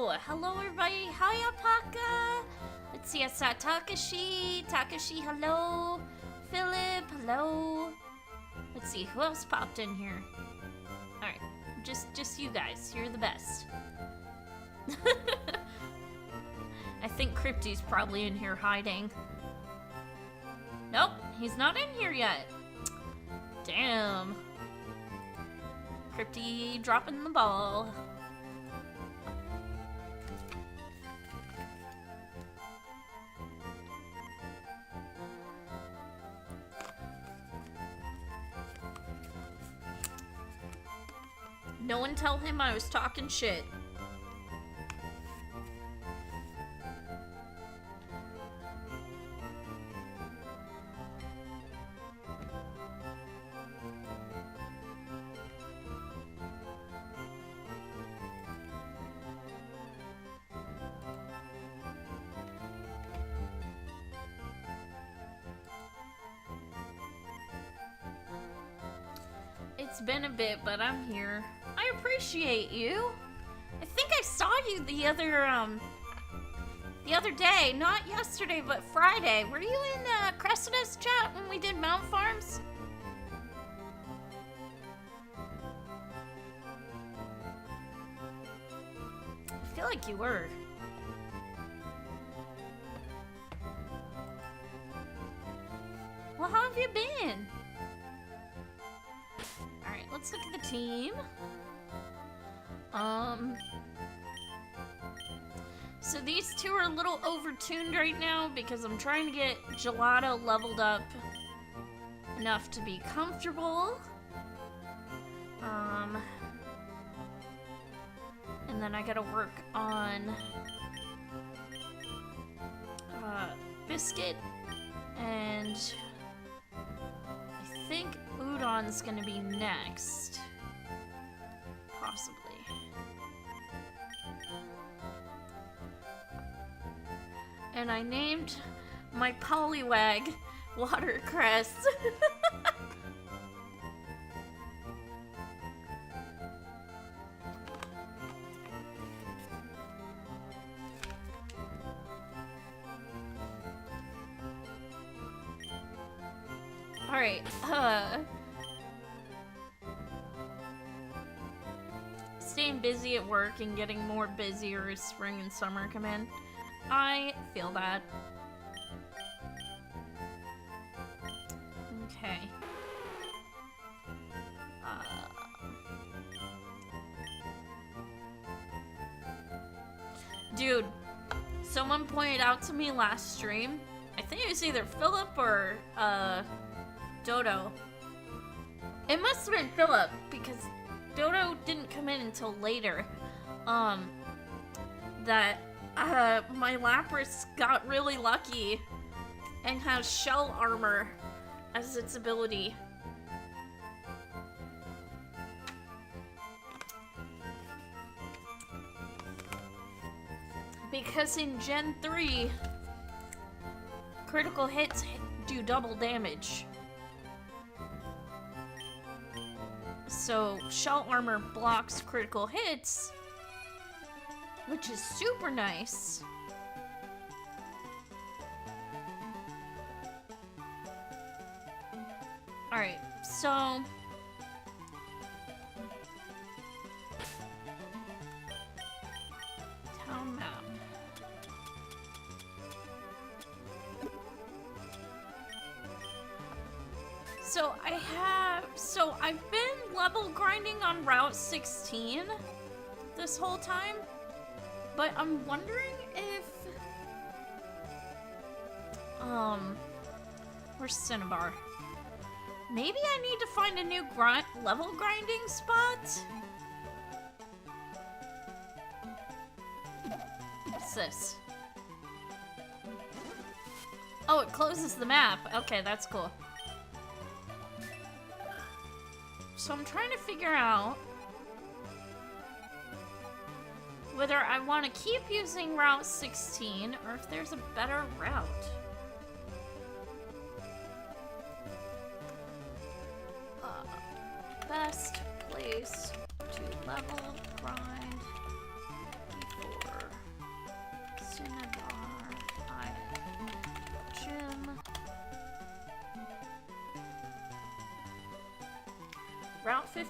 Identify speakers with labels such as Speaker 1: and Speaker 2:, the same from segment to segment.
Speaker 1: Oh, hello everybody. Hi, Alpaca. Let's see, I saw Takashi. Takashi, hello. Philip, hello. Let's see, who else popped in here? Alright, just you guys. You're the best. I think Crypty's probably in here hiding. Nope, he's not in here yet. Damn. Crypty dropping the ball. No one tell him I was talking shit. It's been a bit, but I'm here. I appreciate you. I think I saw you the other day, not yesterday, but Friday. Were you in Cressida's chat when we did Mount Farms? I feel like you were. Well, how have you been? Alright, let's look at the team. So these two are a little overtuned right now because I'm trying to get Gelato leveled up enough to be comfortable. And then I gotta work on Biscuit, and I think Udon's gonna be next. Possibly. And I named my Poliwag Watercress. Alright, staying busy at work and getting more busier as spring and summer come in. I feel that. Okay. Dude, someone pointed out to me last stream, I think it was either Philip or Dodo. It must have been Philip, because Dodo didn't come in until later. That my Lapras got really lucky and has shell armor as its ability. Because in Gen 3, critical hits do double damage. So shell armor blocks critical hits, which is super nice. Alright, so town map. So I've been level grinding on Route 16 this whole time. But I'm wondering if, where's Cinnabar? Maybe I need to find a new level grinding spot? What's this? Oh, it closes the map. Okay, that's cool. So I'm trying to figure out whether I want to keep using Route 16 or if there's a better route. Best place to level grind before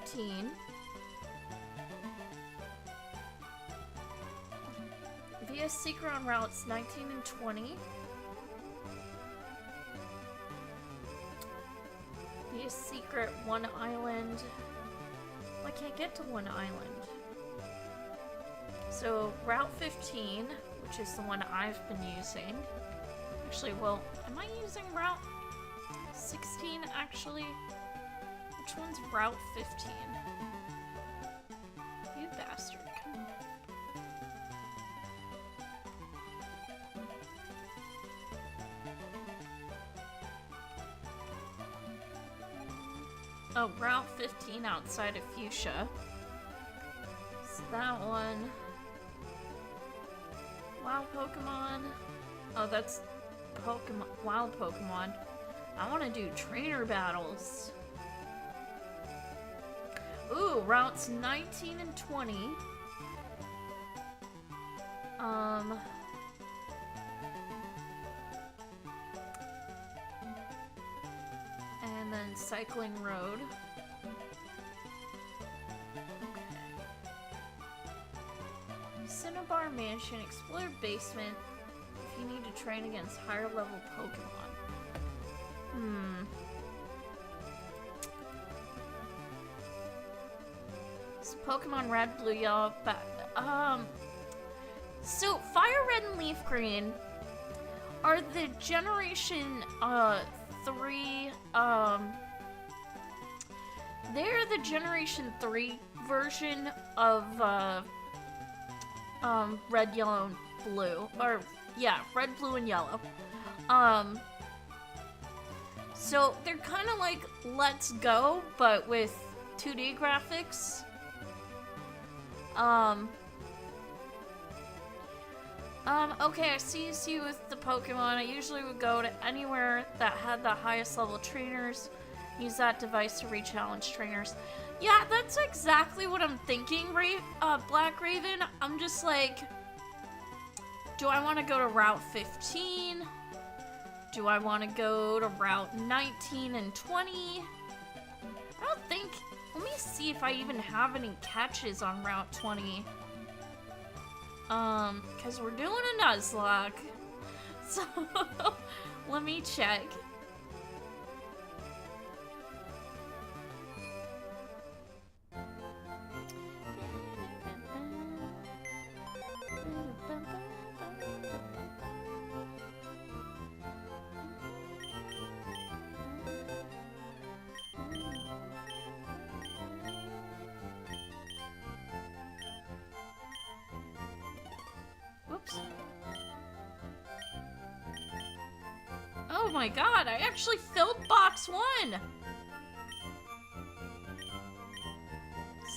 Speaker 1: 15. Via secret on routes 19 and 20. Via secret one island. I can't get to one island. So route 15, which is the one I've been using. Actually, well, am I using route 16 actually? Which one's route 15? You bastard, come on. Oh, route 15 outside of Fuchsia. So that one. Wild Pokemon. Oh, that's Pokemon. Wild Pokemon. I want to do trainer battles. Ooh, routes 19 and 20. And then Cycling Road. Okay. Cinnabar Mansion, explore basement if you need to train against higher level Pokemon. It's Pokemon Red, Blue, Yellow, so Fire Red and Leaf Green are the Generation 3, they're the Generation 3 version of, Red, Yellow, and Blue. Or, yeah, Red, Blue, and Yellow. So they're kind of like Let's Go, but with 2D graphics. Okay, I see you with the Pokemon. I usually would go to anywhere that had the highest level trainers. Use that device to re-challenge trainers. Yeah, that's exactly what I'm thinking, Black Raven. I'm just like, do I want to go to Route 15? Do I want to go to Route 19 and 20? I don't think... Let me see if I even have any catches on Route 20. Because we're doing a Nuzlocke. So, let me check. Whoops. Oh my god, I actually filled box 1!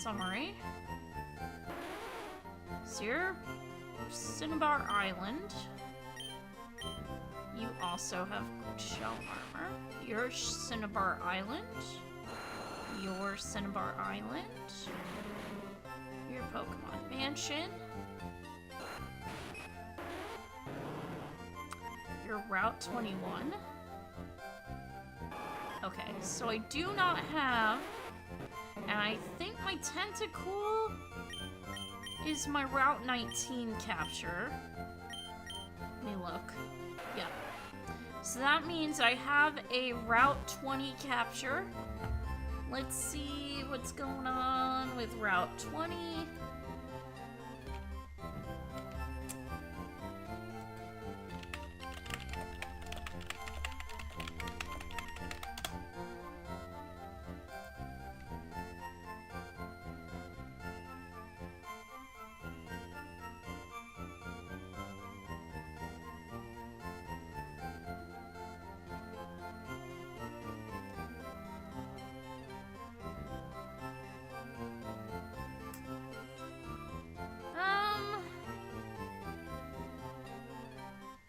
Speaker 1: Summary. So you're Cinnabar Island. You also have shell armor. You're Cinnabar Island. You're Cinnabar Island. Your Pokemon Mansion. Your Route 21. Okay, so I do not have, and I think my Tentacool is my Route 19 capture. Let me look. Yeah. So that means I have a Route 20 capture. Let's see what's going on with Route 20.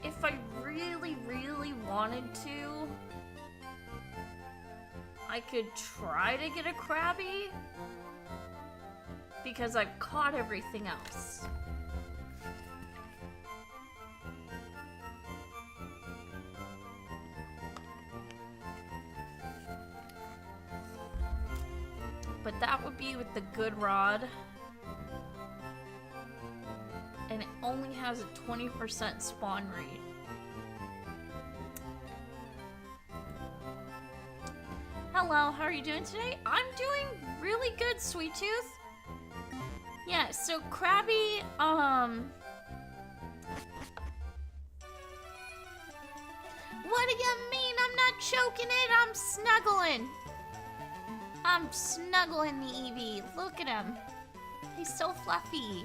Speaker 1: If I really, really wanted to, I could try to get a Krabby, because I've caught everything else. But that would be with the good rod. And it only has a 20% spawn rate. Hello, how are you doing today? I'm doing really good, Sweet Tooth. Yeah, so Krabby, what do you mean? I'm not choking it, I'm snuggling. I'm snuggling the Eevee. Look at him. He's so fluffy.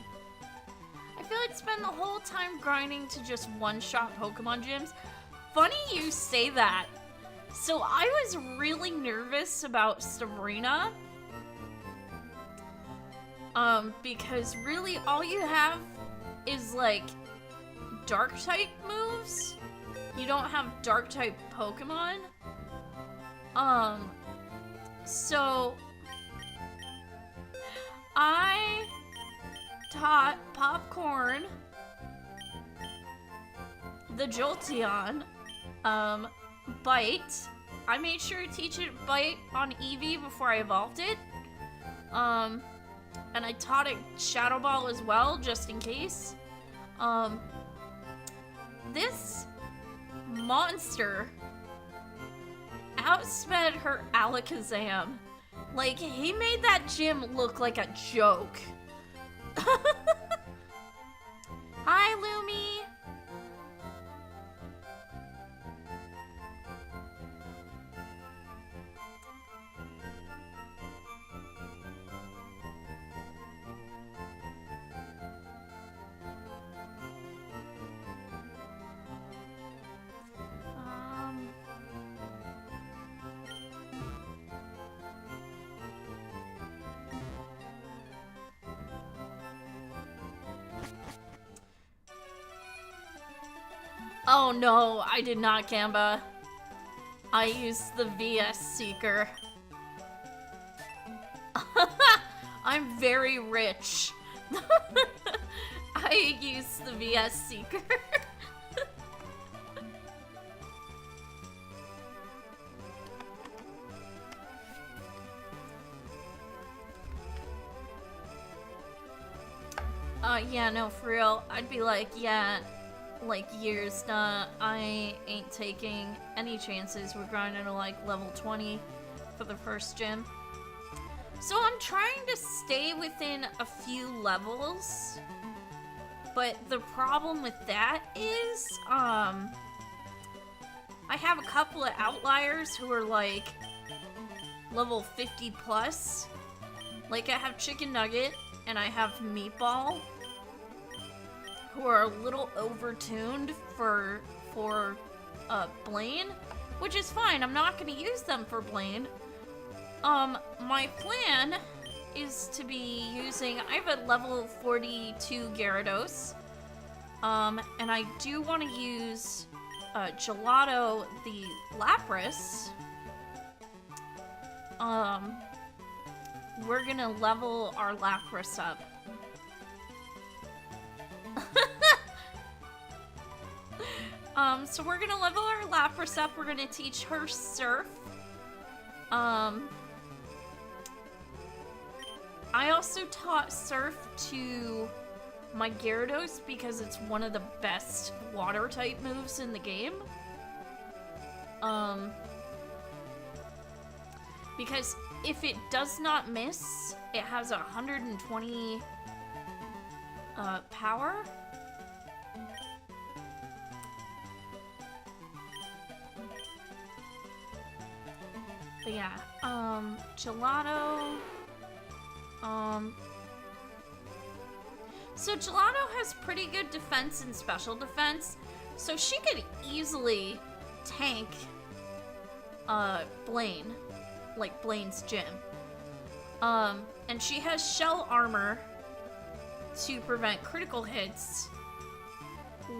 Speaker 1: I feel like spend the whole time grinding to just one-shot Pokemon gyms. Funny you say that. So I was really nervous about Sabrina. Because really all you have is like dark type moves. You don't have dark type Pokemon. So I taught Popcorn the Jolteon Bite. I made sure to teach it Bite on Eevee before I evolved it. And I taught it Shadow Ball as well, just in case. This monster outsped her Alakazam. Like, he made that gym look like a joke. Hi, Lumi. Oh no, I did not, Gamba. I used the VS Seeker. I'm very rich. I used the VS Seeker. Yeah, no, for real. I'd be like, yeah, like years, I ain't taking any chances. We're grinding to like level 20 for the first gym. So I'm trying to stay within a few levels. But the problem with that is, I have a couple of outliers who are like level 50 plus. Like I have Chicken Nugget and I have Meatball, who are a little overtuned for Blaine, which is fine. I'm not going to use them for Blaine. My plan is to be using, I have a level 42 Gyarados, and I do want to use Gelato the Lapras. We're gonna level our Lapras up. So we're gonna level our Lapras up. We're gonna teach her Surf. I also taught Surf to my Gyarados because it's one of the best water type moves in the game. Because if it does not miss, it has 120 power. But yeah, Gelato. So Gelato has pretty good defense and special defense, so she could easily tank Blaine, like Blaine's gym. And she has shell armor to prevent critical hits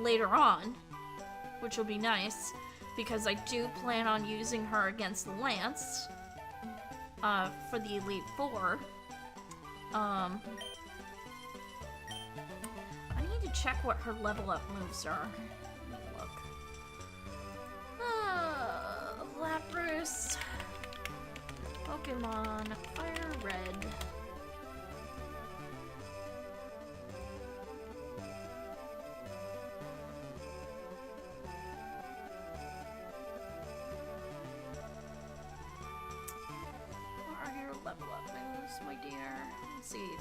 Speaker 1: later on, which will be nice because I do plan on using her against Lance for the Elite Four. I need to check what her level up moves are. Let me look. Lapras, Pokemon, Fire red. What are your level up moves, my dear? Let's see.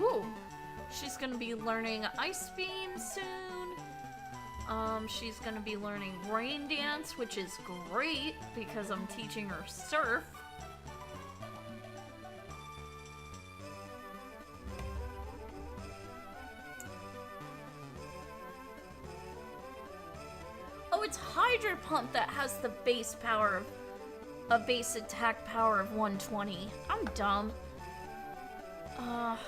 Speaker 1: Ooh! She's gonna be learning Ice Beam soon. She's gonna be learning Rain Dance, which is great because I'm teaching her Surf. Oh, it's Hydro Pump that has the base power of a base attack power of 120. I'm dumb. What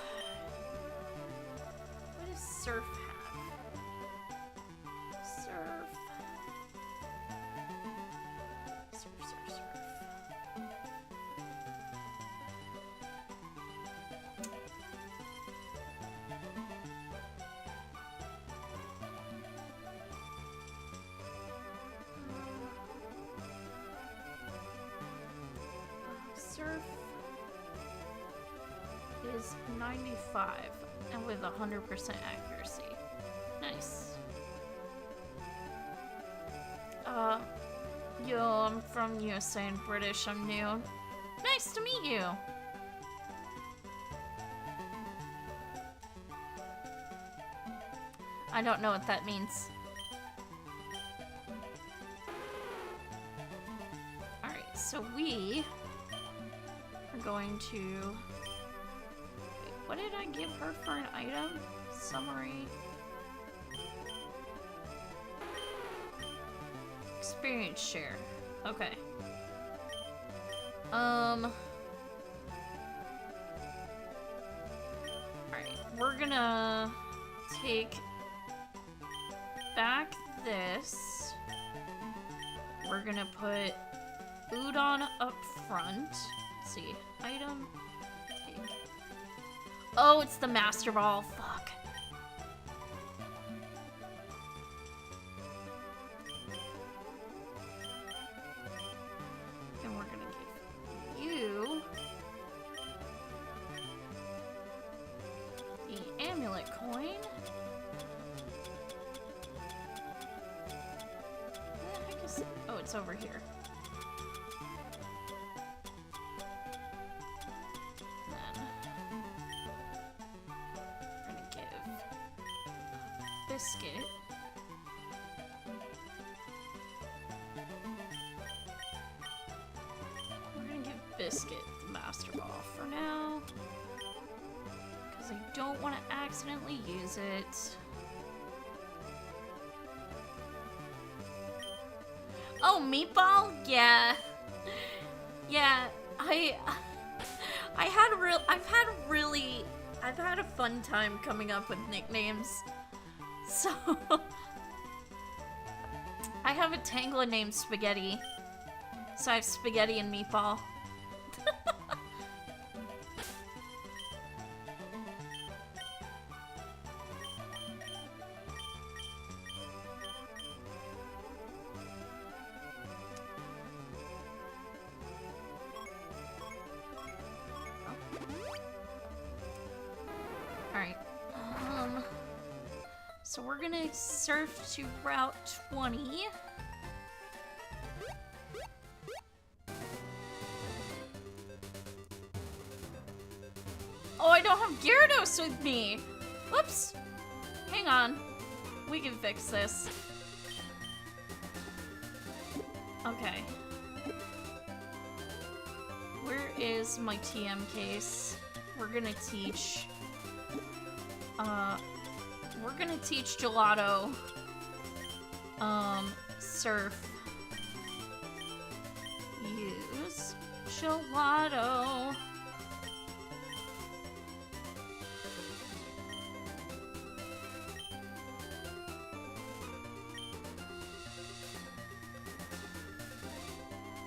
Speaker 1: does Surf have? Surf. Surf is 95 and with 100% accuracy. Nice. Yo, I'm from USA and British. I'm new. Nice to meet you. I don't know what that means. Alright, so we are going to... Wait, what did I give her for an item? Summary. Experience share. Okay. Alright, we're gonna take back this. We're gonna put Udon up front. Let's see. Item. Take. Oh, it's the Master Ball. Fuck. And we're gonna give you the amulet coin. Oh, it's over here. Then we're gonna give Biscuit Biscuit the Master Ball for now, because I don't want to accidentally use it. Oh, Meatball? Yeah. Yeah, I've had a fun time coming up with nicknames. So I have a Tangela named Spaghetti. So I have Spaghetti and Meatball. So we're gonna surf to Route 20. Oh, I don't have Gyarados with me! Whoops! Hang on. We can fix this. Okay. Where is my TM case? We're gonna teach... we're gonna teach Gelato, Surf. Use Gelato.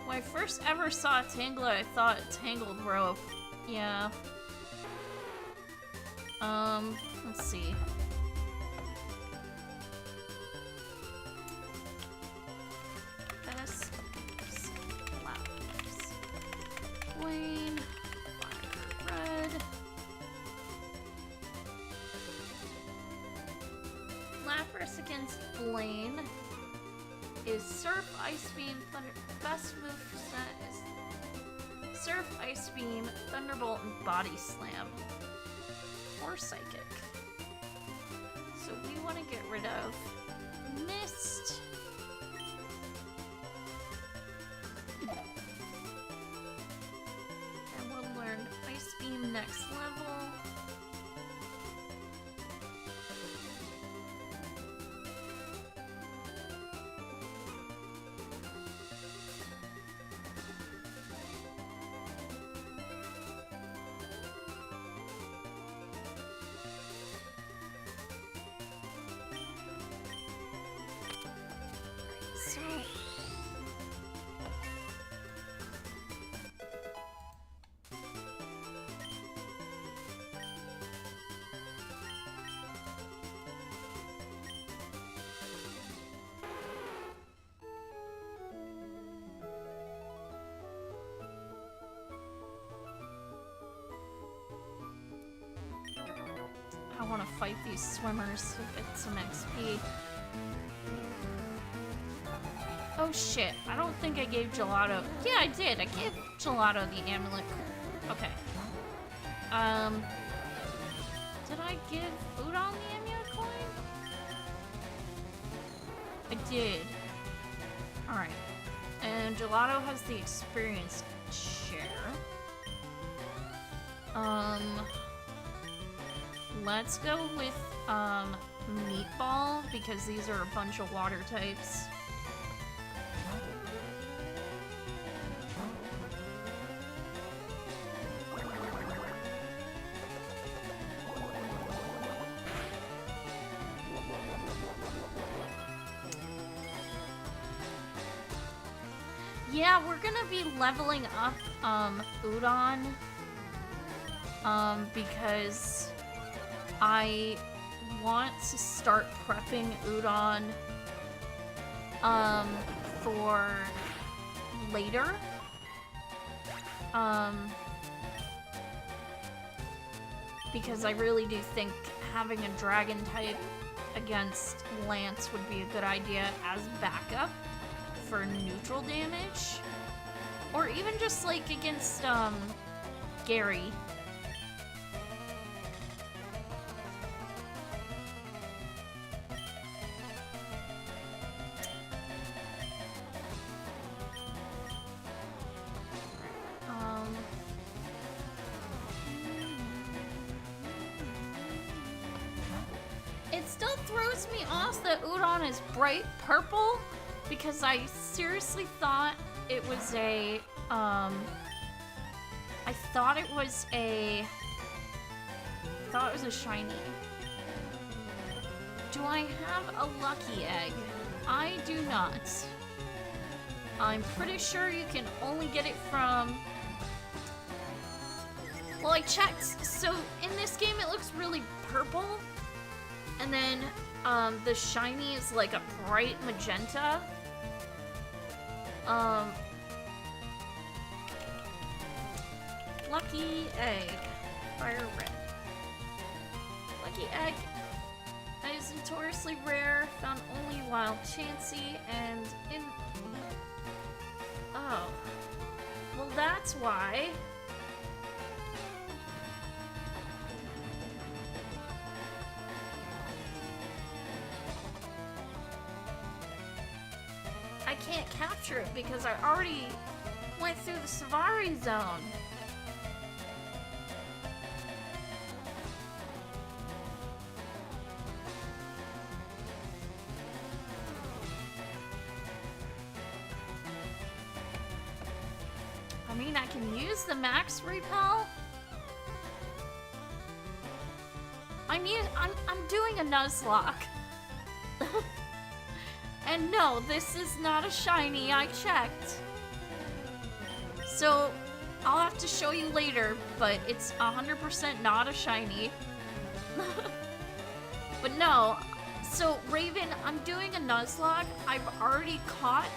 Speaker 1: When I first ever saw Tangela, I thought Tangled Rope. Yeah. Let's see. Best slaps. Wayne. Fire Force against Blaine is Surf, Ice Beam, Thunder. Best move set is Surf, Ice Beam, Thunderbolt, and Body Slam. Or Psychic. So we want to get rid of Mist. And we'll learn Ice Beam next level. I want to fight these swimmers to get some XP. Oh shit, I don't think I gave Gelato. Yeah, I did. I gave Gelato the amulet. Okay. Did I give Udon the amulet coin? I did. Alright. And Gelato has the experience share. Let's go with, Meatball, because these are a bunch of water types. Yeah, we're gonna be leveling up, Udon, because I want to start prepping Udon, for later. Because I really do think having a dragon type against Lance would be a good idea as backup for neutral damage. Or even just like against, Gary. It still throws me off that Udon is bright purple, because I seriously thought it was a, I thought it was a shiny. Do I have a lucky egg? I do not. I'm pretty sure you can only get it from... Well, I checked. So in this game, it looks really purple. And then the shiny is like a bright magenta. Lucky egg. Fire red. Lucky egg is notoriously rare, found only wild Chansey, and in... Oh. Well, that's why. I can't capture it because I already went through the Savari zone. I mean, I can use the max repel. I'm doing a Nuzlocke. And no, this is not a shiny, I checked. So, I'll have to show you later, but it's 100% not a shiny. But no, so Raven, I'm doing a Nuzlocke. I've already caught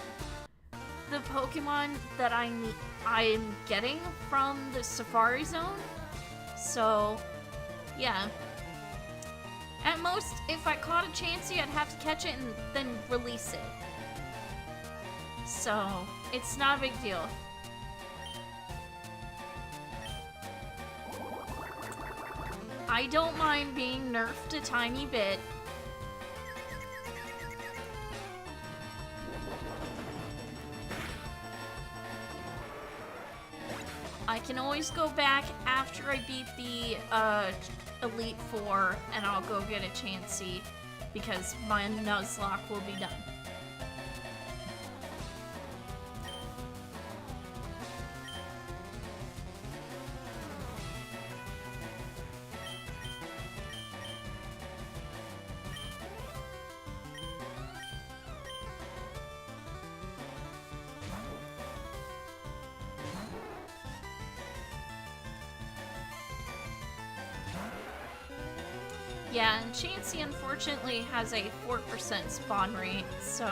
Speaker 1: the Pokemon that I'm getting from the Safari Zone. So, yeah. At most, if I caught a Chansey, I'd have to catch it and then release it. So, it's not a big deal. I don't mind being nerfed a tiny bit. I can always go back after I beat the Elite Four and I'll go get a Chansey because my Nuzlocke will be done. Yeah, and Chansey unfortunately has a 4% spawn rate, so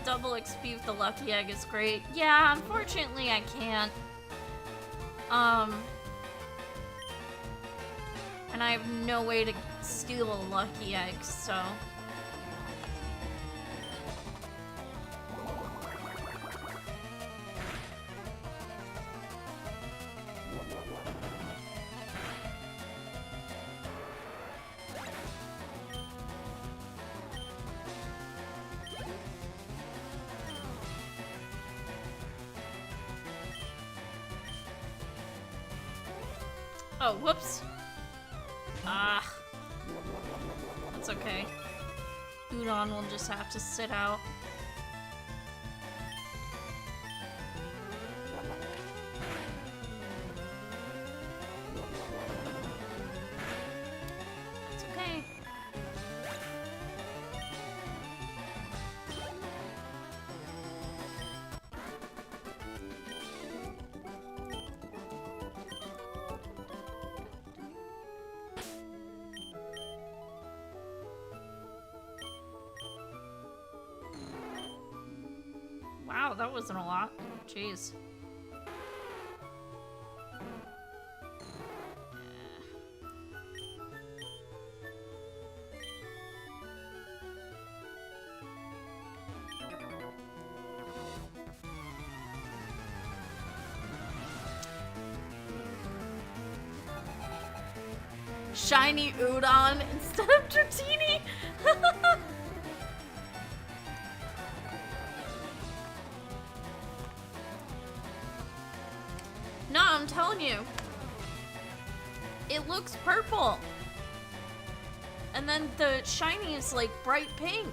Speaker 1: double XP with the lucky egg is great. Yeah, unfortunately I can't. And I have no way to steal a lucky egg, so. Oh, whoops. Ah. That's okay. Udon will just have to sit out. That's okay. Wow, that wasn't a lot. Jeez. Shiny Udon instead of Dratini? No, I'm telling you. It looks purple. And then the shiny is like bright pink.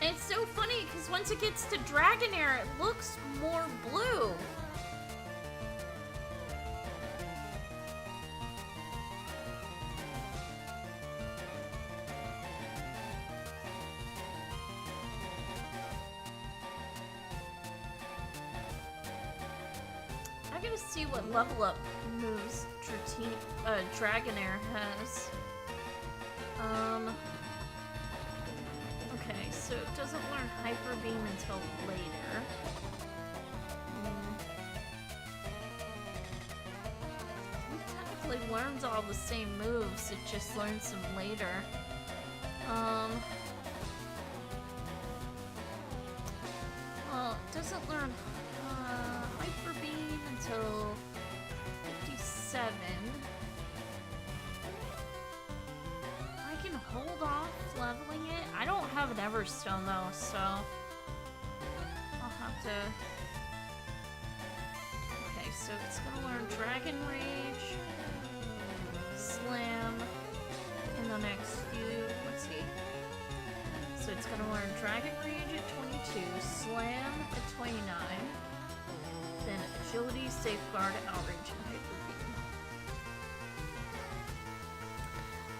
Speaker 1: It's so funny because once it gets to Dragonair, it looks more blue. I gotta see what level up moves Dragonair has. Okay, so it doesn't learn Hyper Beam until later. It technically learns all the same moves, it just learns them later. Well, it doesn't learn Hyper Beam until 57. I can hold off leveling it. I don't have an Everstone though, so I'll have to so it's gonna learn Dragon Rage, Slam in the next few. Let's see. So it's gonna learn Dragon Rage at 22, Slam at 29, then Agility, Safeguard, Outrage, and Hyper Beam.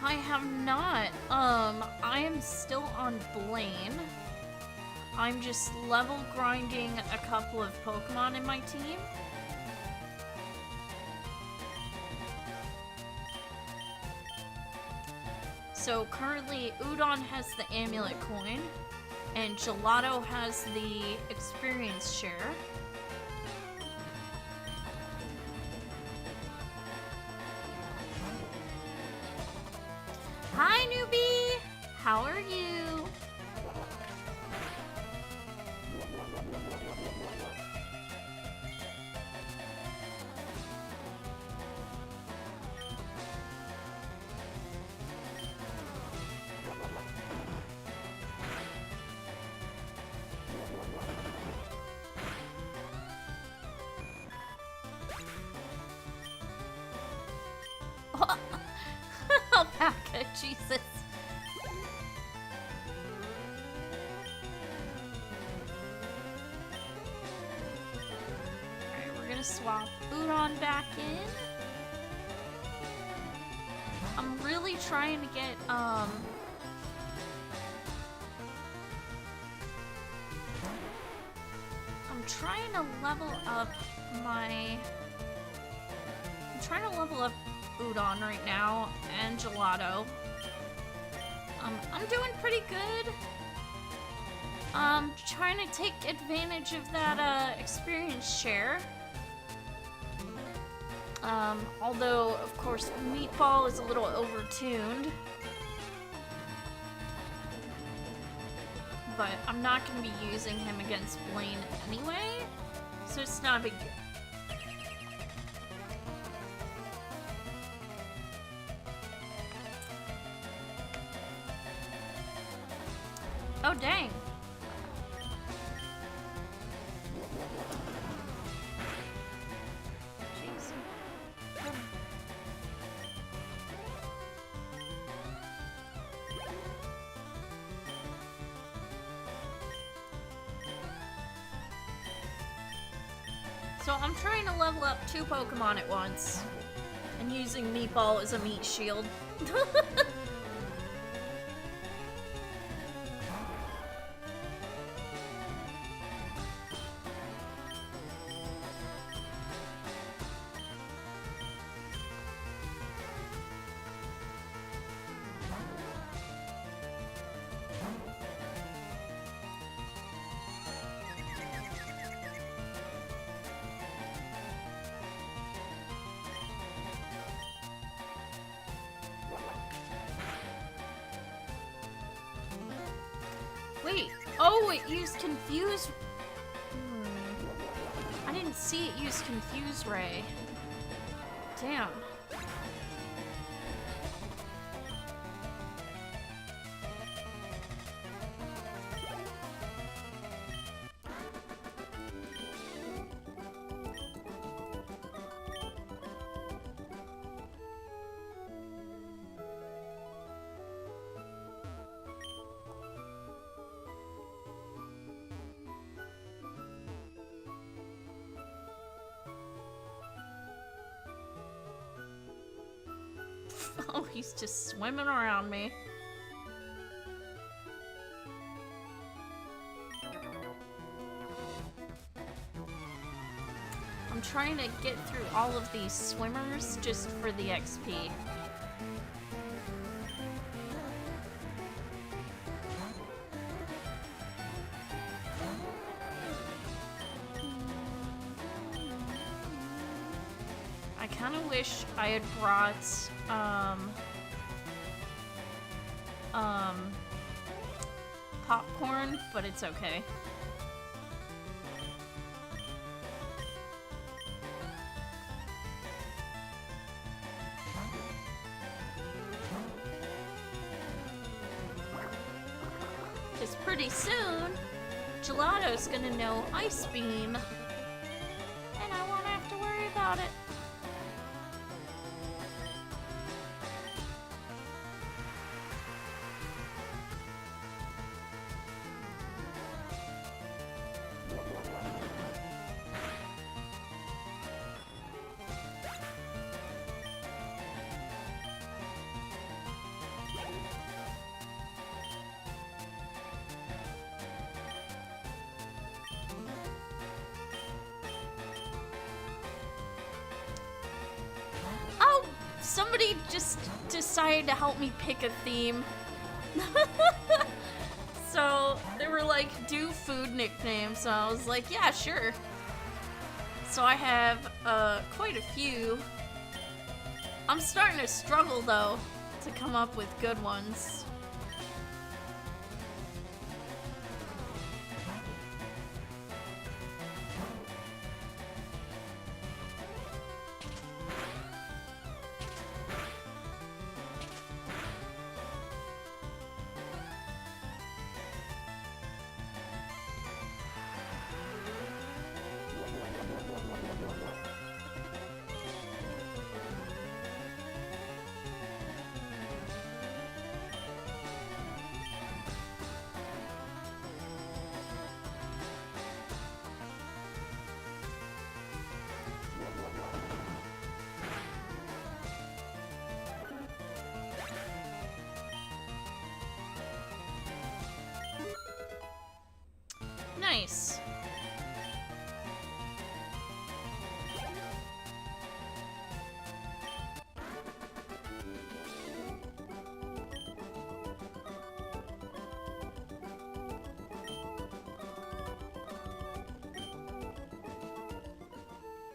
Speaker 1: I have not. I am still on Blaine. I'm just level grinding a couple of Pokemon in my team. So currently, Udon has the Amulet Coin, and Gelato has the Experience Share. Hi, newbie! How are you? Alpaca, Jesus. Alright, we're gonna swap Udon back in. I'm really trying to get, I'm trying to level up my... I'm trying to level up Udon right now, and Gelato. I'm doing pretty good. Trying to take advantage of that, experience share. Although, of course, Meatball is a little overtuned. But I'm not going to be using him against Blaine anyway, so it's not a big deal. Oh, dang. Jeez. So I'm trying to level up 2 Pokemon at once, and using Meatball as a meat shield. Wait, oh, it used Confuse... I didn't see it use Confuse Ray. Damn. Oh, he's just swimming around me. I'm trying to get through all of these swimmers just for the XP. I kind of wish I had brought, popcorn, but it's okay. Because pretty soon, Gelato's gonna know Ice Beam, and I won't have to worry about it. Somebody just decided to help me pick a theme. So they were like, do food nicknames. So I was like, yeah, sure. So I have quite a few. I'm starting to struggle though to come up with good ones. Nice.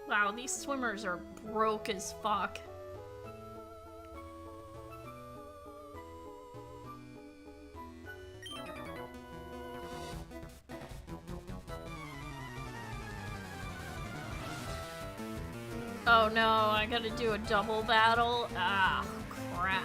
Speaker 1: Wow, these swimmers are broke as fuck. Oh no, I gotta do a double battle? Ah, crap.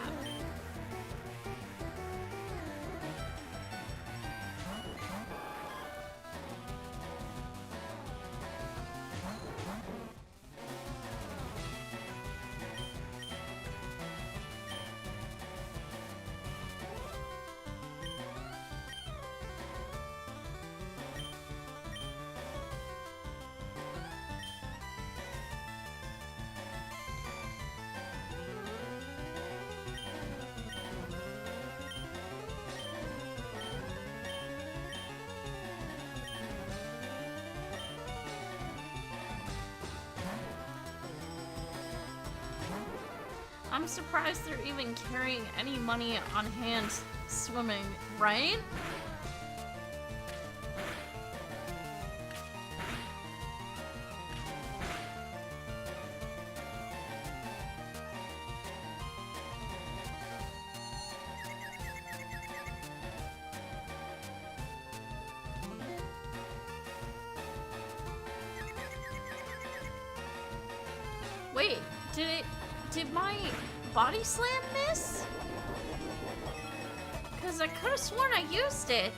Speaker 1: I'm surprised they're even carrying any money on hand swimming, right? Wait, did my body slam miss? Because I could have sworn I used it.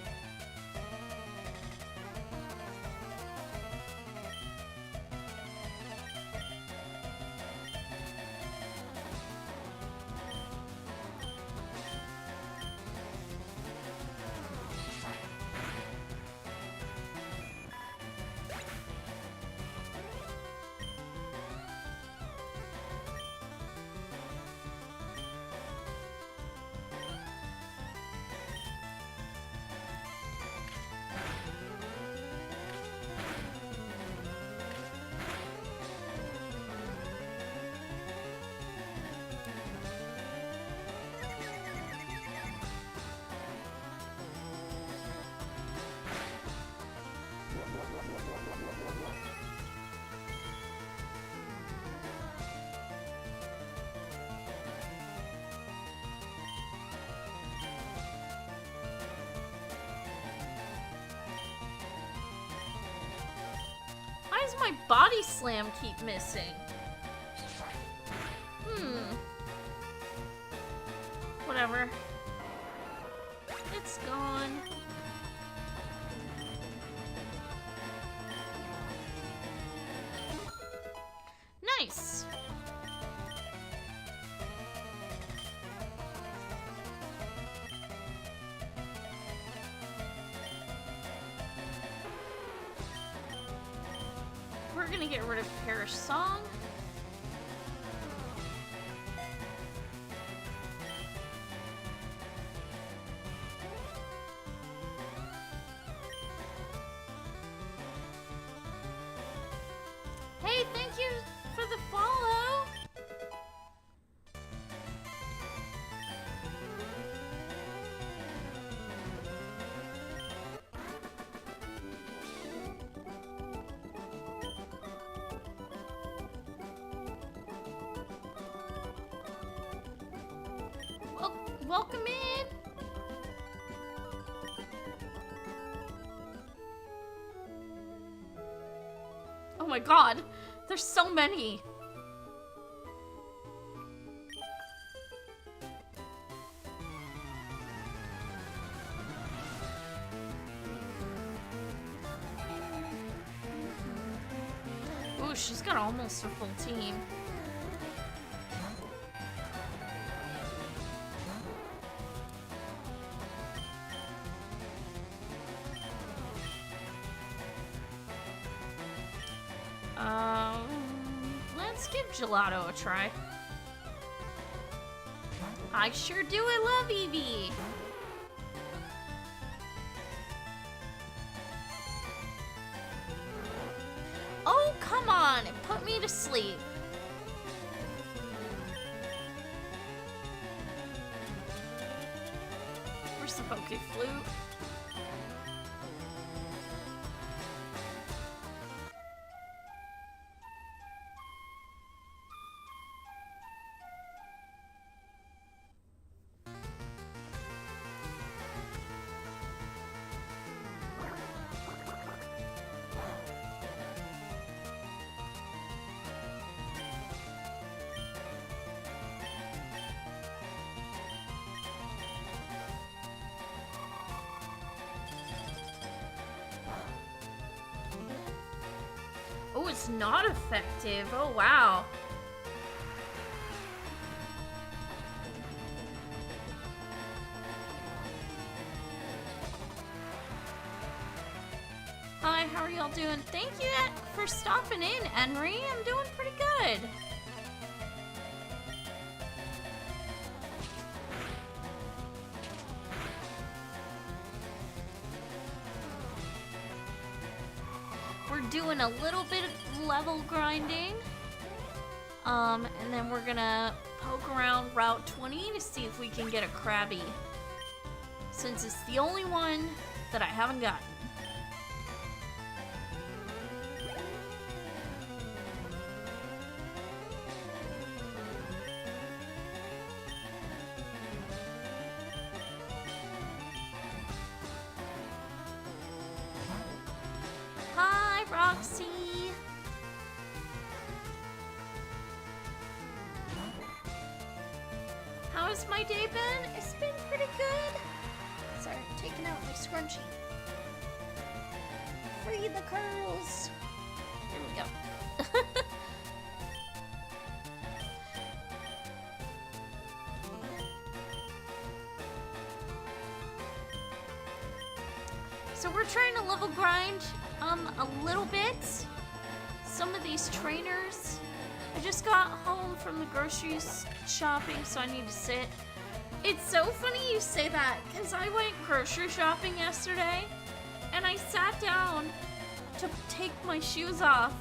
Speaker 1: Why does my body slam keep missing? Whatever. It's gone. gonna get rid of Parish Song. Hey, thank you for the follow. Welcome in. Oh my god, there's so many. Ooh, she's got almost a full team. Let's give Gelato a try. I sure do, I love Eevee. Oh, come on, it put me to sleep. Where's the Poke Flute? Oh, it's not effective. Oh, wow. Hi, how are y'all doing? Thank you for stopping in, Henry. I'm doing pretty good. We're doing a little bit of level grinding. And then we're gonna poke around Route 20 to see if we can get a Krabby. Since it's the only one that I haven't gotten. Hi, Roxy. How's my day been? It's been pretty good. Sorry, I'm taking out my scrunchie. Free the curls. There we go. So we're trying to level grind a little bit. Some of these trainers. I just got home from the groceries shopping, so I need to sit. It's so funny you say that, because I went grocery shopping yesterday, and I sat down to take my shoes off,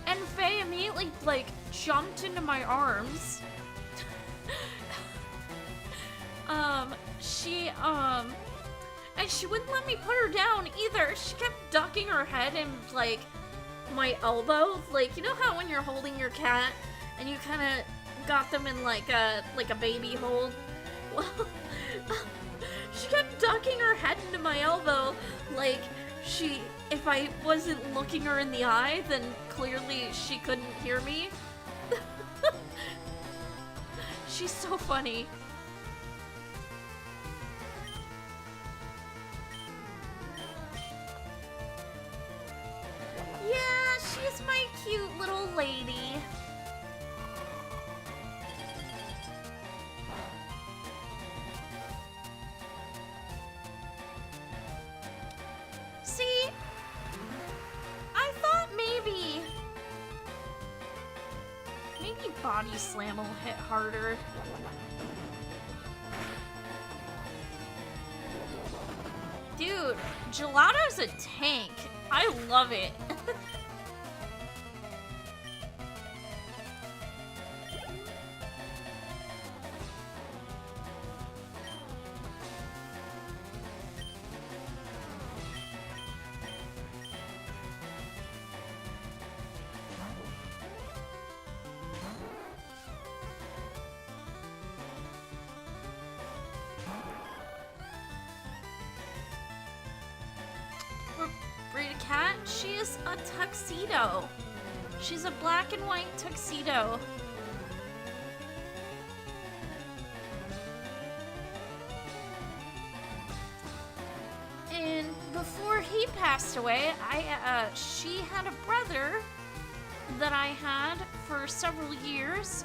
Speaker 1: and Faye immediately, like, jumped into my arms. And she wouldn't let me put her down either. She kept ducking her head in, like, my elbow. Like, you know how when you're holding your cat, and you kind of got them in, like a baby hold? Well, she kept ducking her head into my elbow, like, if I wasn't looking her in the eye, then clearly she couldn't hear me. She's so funny. Yeah, she's my cute little lady. See, I thought maybe body slam will hit harder. Dude, Gelato's a tank. I love it. Cat, she is a tuxedo. She's a black and white tuxedo. And before he passed away, she had a brother that I had for several years.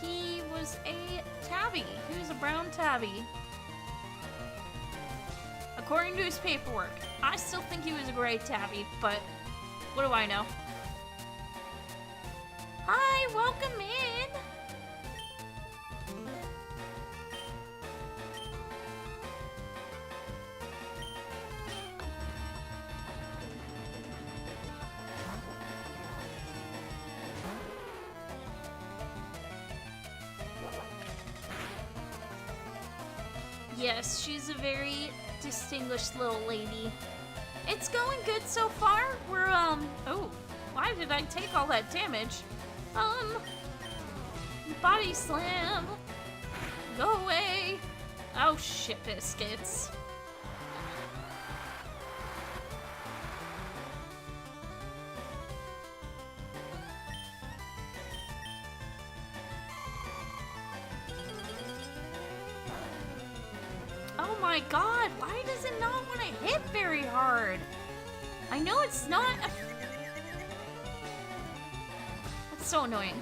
Speaker 1: He was a tabby. He was a brown tabby. According to his paperwork. I still think he was a gray tabby, but what do I know? Hi, welcome in! Yes, she's a very distinguished little lady. It's going good so far. We're, oh, why did I take all that damage? Body slam. Go away. Oh, shit biscuits. Oh my god, why does it not want to hit very hard? I know it's not. That's so annoying.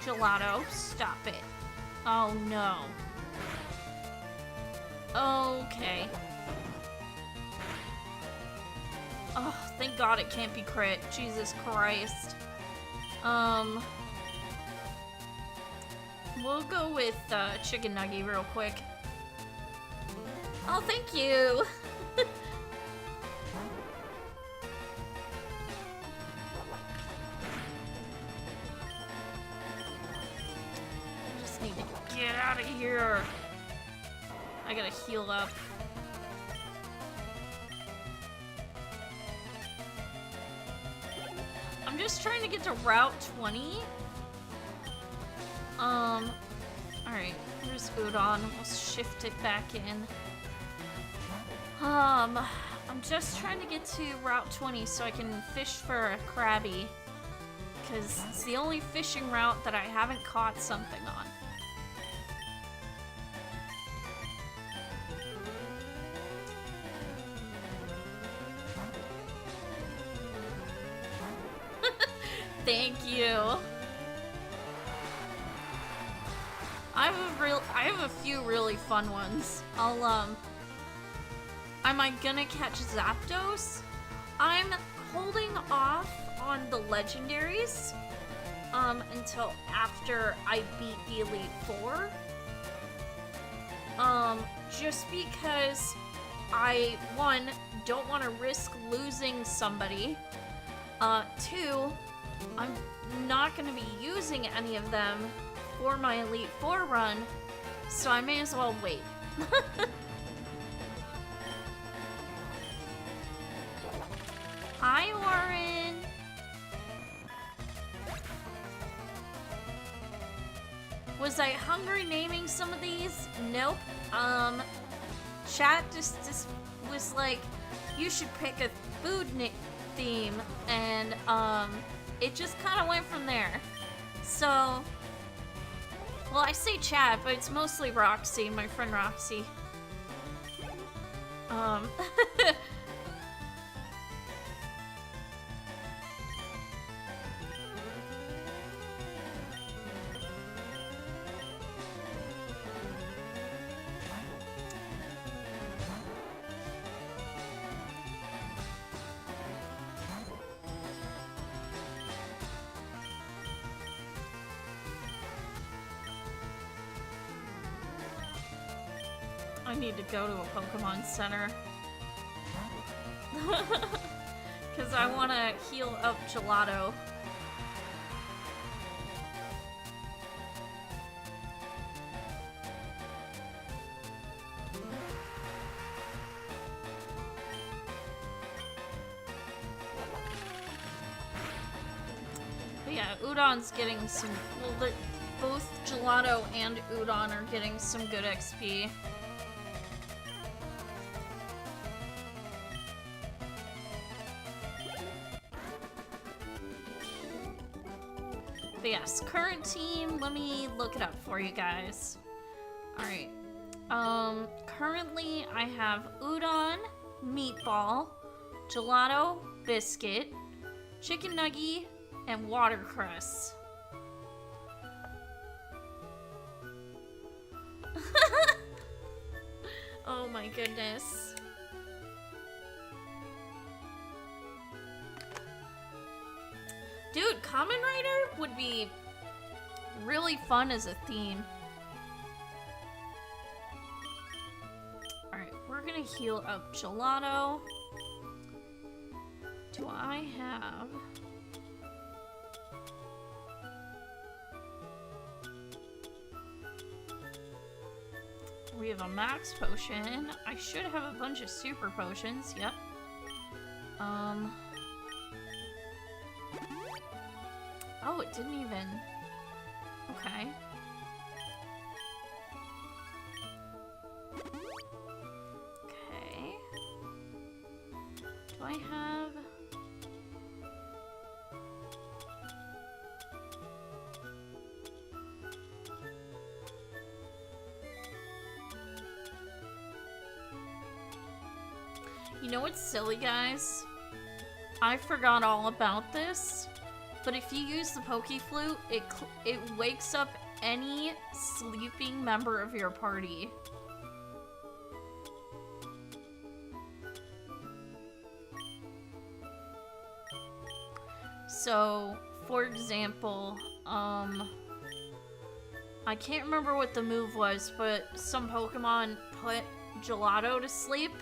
Speaker 1: Gelato, stop it. Oh no. Okay. Oh, thank god it can't be crit. Jesus Christ. We'll go with Chicken Nugget real quick. Oh, thank you! I just need to get out of here. I gotta heal up. I'm just trying to get to Route 20. Alright, here's Udon. We'll shift it back in. I'm just trying to get to Route 20 so I can fish for a Krabby. Because it's the only fishing route that I haven't caught something on. Thank you. I have a few really fun ones. Am I gonna catch Zapdos? I'm holding off on the legendaries until after I beat the Elite Four. Just because I, one, don't want to risk losing somebody. Two, I'm not gonna be using any of them for my Elite Four run, so I may as well wait. Hi, Warren! Was I hungry naming some of these? Nope. Chat just was like, you should pick a food theme, and it just kind of went from there. So, well, I say chat, but it's mostly Roxy, my friend Roxy. I need to go to a Pokemon Center. Because I want to heal up Gelato. But yeah, Udon's getting some... Well, both Gelato and Udon are getting some good XP. But yes, current team, let me look it up for you guys. Alright. Currently I have Udon, Meatball, Gelato, Biscuit, Chicken Nugget, and Watercress. Oh my goodness. Dude, Kamen Rider would be really fun as a theme. Alright, we're gonna heal up Gelato. Do I have... We have a max potion. I should have a bunch of super potions, yep. Oh, it didn't even... Okay. Okay. Do I have... You know what's silly, guys? I forgot all about this. But if you use the Poke Flute, it wakes up any sleeping member of your party. So, for example, I can't remember what the move was, but some Pokemon put Gelato to sleep.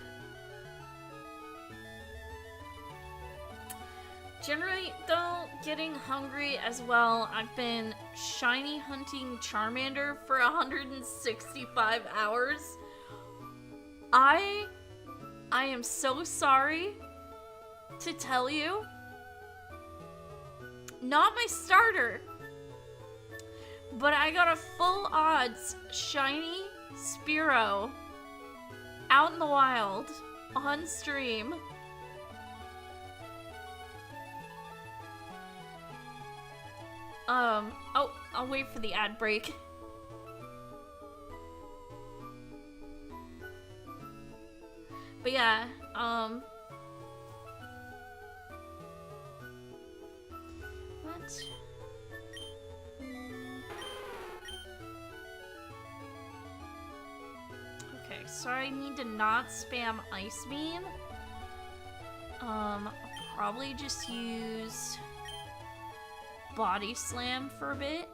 Speaker 1: Generally, though, getting hungry as well, I've been shiny hunting Charmander for 165 hours. I am so sorry to tell you, not my starter, but I got a full odds shiny Spearow out in the wild on stream. Oh, I'll wait for the ad break. But yeah, what? Okay, so I need to not spam Ice Beam. I'll probably just use Body Slam for a bit.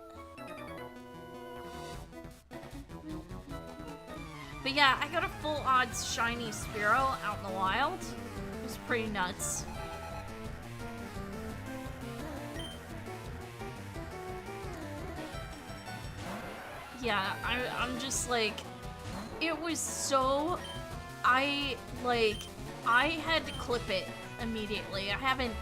Speaker 1: But yeah, I got a full odds shiny Spearow out in the wild. It was pretty nuts. Yeah, I'm just like, it was so, I had to clip it immediately. I haven't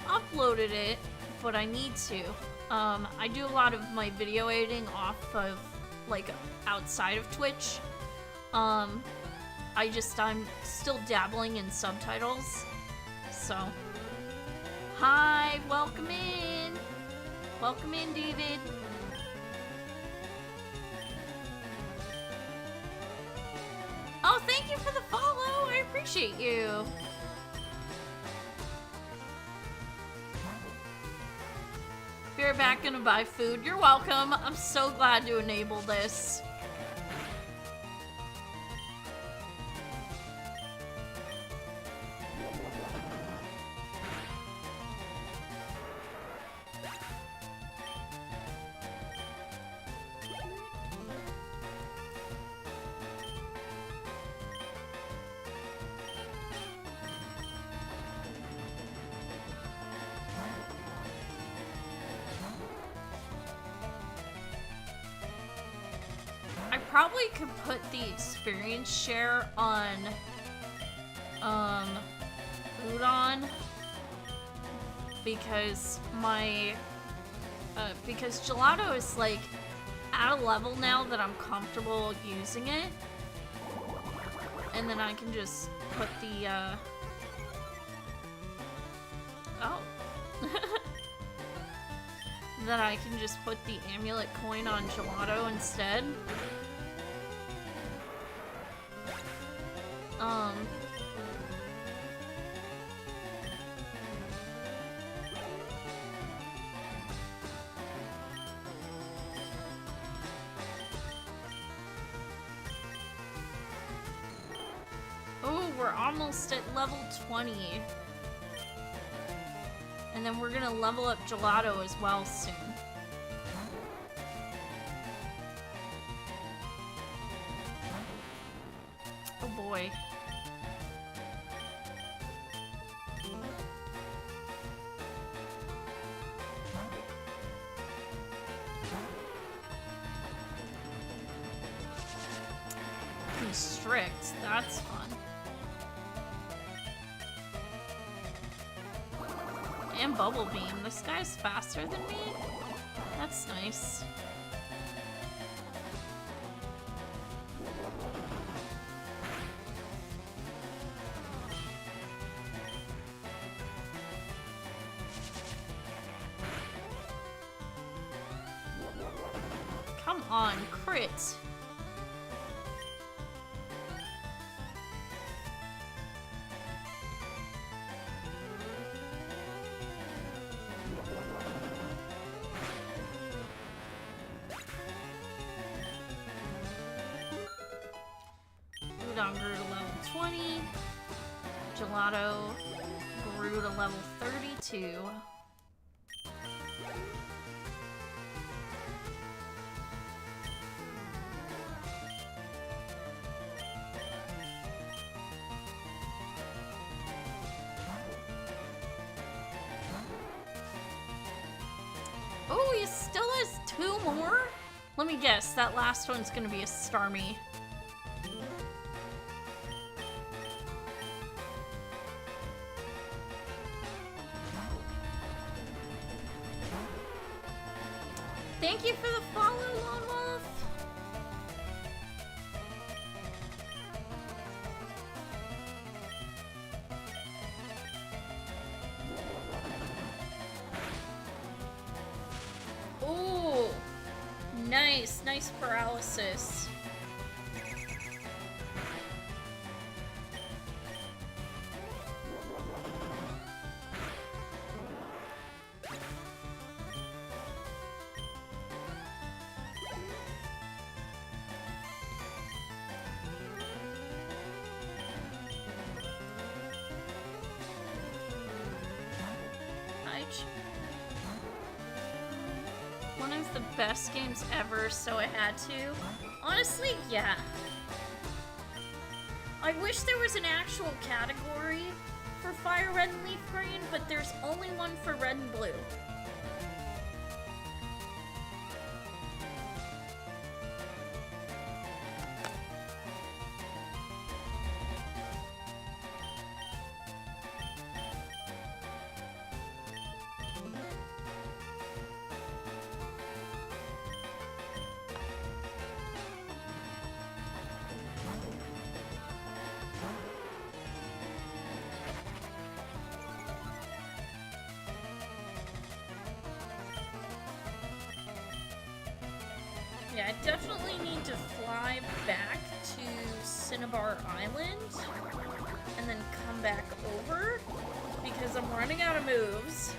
Speaker 1: uploaded it, but I need to. I do a lot of my video editing off of, like, outside of Twitch. I'm still dabbling in subtitles. So, hi, welcome in. Welcome in, David. Oh, thank you for the follow. I appreciate you. You're back gonna buy food. You're welcome. I'm so glad to enable this. probably could put the experience share on Udon because because Gelato is like at a level now that I'm comfortable using it, and then I can just put the then I can just put the amulet coin on Gelato instead. Oh, we're almost at level 20. And then we're gonna level up Gelato as well soon. Oh boy. He's strict, that's fun. And Bubble Beam. This guy's faster than me? That's nice. Come on, crit. Udon grew to level 20. Gelato grew to level 32. Oh, he still has 2 more? Let me guess, that last one's gonna be a Starmie. Thank you for the follow, Lone Wolf. Ooh, nice, nice paralysis. One of the best games ever, so I had to. Honestly, yeah. I wish there was an actual category for Fire Red and Leaf Green, but there's only one for Red and Blue. Yeah, I definitely need to fly back to Cinnabar Island and then come back over because I'm running out of moves.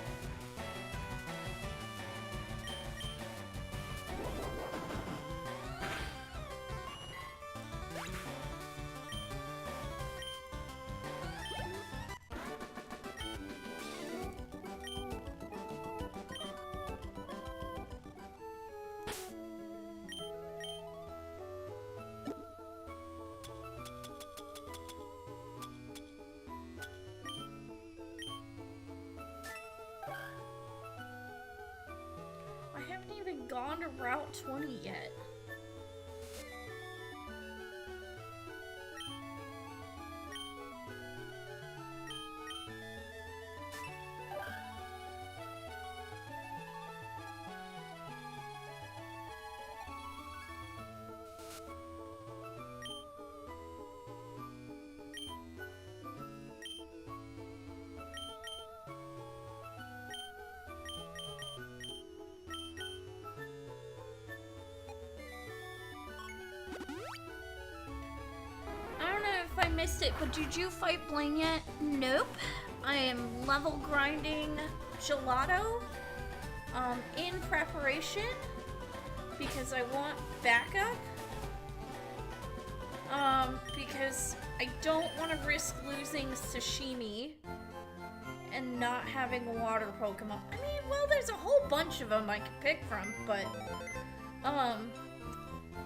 Speaker 1: I haven't even gone to Route 20 yet. missed it, but did you fight Bling yet? Nope. I am level grinding Gelato in preparation because I want backup. Because I don't want to risk losing Sashimi and not having a water Pokemon. I mean, well, there's a whole bunch of them I could pick from, but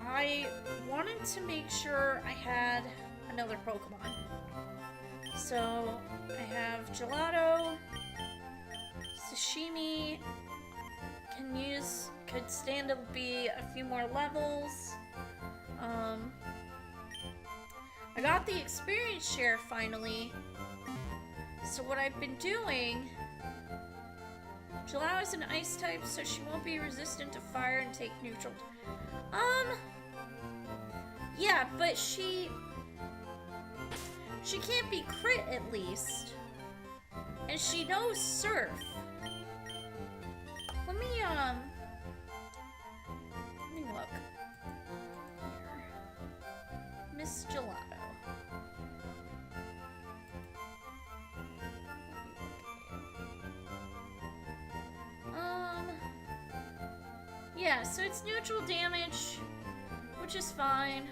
Speaker 1: I wanted to make sure I had another Pokemon. So I have Gelato, Sashimi, could stand to be a few more levels. I got the experience share finally. So what I've been doing, Gelato is an ice type, so she won't be resistant to fire and take neutral. Yeah, but she can't be crit at least. And she knows Surf. Let me look. Here. Miss Gelato. Yeah, so it's neutral damage, which is fine.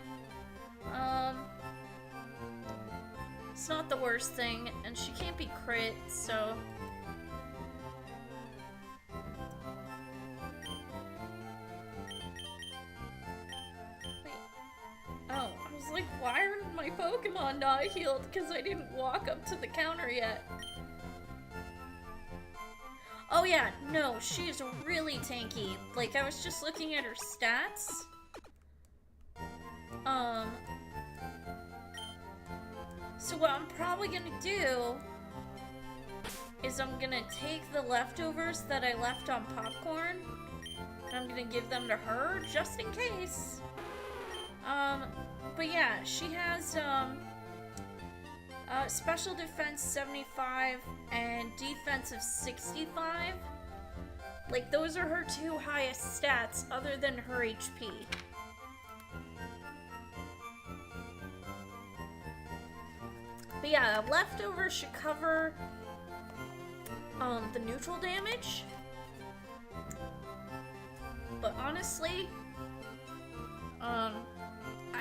Speaker 1: It's not the worst thing, and she can't be crit, so... Wait. Oh, I was like, why are my Pokemon not healed? Because I didn't walk up to the counter yet. Oh yeah, no, she's really tanky. Like, I was just looking at her stats. So what I'm probably gonna do is I'm gonna take the leftovers that I left on Popcorn, and I'm gonna give them to her, just in case. But yeah, she has, special defense 75 and defense of 65. Like, those are her two highest stats other than her HP. But yeah, leftovers should cover the neutral damage. But honestly, I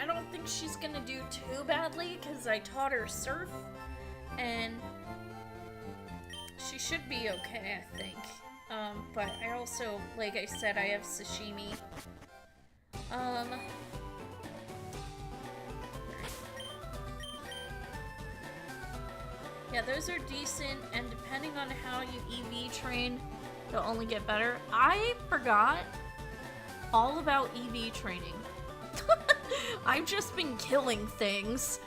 Speaker 1: don't think she's gonna do too badly because I taught her Surf, and she should be okay, I think. But I also, like I said, I have Sashimi. Yeah, those are decent, and depending on how you EV train, they'll only get better. I forgot all about EV training. I've just been killing things.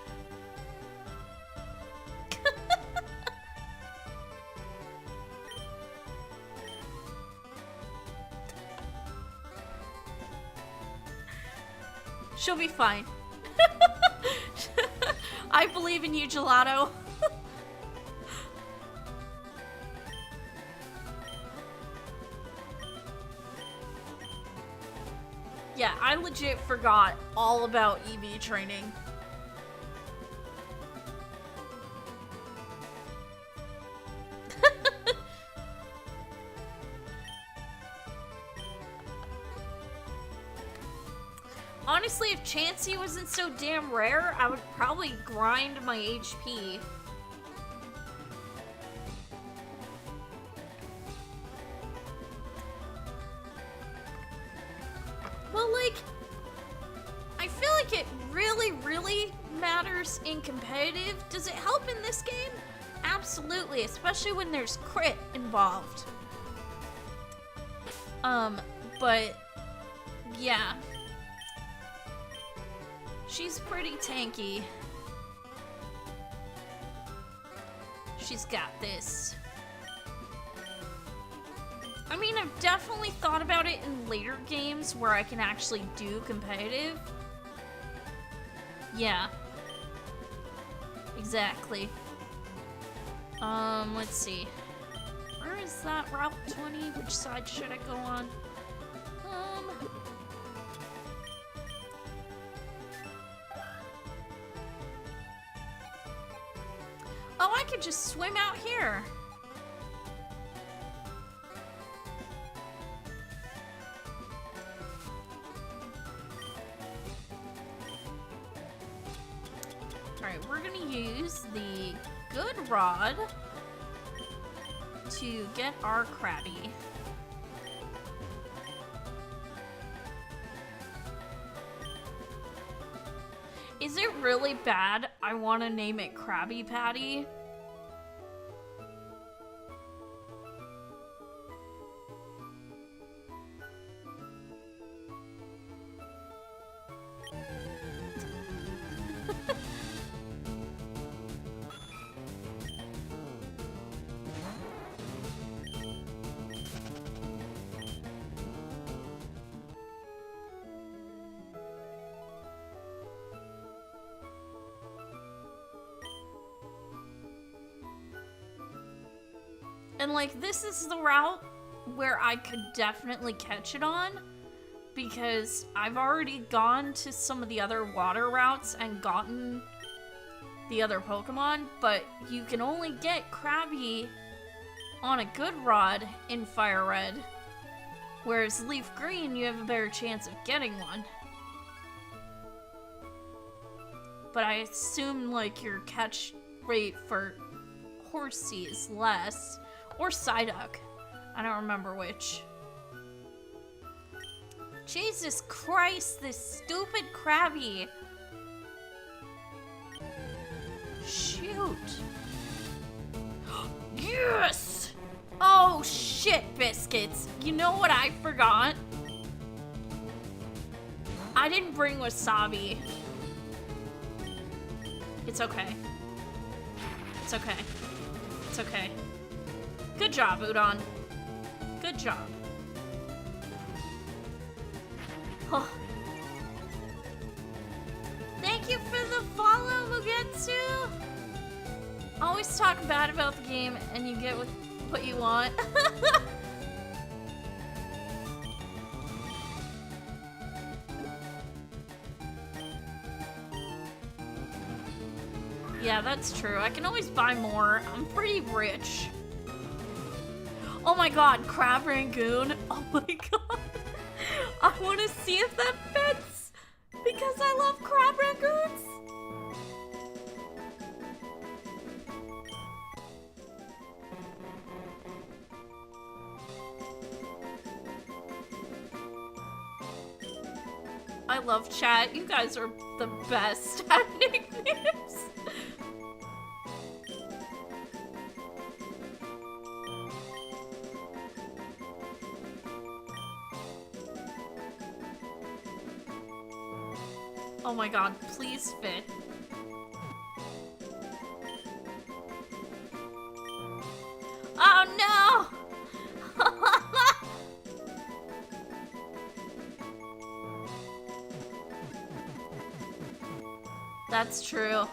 Speaker 1: She'll be fine. I believe in you, Gelato. Yeah, I legit forgot all about EV training. Honestly, if Chansey wasn't so damn rare, I would probably grind my HP. Well, like, I feel like it really matters in competitive. Does it help in this game? Absolutely, especially when there's crit involved. But, yeah. She's pretty tanky. She's got this. I mean, I've definitely thought about it in later games where I can actually do competitive. Yeah. Exactly. Let's see. Where is that Route 20? Which side should I go on? Oh, I could just swim out here. Alright, we're gonna use the good rod to get our Krabby. Is it really bad? I want to name it Krabby Patty. And like, this is the route where I could definitely catch it on, because I've already gone to some of the other water routes and gotten the other Pokemon, but you can only get Krabby on a good rod in Fire Red, whereas Leaf Green, you have a better chance of getting one. But I assume like your catch rate for Horsea is less. Or Psyduck. I don't remember which. Jesus Christ, this stupid Krabby. Shoot. Yes! Oh shit, Biscuits. You know what I forgot? I didn't bring wasabi. It's okay. It's okay. It's okay. Good job, Udon. Good job. Oh. Thank you for the follow, Mugetsu. Always talk bad about the game and you get what you want. Yeah, that's true. I can always buy more. I'm pretty rich. Oh my god, Crab Rangoon. Oh my god. I want to see if that fits because I love Crab Rangoons. I love chat. You guys are the best at nicknames. Oh my god, please fit. Oh no! That's true.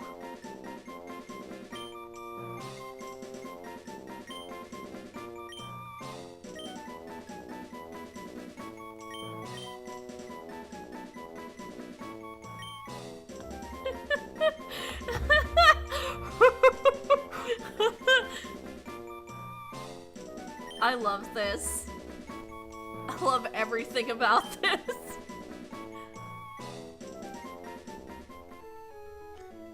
Speaker 1: I love this. I love everything about this.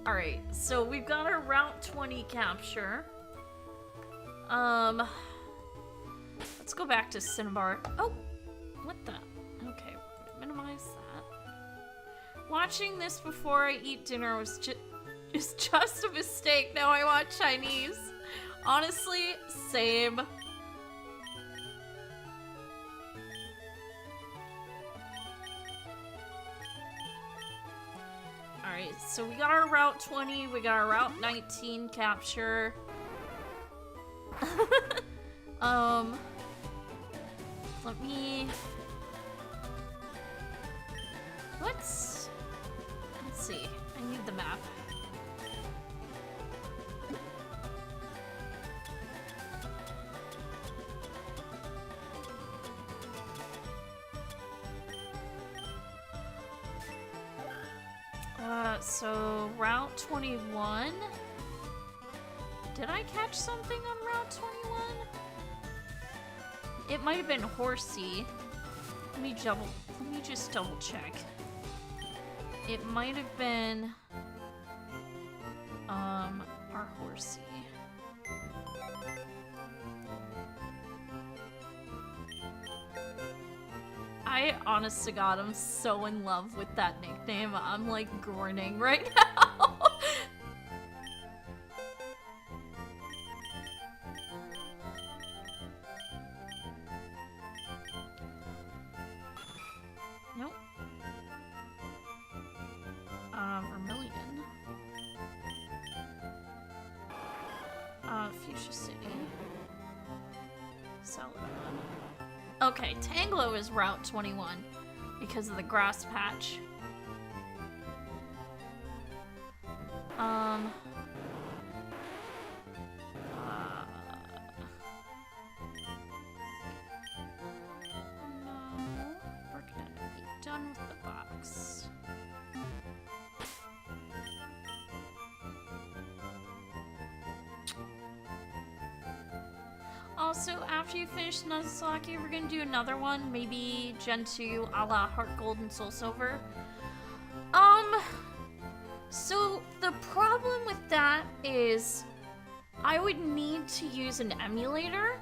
Speaker 1: Alright, so we've got our Route 20 capture. Let's go back to Cinnabar. Oh, what the? Okay, minimize that. Watching this before I eat dinner was just a mistake. Now I want Chinese. Honestly, same. Alright, so we got our Route 20, we got our Route 19 capture. Let me... Let's see. I need the map. So Route 21. Did I catch something on Route 21? It might have been horsey. Let me just double check. It might have been our horsey. I, honest to God, I'm so in love with that nickname. I'm like groaning right now. Nope. Vermilion. Fuchsia City. Celadon. Okay, Tanglo is Route 21 because of the grass patch. No, we're gonna be done with the box. Also, after you finish Nuzlocke, we're gonna do another one, maybe Gen 2 a la Heart Gold and Soul Silver. So the problem with that is I would need to use an emulator,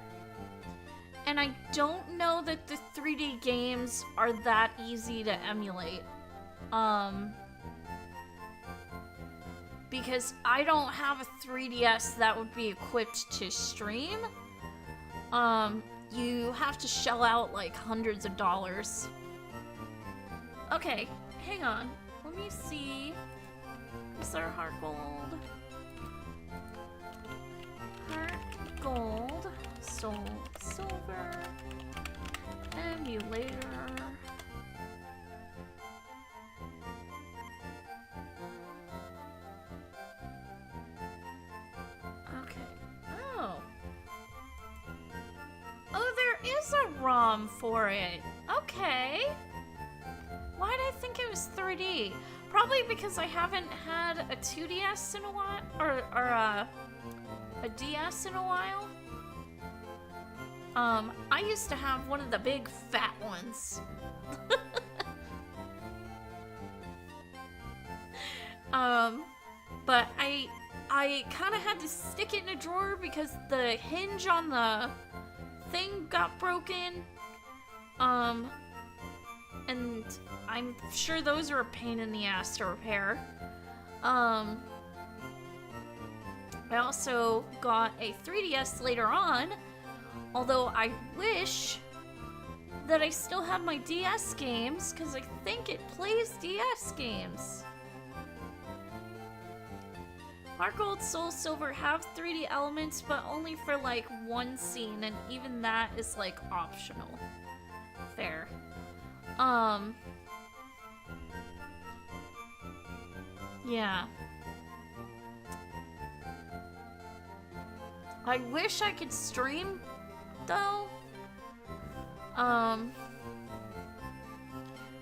Speaker 1: and I don't know that the 3D games are that easy to emulate. Because I don't have a 3DS that would be equipped to stream. You have to shell out like hundreds of dollars. Okay, hang on. Let me see. Is there Heart Gold? Heart Gold, Soul Silver, emulator. Okay. Oh. Oh, there is a ROM for it. Okay. Why did I think it was 3D? Probably because I haven't had a 2DS in a while, or a DS in a while. I used to have one of the big fat ones. But I kind of had to stick it in a drawer because the hinge on the thing got broken. And I'm sure those are a pain in the ass to repair. I also got a 3DS later on, although I wish that I still have my DS games, because I think it plays DS games. Heart Gold, Soul Silver have 3D elements, but only for like one scene, and even that is like optional. Fair. Yeah. I wish I could stream, though.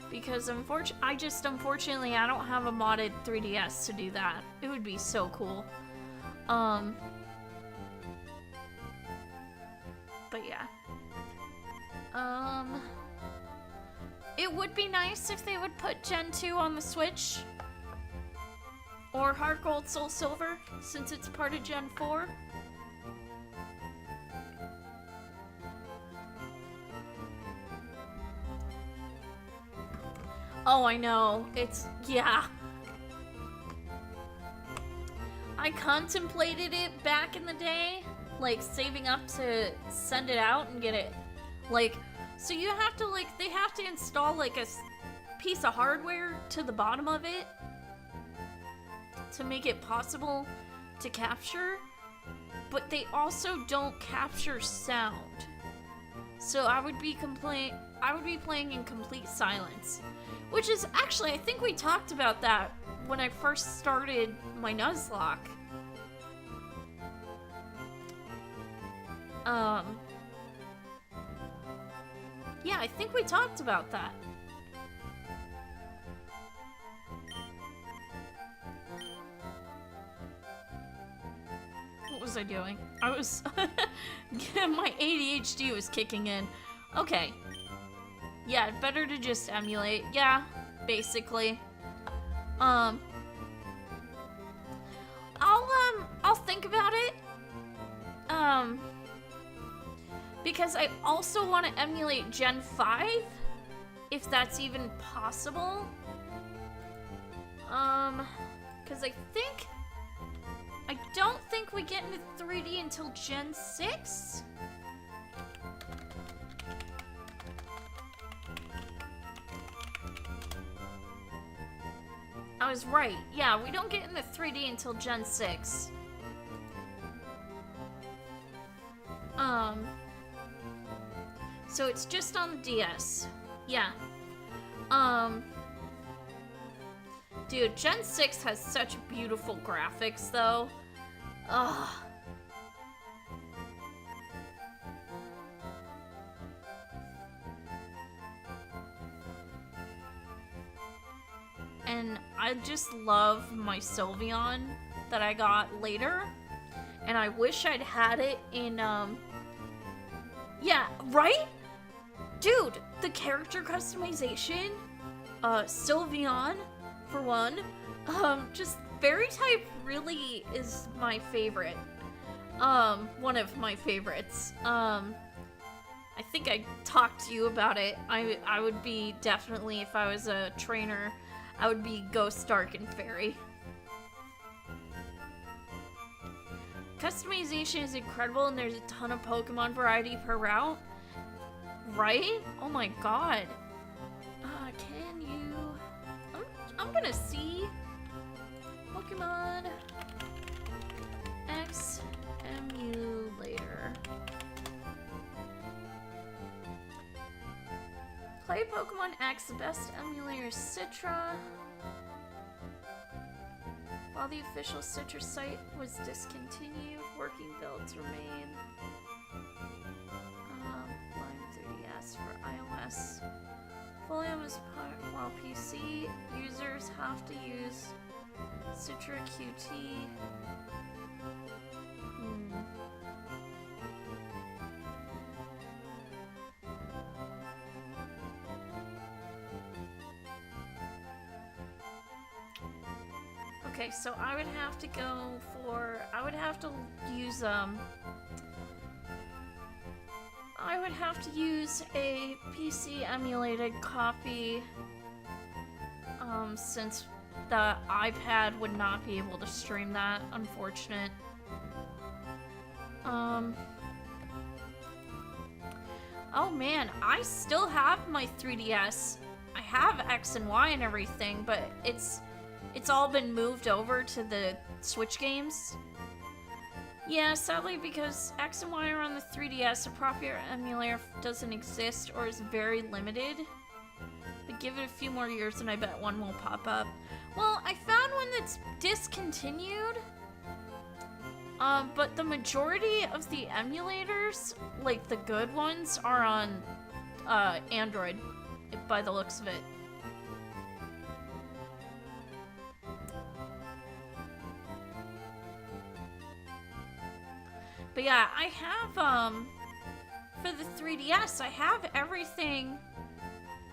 Speaker 1: Because unfortunately, I don't have a modded 3DS to do that. It would be so cool. But yeah. It would be nice if they would put Gen 2 on the Switch. Or Heart Gold, Soul Silver, since it's part of Gen 4. Oh, I know. Yeah. I contemplated it back in the day, like saving up to send it out and get it, like, so you have to, like, they have to install, like, a piece of hardware to the bottom of it to make it possible to capture, but they also don't capture sound. So I would be playing in complete silence. Which is, actually, I think we talked about that when I first started my Nuzlocke. Yeah, I think we talked about that. was I doing? I was... my ADHD was kicking in. Okay. Yeah, better to just emulate. Yeah, basically. I'll think about it. Because I also want to emulate Gen 5, if that's even possible. Because I don't think we get into 3D until Gen 6. I was right. Yeah, we don't get into 3D until Gen 6. So it's just on the DS. Yeah. Dude, Gen 6 has such beautiful graphics, though. Ugh. And I just love my Sylveon that I got later. And I wish I'd had it in, yeah, right? Dude, the character customization, Sylveon, for one, just Fairy type really is my favorite. One of my favorites. I think I talked to you about it. I would be definitely, if I was a trainer, I would be Ghost, Dark, and Fairy. Customization is incredible and there's a ton of Pokemon variety per route. Right? Oh my god. Can you... I'm gonna see Pokemon X emulator. Play Pokemon X, the best emulator is Citra. While the official Citra site was discontinued, working builds remain. Line 3DS for iOS. Folium is part, while PC users have to use Citra QT. Okay, so I would have to go for, I would have to use a PC emulated copy, since the iPad would not be able to stream that, unfortunate. Oh man, I still have my 3DS. I have X and Y and everything, but it's all been moved over to the Switch games. Yeah, sadly, because X and Y are on the 3DS, a proper emulator doesn't exist or is very limited. But give it a few more years and I bet one will pop up. Well, I found one that's discontinued. But the majority of the emulators, like the good ones, are on Android, by the looks of it. But yeah, I have, for the 3DS, I have everything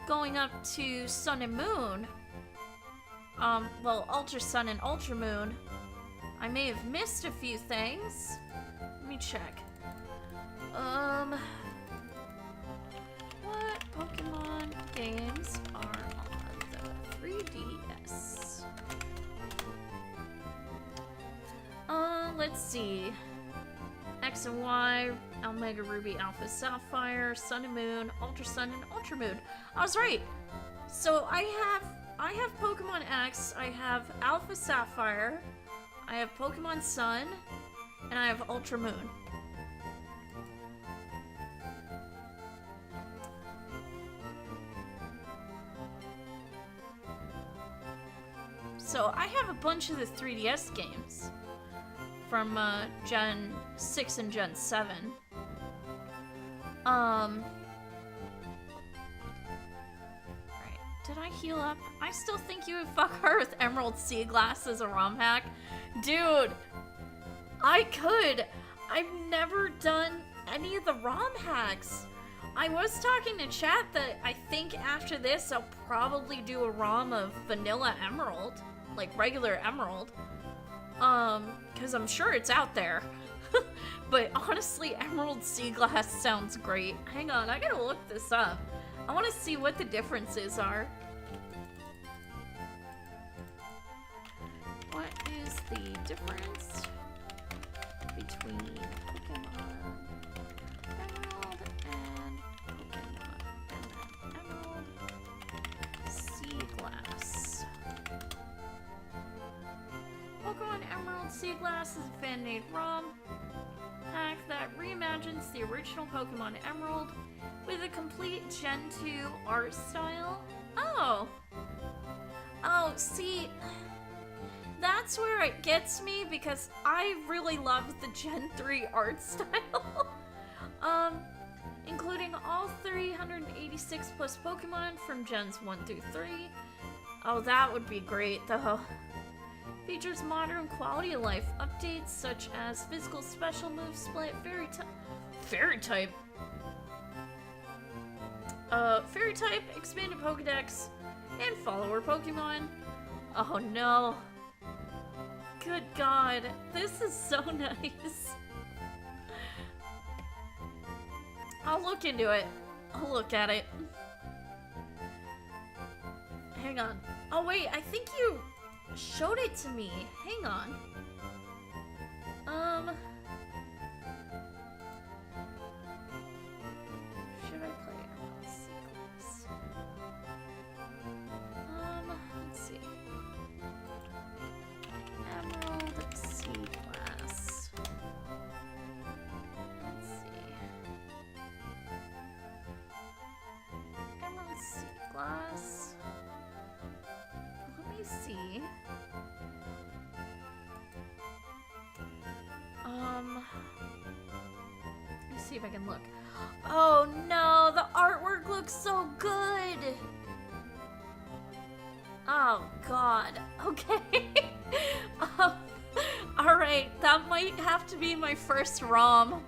Speaker 1: going up to Sun and Moon. Well, Ultra Sun and Ultra Moon. I may have missed a few things. Let me check. What Pokemon games are on the 3DS? Let's see. X and Y, Omega Ruby, Alpha Sapphire, Sun and Moon, Ultra Sun, and Ultra Moon. I was right. So I have Pokemon X, I have Alpha Sapphire, I have Pokemon Sun, and I have Ultra Moon. So I have a bunch of the 3DS games from Gen 6 and Gen 7. Alright, did I heal up? I still think you would fuck her with Emerald Sea Glass as a ROM hack. Dude! I could. I've never done any of the ROM hacks. I was talking to chat that I think after this I'll probably do a ROM of Vanilla Emerald, like regular Emerald. Because I'm sure it's out there. But honestly, Emerald Sea Glass sounds great. Hang on, I gotta look this up. I want to see what the differences are. What is the difference between Pokemon Emerald and Pokemon Emerald Sea Glass? Pokemon Emerald Sea Glass is a fan-made ROM hack that reimagines the original Pokemon Emerald with a complete Gen 2 art style. Oh! Oh, see, that's where it gets me because I really love the Gen 3 art style. Including all 386 plus Pokemon from Gens 1 through 3. Oh, that would be great though. Features modern quality of life updates such as physical special move split, fairy type, expanded Pokedex, and follower Pokemon. Oh no. Good God, this is so nice. I'll look into it. I'll look at it. Hang on. Oh wait, I think you showed it to me. Hang on. Should I play Emerald Sea Glass? Let's see. Emerald Sea Glass. Let's see. Emerald Sea Glass. Let me see. Let me see if I can look. Oh no, the artwork looks so good. Oh God. Okay. All right, that might have to be my first ROM.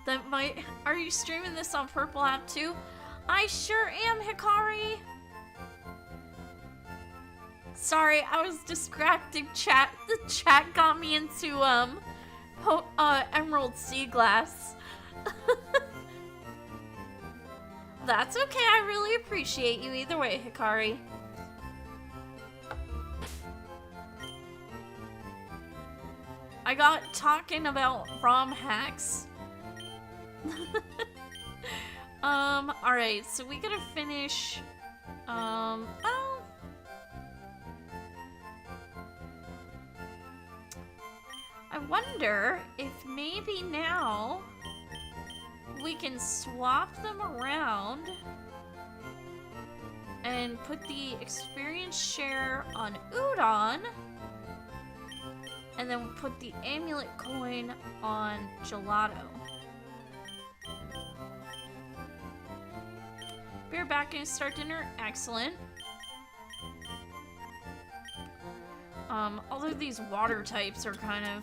Speaker 1: That might. Are you streaming this on Purple app too? I sure am, Hikari. Sorry, I was distracting chat. The chat got me into Emerald Sea Glass. That's okay. I really appreciate you either way, Hikari. I got talking about ROM hacks. Alright, so we gotta finish, oh. I wonder if maybe now we can swap them around and put the experience share on Udon and then put the amulet coin on Gelato. We're back and start dinner. Excellent. Although these water types are kind of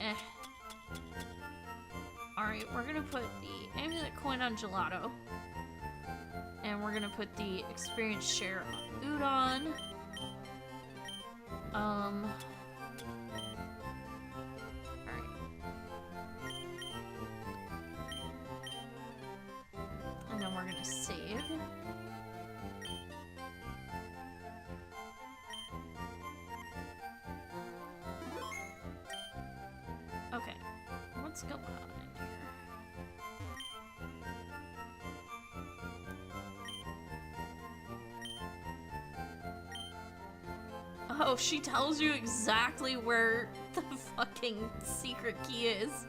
Speaker 1: eh. Alright, we're gonna put the amulet coin on Gelato. And we're gonna put the experience share on Udon. And then we're gonna save. Okay, what's going on in here? Oh, she tells you exactly where the fucking secret key is.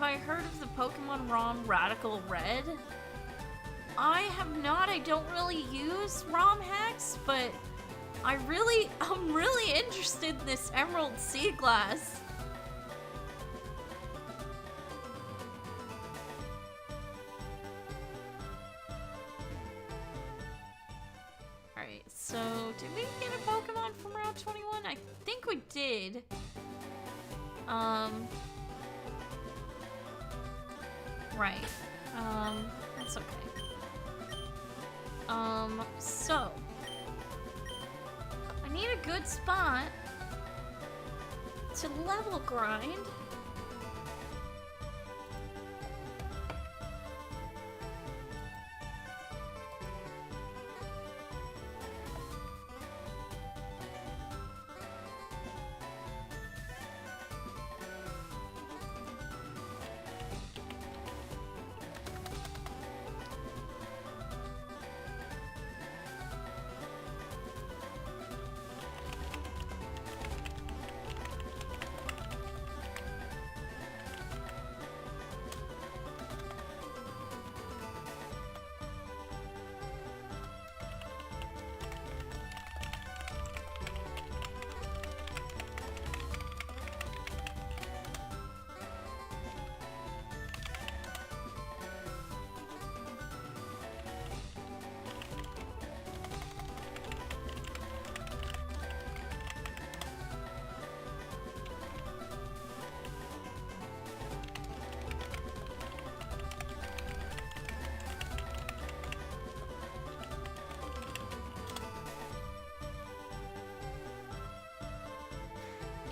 Speaker 1: have I heard of the Pokemon ROM Radical Red? I have not. I don't really use ROM hacks, but I'm really interested in this Emerald Sea Glass. Alright, so did we get a Pokemon from Route 21? I think we did. Right. That's okay. So I need a good spot to level grind.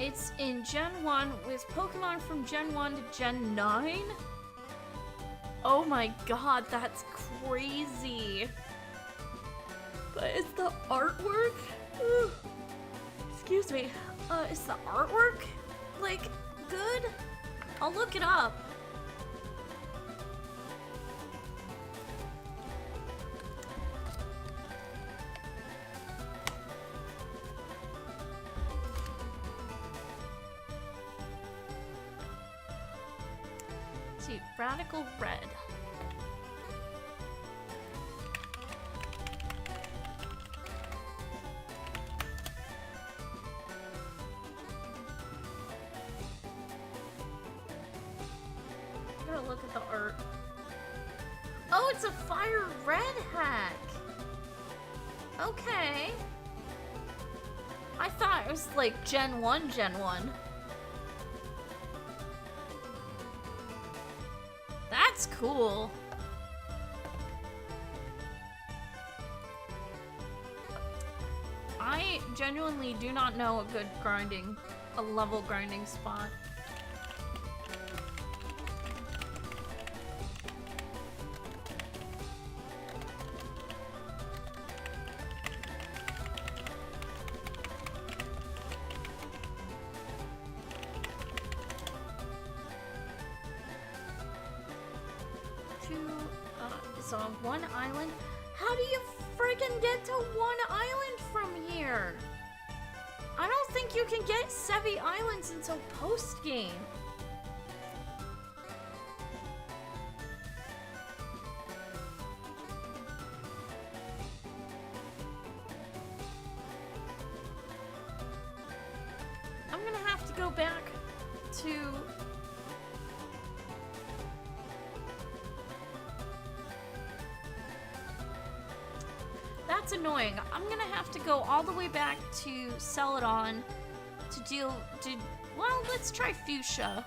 Speaker 1: It's in Gen 1 with Pokemon from Gen 1 to Gen 9? Oh my god, that's crazy. But is the artwork? Ugh. Excuse me. Is the artwork, like, good? I'll look it up. Radical Red. I'm gonna look at the art. Oh, it's a Fire Red hack. Okay. I thought it was like Gen 1, Gen 1. That's cool. I genuinely do not know a level grinding spot. On one island? How do you friggin' get to one island from here? I don't think you can get Sevi Islands until post-game. I'm gonna have to go back to... That's annoying. I'm gonna have to go all the way back to Celadon to well, let's try Fuchsia.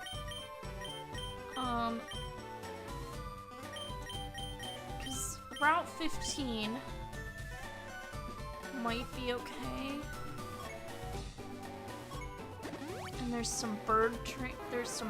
Speaker 1: Because Route 15 might be okay. And there's some bird trainers.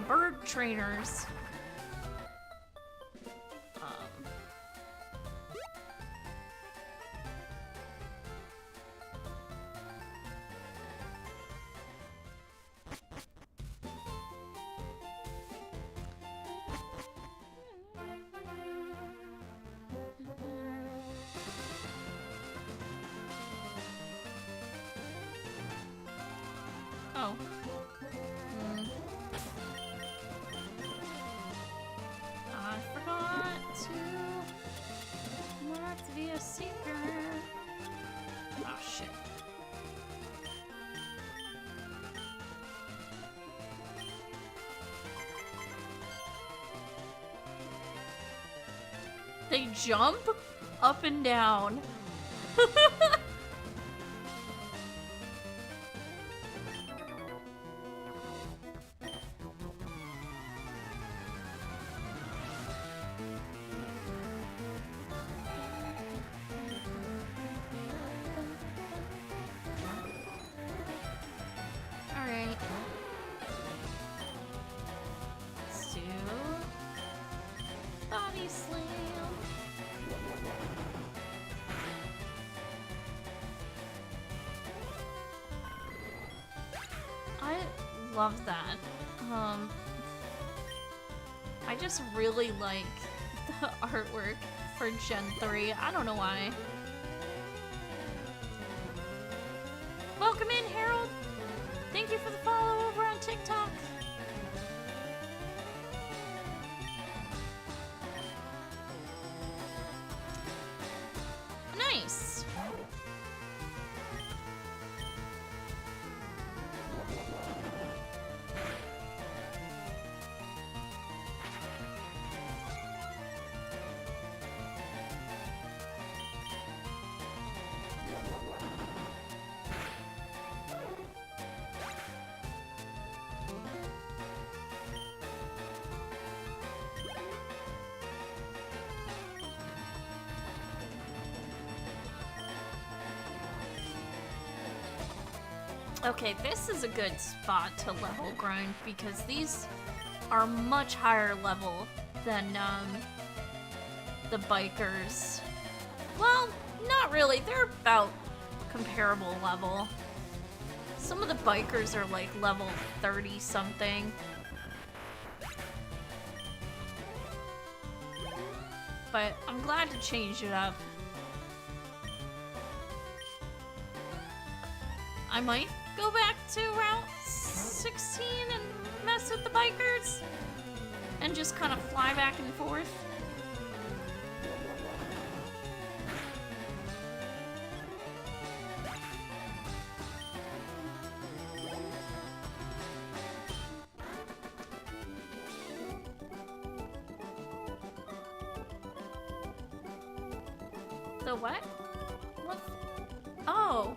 Speaker 1: They jump up and down. Alright. Let's do body slam. I love that. I just really like the artwork for Gen 3. I don't know why. Welcome in, Harold. Thank you for the follow over on TikTok. Nice. Okay, this is a good spot to level grind because these are much higher level than the bikers. Well, not really. They're about comparable level. Some of the bikers are like level 30 something. But I'm glad to change it up. I might go back to Route 16 and mess with the bikers and just kind of fly back and forth. The what? What? Oh.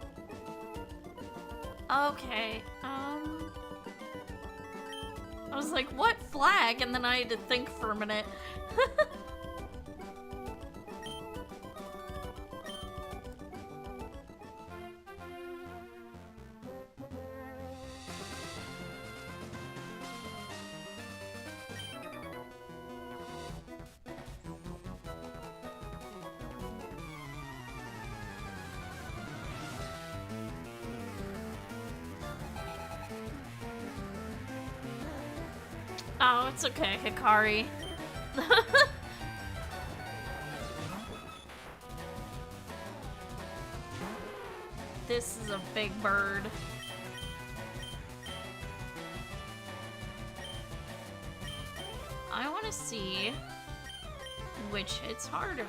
Speaker 1: Okay, I was like, what flag? And then I had to think for a minute. Oh, it's okay, Hikari. This is a big bird. I want to see which hits harder.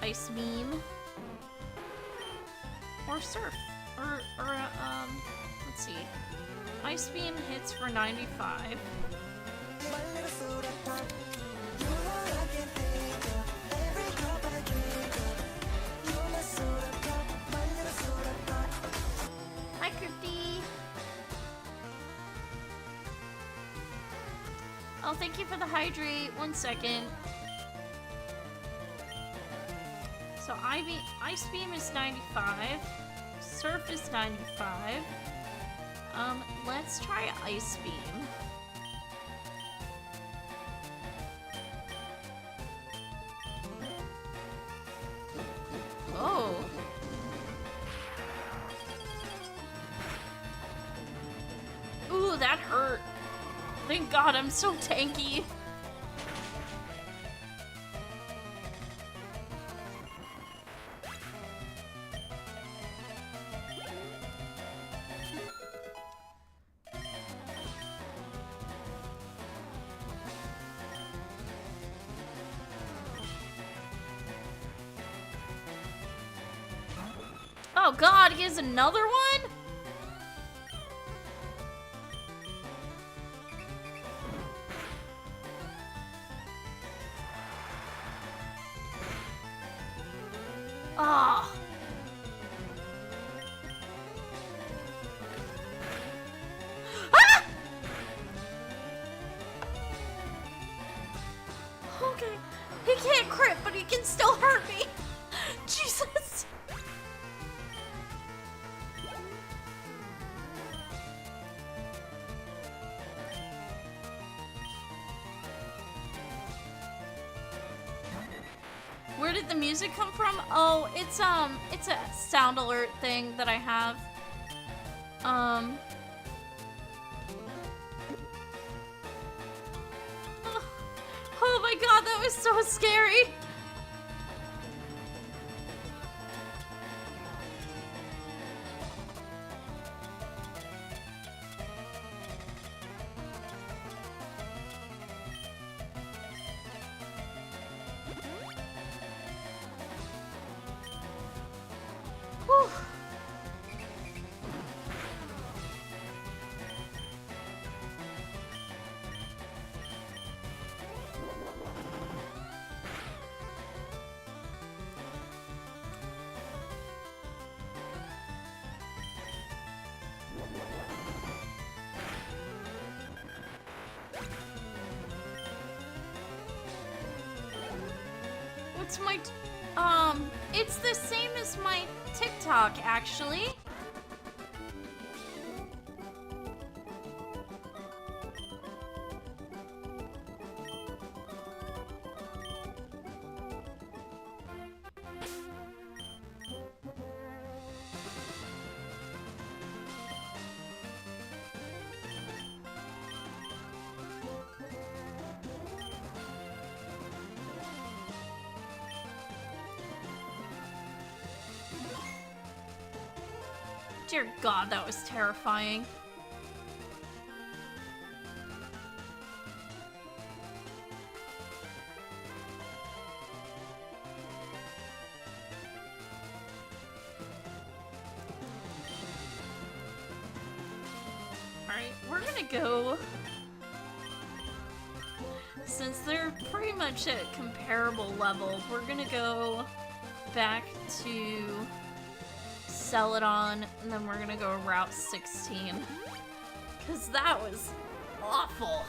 Speaker 1: Ice beam or surf let's see. Ice beam hits for 95. Hi, Crypty. Oh, thank you for the hydrate. 1 second. So Ice Beam is 95. Surf is 95. Let's try Ice Beam. Oh. Ooh, that hurt. Thank God I'm so tanky. Oh God, he has another one? Where did the music come from? Oh, it's a sound alert thing that I have. Oh my god, that was so scary. Whew. What's my it's the same as my TikTok, actually. Dear God, that was terrifying. Alright, we're gonna go... Since they're pretty much at comparable level, we're gonna go back to Celadon, and then we're gonna go Route 16. Because that was awful.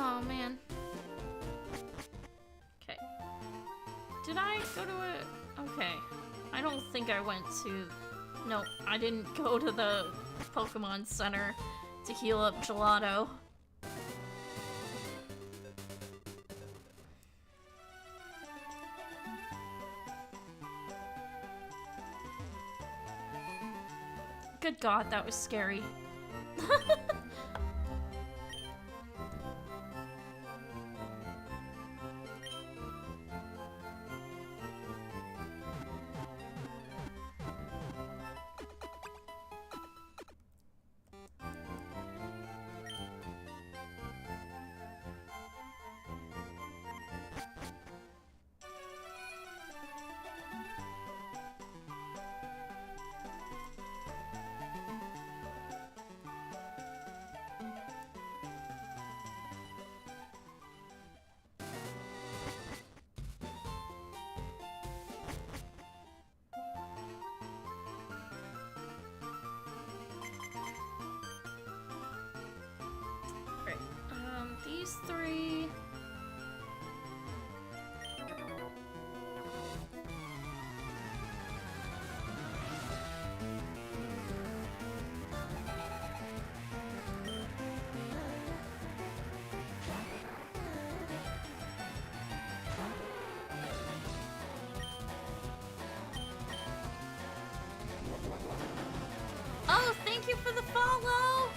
Speaker 1: Oh, man. Okay. Did I go to a... Okay. I don't think I went to... Nope, I didn't go to the Pokemon Center to heal up Gelato. Good God, that was scary. These three. Oh, thank you for the follow!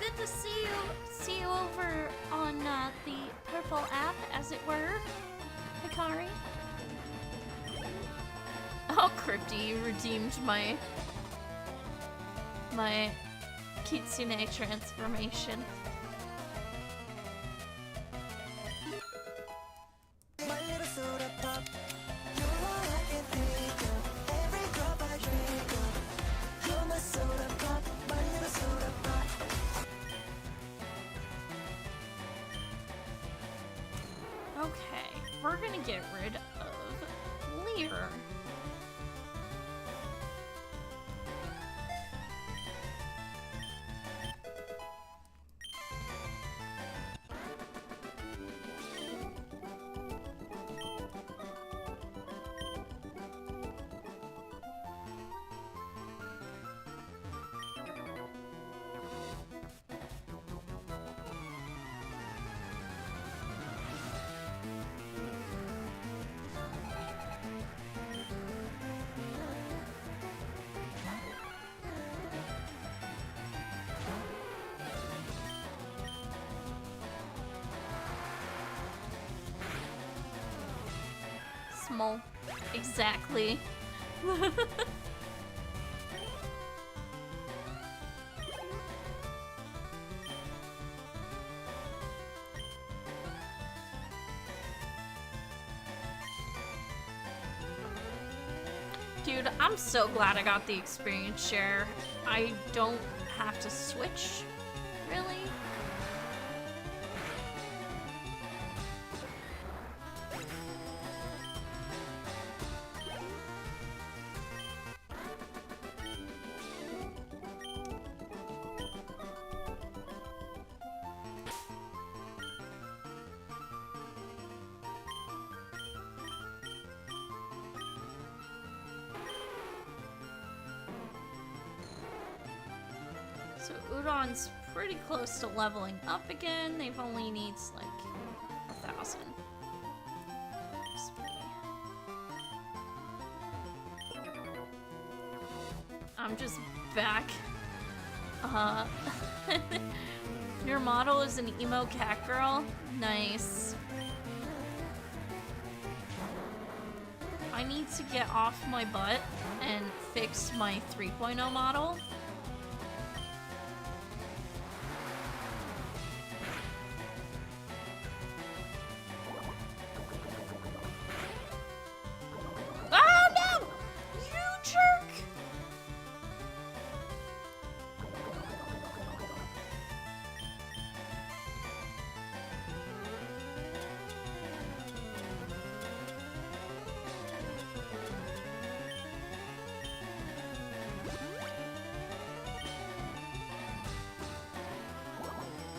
Speaker 1: good to see you over on the purple app, as it were, Hikari. Oh, Crypty, you redeemed my Kitsune transformation. Okay, we're gonna get rid of Lear. Small. Exactly. Dude, I'm so glad I got the experience share. I don't have to switch, really. So Udon's pretty close to leveling up again. They've only needs like 1,000 XP. I'm just back. Your model is an emo cat girl? Nice. I need to get off my butt and fix my 3.0 model.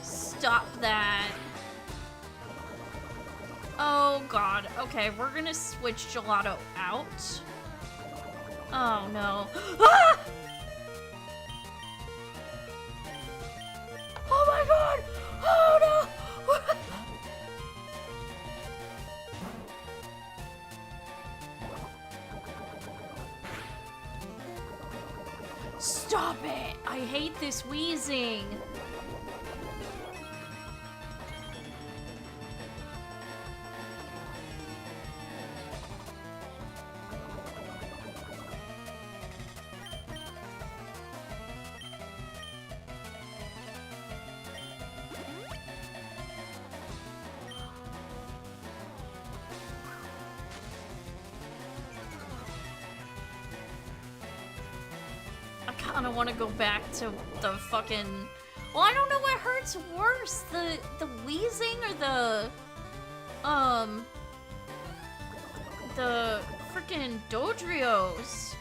Speaker 1: Stop that. Oh god. Okay, we're gonna switch Gelato out. Oh no. Ah! Oh my god! Oh no! Stop it! I hate this wheezing. I don't want to go back to the fucking... Well, I don't know what hurts worse, the wheezing or the freaking Dodrios.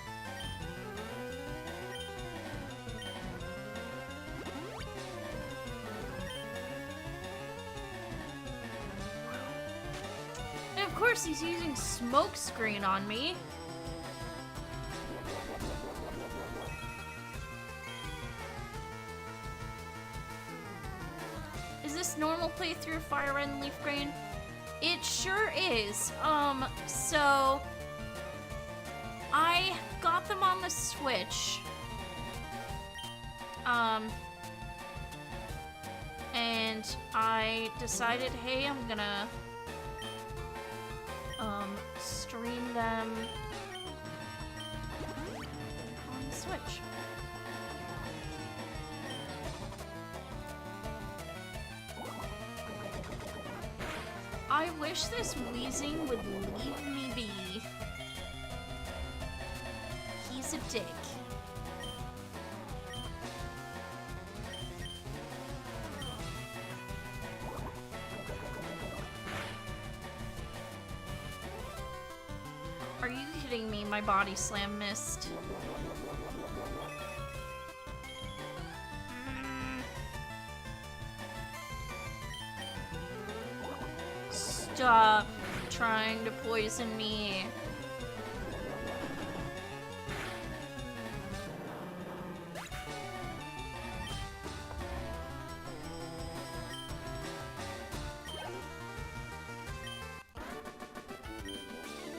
Speaker 1: And of course he's using smokescreen on me. Normal playthrough Fire Red and Leaf Green? It sure is. So I got them on the Switch. and I decided, hey, I'm gonna stream them on the Switch. I wish this wheezing would leave me be. He's a dick. Are you kidding me? My body slam missed. Stop trying to poison me.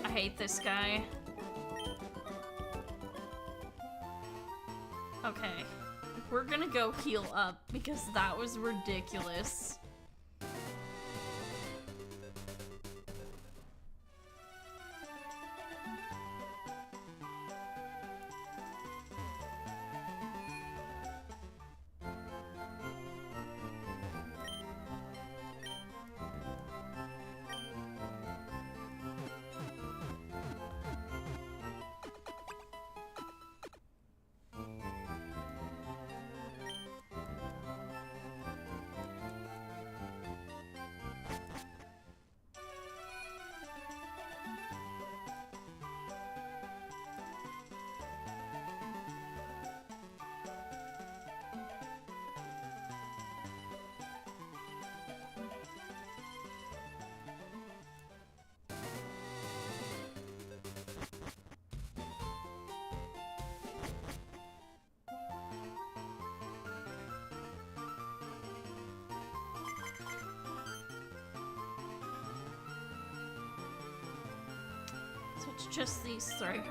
Speaker 1: I hate this guy. Okay, we're gonna go heal up because that was ridiculous. So it's just these three.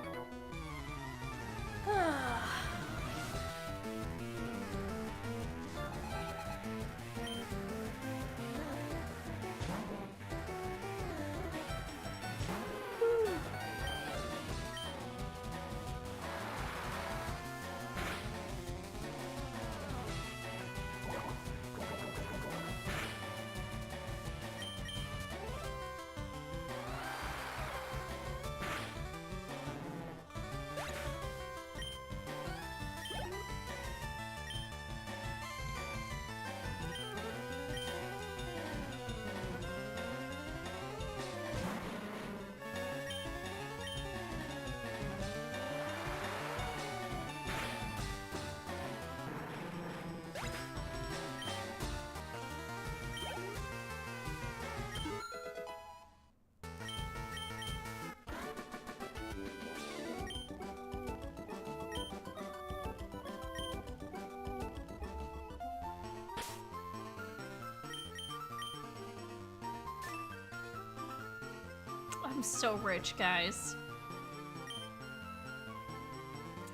Speaker 1: I'm so rich, guys.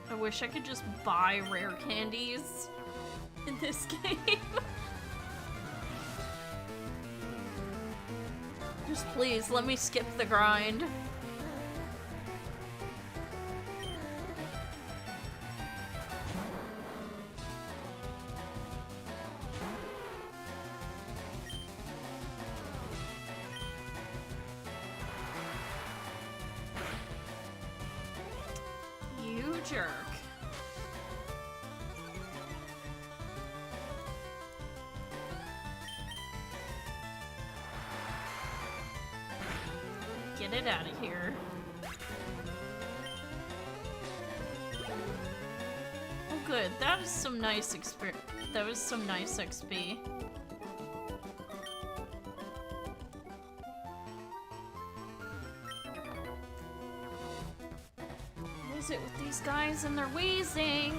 Speaker 1: I wish I could just buy rare candies in this game. Just please, let me skip the grind. Jerk. Get it out of here. Oh good, that is some nice that was some nice XP. It with these guys and they're wheezing.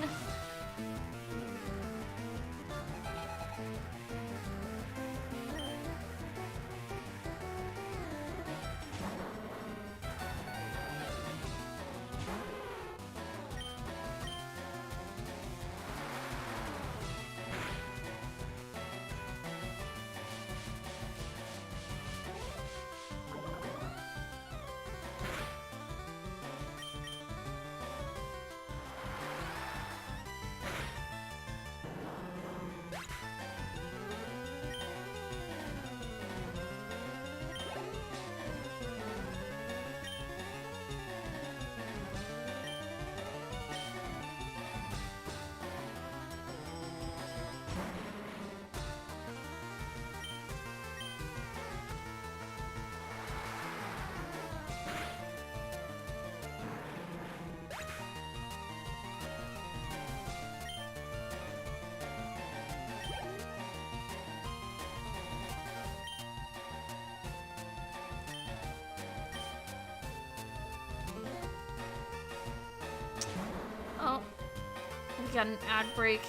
Speaker 1: we got an ad break.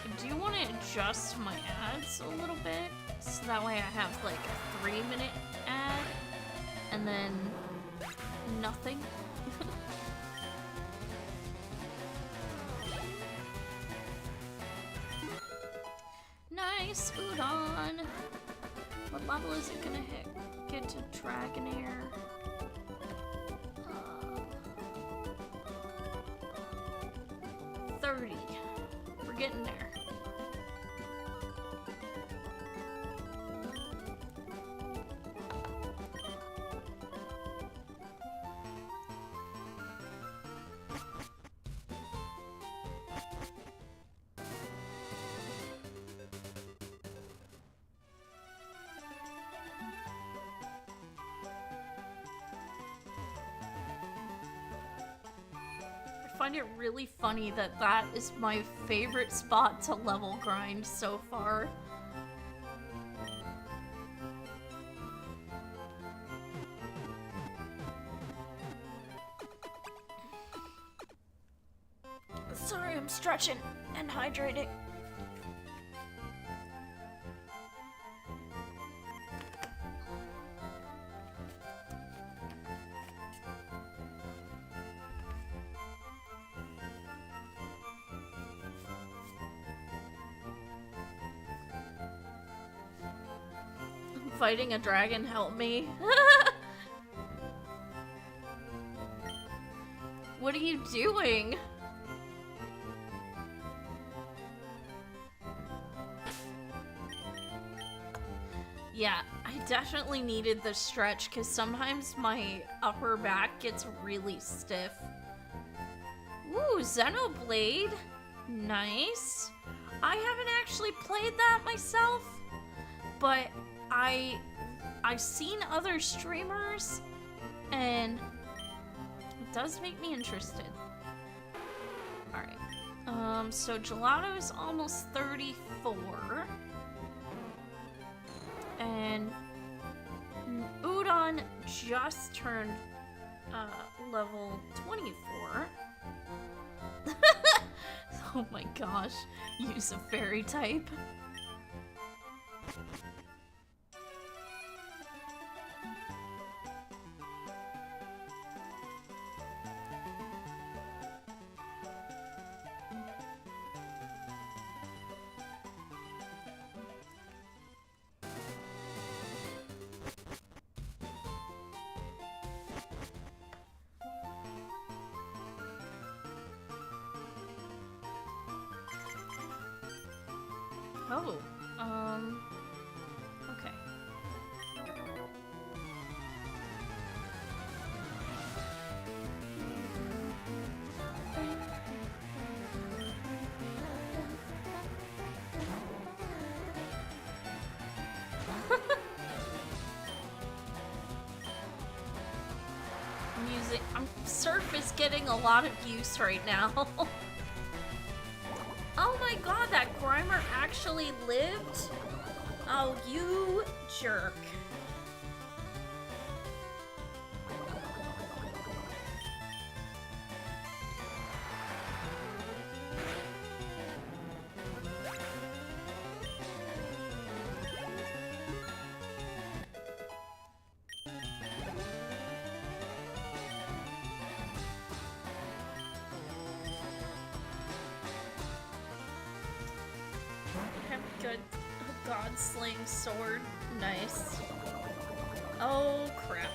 Speaker 1: I do want to adjust my ads a little bit, so that way I have like a 3-minute ad, and then nothing. Nice, Udon! What level is it gonna hit? Get to Dragonair. 30. We're getting there. I find it really funny that that is my favorite spot to level grind so far. Sorry, I'm stretching and hydrating. Fighting a dragon, help me. What are you doing? Yeah, I definitely needed the stretch because sometimes my upper back gets really stiff. Ooh, Xenoblade. Nice. I haven't actually played that myself, but I've seen other streamers, and it does make me interested. Alright. So Gelato is almost 34. And Udon just turned level 24. Oh my gosh. Use a fairy type. Oh, okay. Music, Surf is getting a lot of use right now. Oh my god, that Grimer actually lived? Oh, you jerk. Good. Oh god, sling sword. Nice. Oh crap.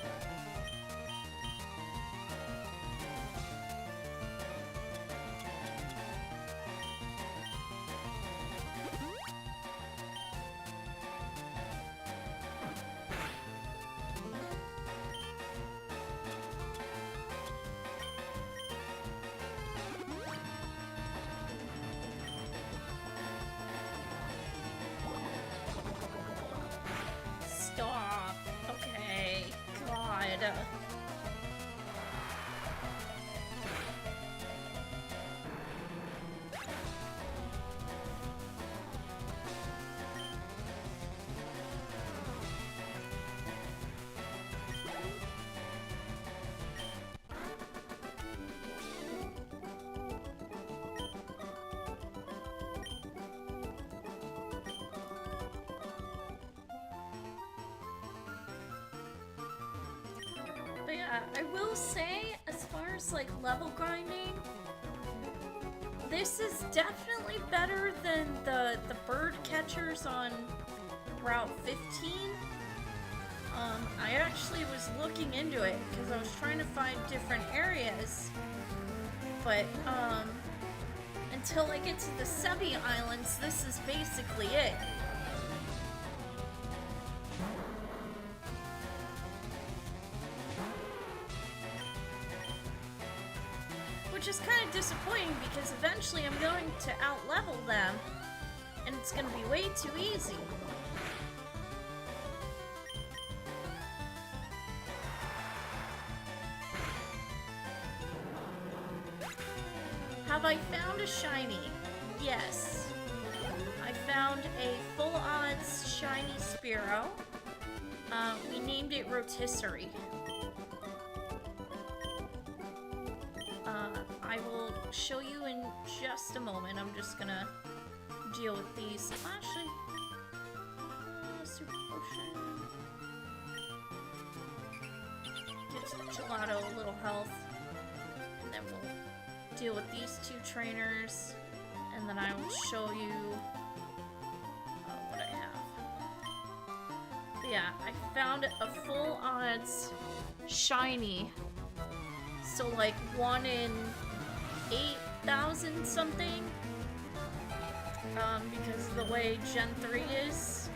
Speaker 1: Stop. Okay. God. Yeah, I will say, as far as like level grinding, this is definitely better than the bird catchers on Route 15. I actually was looking into it because I was trying to find different areas, but until I get to the Sebi Islands, this is basically it. Which is kind of disappointing because eventually I'm going to out-level them, and it's going to be way too easy. Have I found a shiny? Yes. I found a full odds shiny Spearow. We named it Rotisserie. I will show you in just a moment. I'm just gonna deal with these. Actually, Super Potion. Gives Gelato a little health. And then we'll deal with these two trainers. And then I will show you what I have. But yeah, I found a full odds shiny. So like 1 in 8,000 something, because of the way Gen 3 is.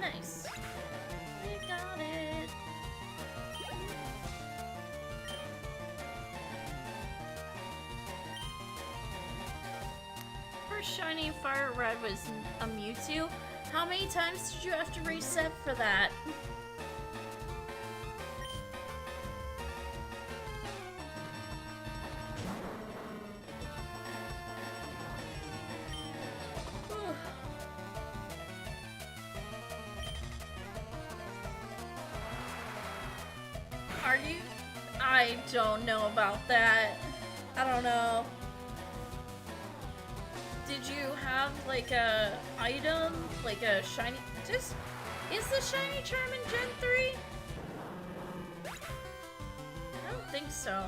Speaker 1: Nice. We got it. First shiny Fire Red was a Mewtwo. How many times did you have to reset for that? Are you? I don't know about that. I don't know. Did you have like a item, like a shiny? Is the shiny charm in Gen 3? I don't think so.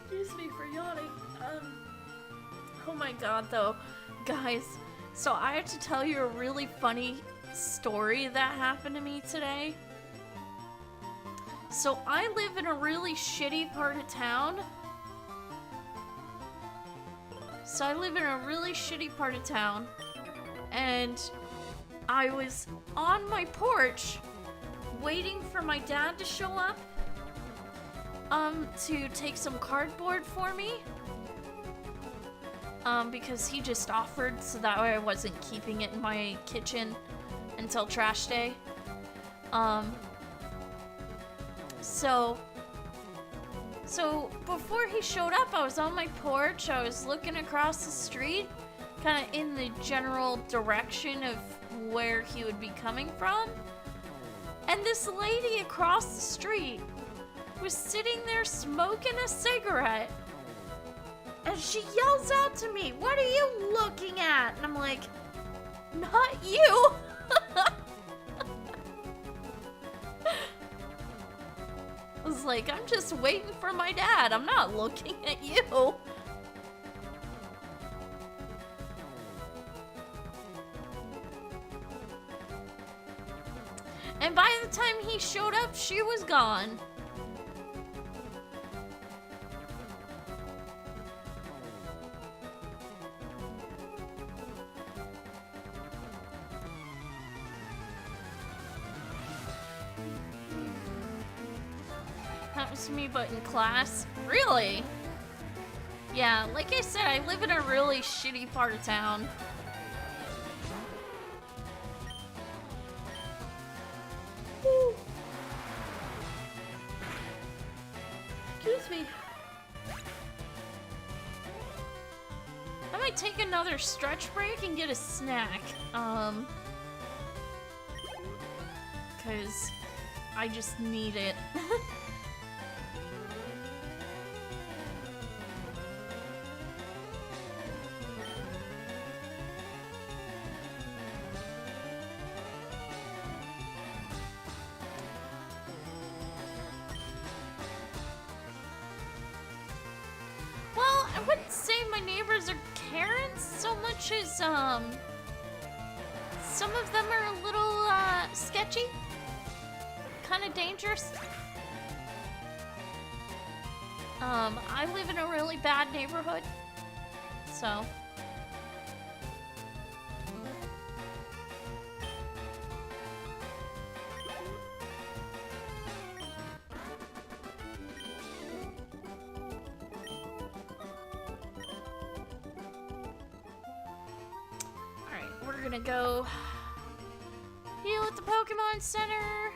Speaker 1: Excuse me for yawning. Oh my god, though. Guys, so I have to tell you a really funny story that happened to me today. So I live in a really shitty part of town. And I was on my porch waiting for my dad to show up to take some cardboard for me, because he just offered, so that way I wasn't keeping it in my kitchen until trash day. So before he showed up, I was on my porch, I was looking across the street, kind of in the general direction of where he would be coming from, and this lady across the street was sitting there smoking a cigarette, and she yells out to me, "What are you looking at?" And I'm like, "Not you." like, I'm just waiting for my dad. I'm not looking at you. And by the time he showed up, she was gone. Happens to me, but in class. Really? Yeah, like I said, I live in a really shitty part of town. Woo. Excuse me. I might take another stretch break and get a snack. Because I just need it. Well, I wouldn't say my neighbors are Karens so much as, some of them are a little, sketchy. Kind of dangerous. I live in a really bad neighborhood, so. We're gonna go heal at the Pokemon Center.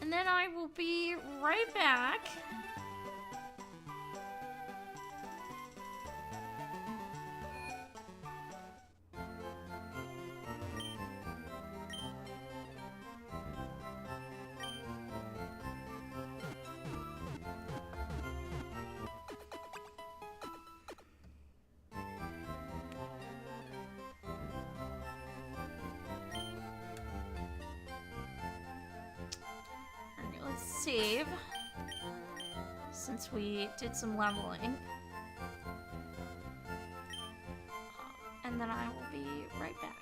Speaker 1: And then I will be right back. Save, since we did some leveling. And then I will be right back.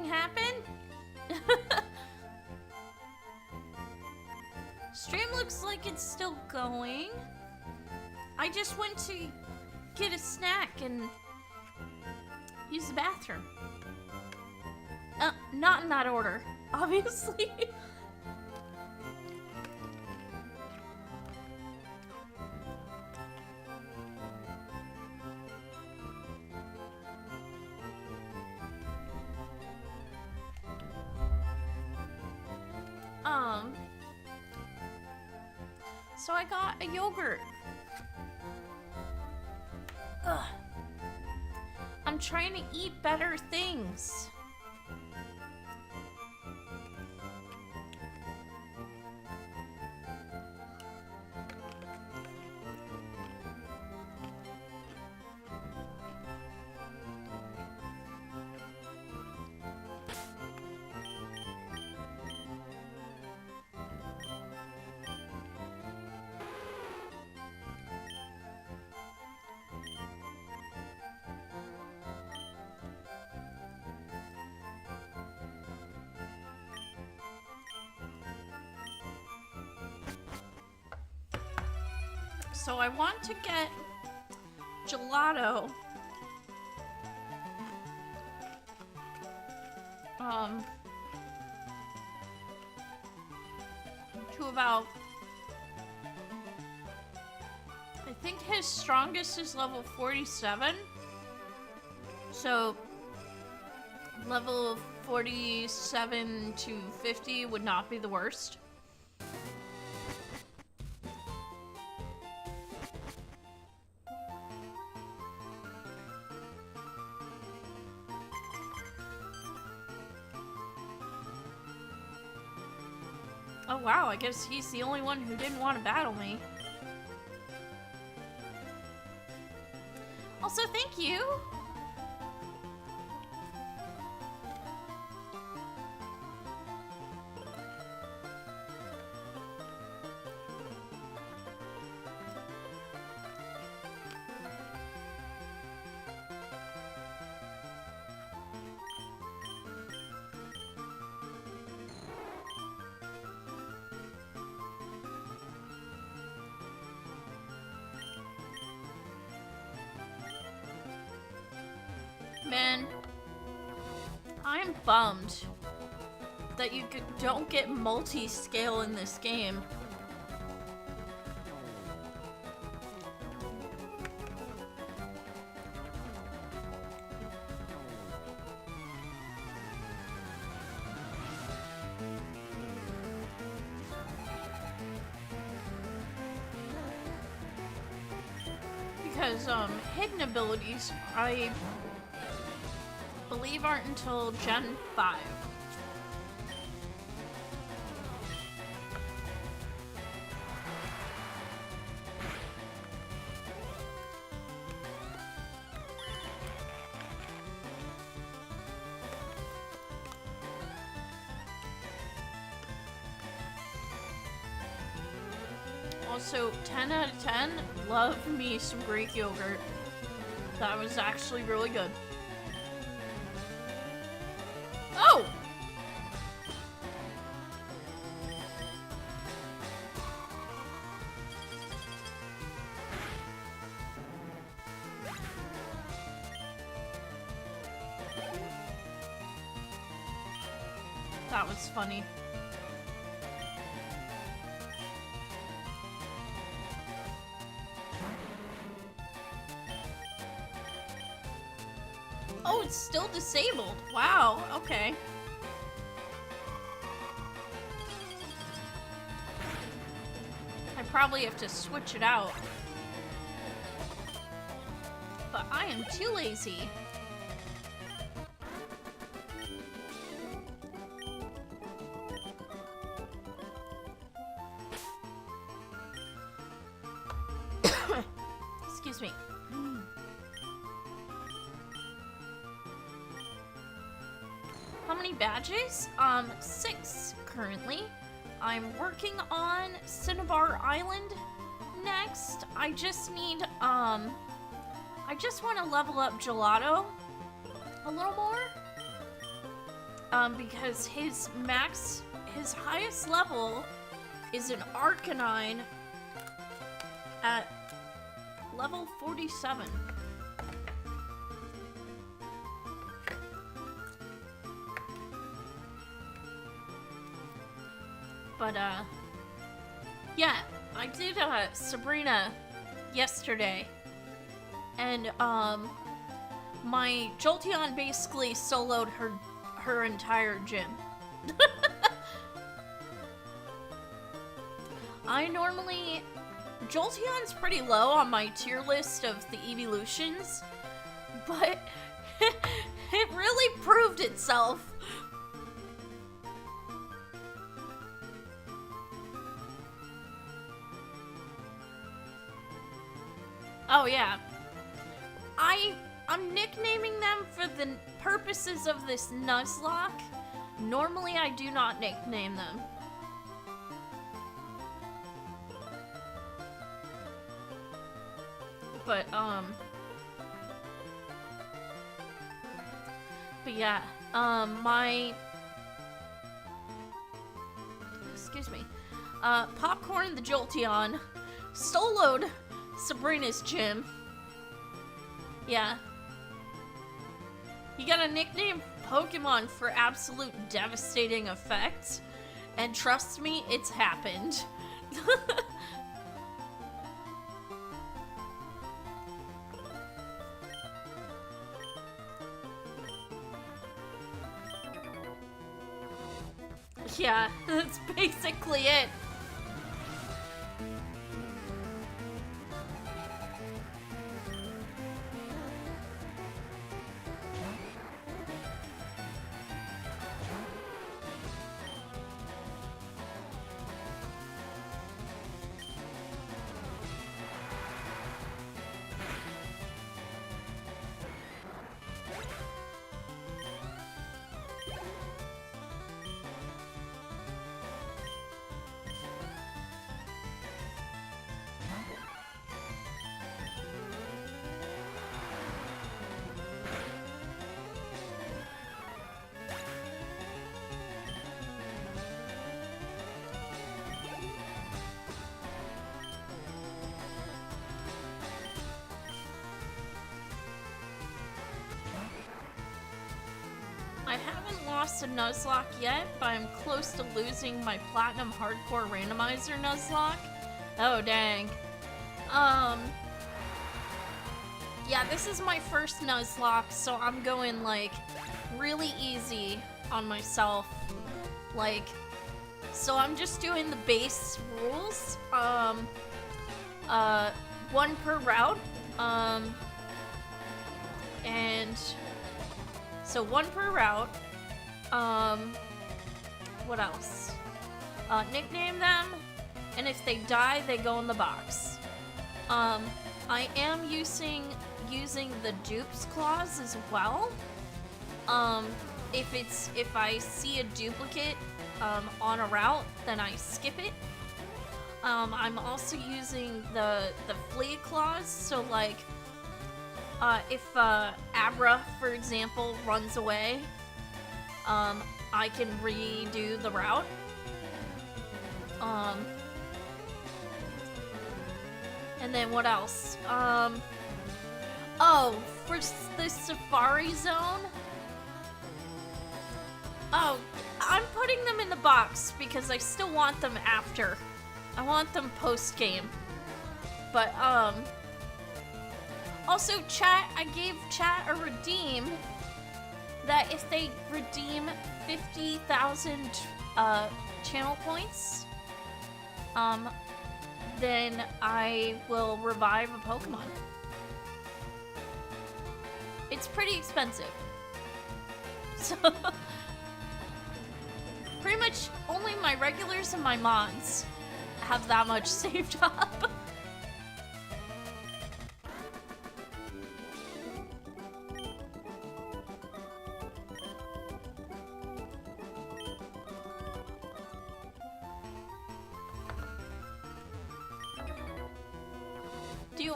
Speaker 1: happen? Stream looks like it's still going. I just went to get a snack and use the bathroom. Not in that order, obviously. So I got a yogurt. Ugh. I'm trying to eat better things. So I want to get gelato. To about, I think his strongest is level 47. So level 47 to 50 would not be the worst. Oh wow, I guess he's the only one who didn't want to battle me. Also, thank you! Man, I'm bummed that you don't get multi-scale in this game. Because, hidden abilities, I believe aren't until Gen 5. Also, 10 out of 10, love me some Greek yogurt. That was actually really good. Oh! That was funny. Oh, it's still disabled. Wow, okay. I probably have to switch it out. But I am too lazy. Excuse me. How many badges? 6 currently. I'm working on Cinnabar Island next. I just need, I just want to level up Gelato a little more. because his highest level is an Arcanine at level 47. But, yeah, I did, Sabrina yesterday, and, my Jolteon basically soloed her entire gym. Jolteon's pretty low on my tier list of the evolutions, but it really proved itself. Oh yeah. I'm nicknaming them for the purposes of this Nuzlocke. Normally I do not nickname them. But yeah, excuse me, Popcorn the Jolteon soloed Sabrina's gym. Yeah. You gotta nickname Pokemon for absolute devastating effects, and trust me, it's happened. Yeah, that's basically it. I haven't lost a Nuzlocke yet, but I'm close to losing my Platinum Hardcore Randomizer Nuzlocke. Oh, dang. Yeah, this is my first Nuzlocke, so I'm going, like, really easy on myself. Like, so I'm just doing the base rules. One per route. And... So one per route. What else? Nickname them, and if they die, they go in the box. I am using the dupes clause as well. If I see a duplicate on a route, then I skip it. I'm also using the flee clause, so like. If Abra, for example, runs away, I can redo the route. And then what else? Oh, for the Safari Zone? Oh, I'm putting them in the box because I still want them after. I want them post-game. But, also, chat, I gave chat a redeem that if they redeem 50,000 channel points, then I will revive a Pokemon. It's pretty expensive. So, pretty much only my regulars and my mons have that much saved up.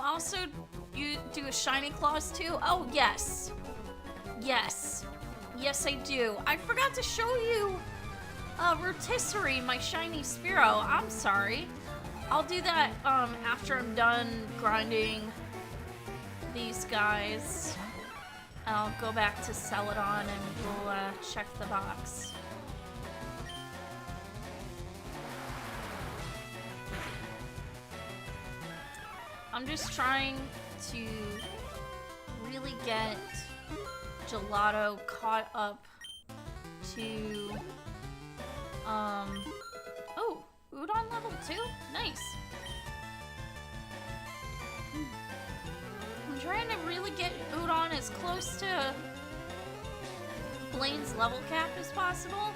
Speaker 1: Also, you do a shiny clause too? Oh, yes. Yes. Yes, I do. I forgot to show you Rotisserie, my shiny Spearow. I'm sorry. I'll do that after I'm done grinding these guys. I'll go back to Celadon and we'll check the box. I'm just trying to really get Gelato caught up to, oh, Udon level 2? Nice. I'm trying to really get Udon as close to Blaine's level cap as possible.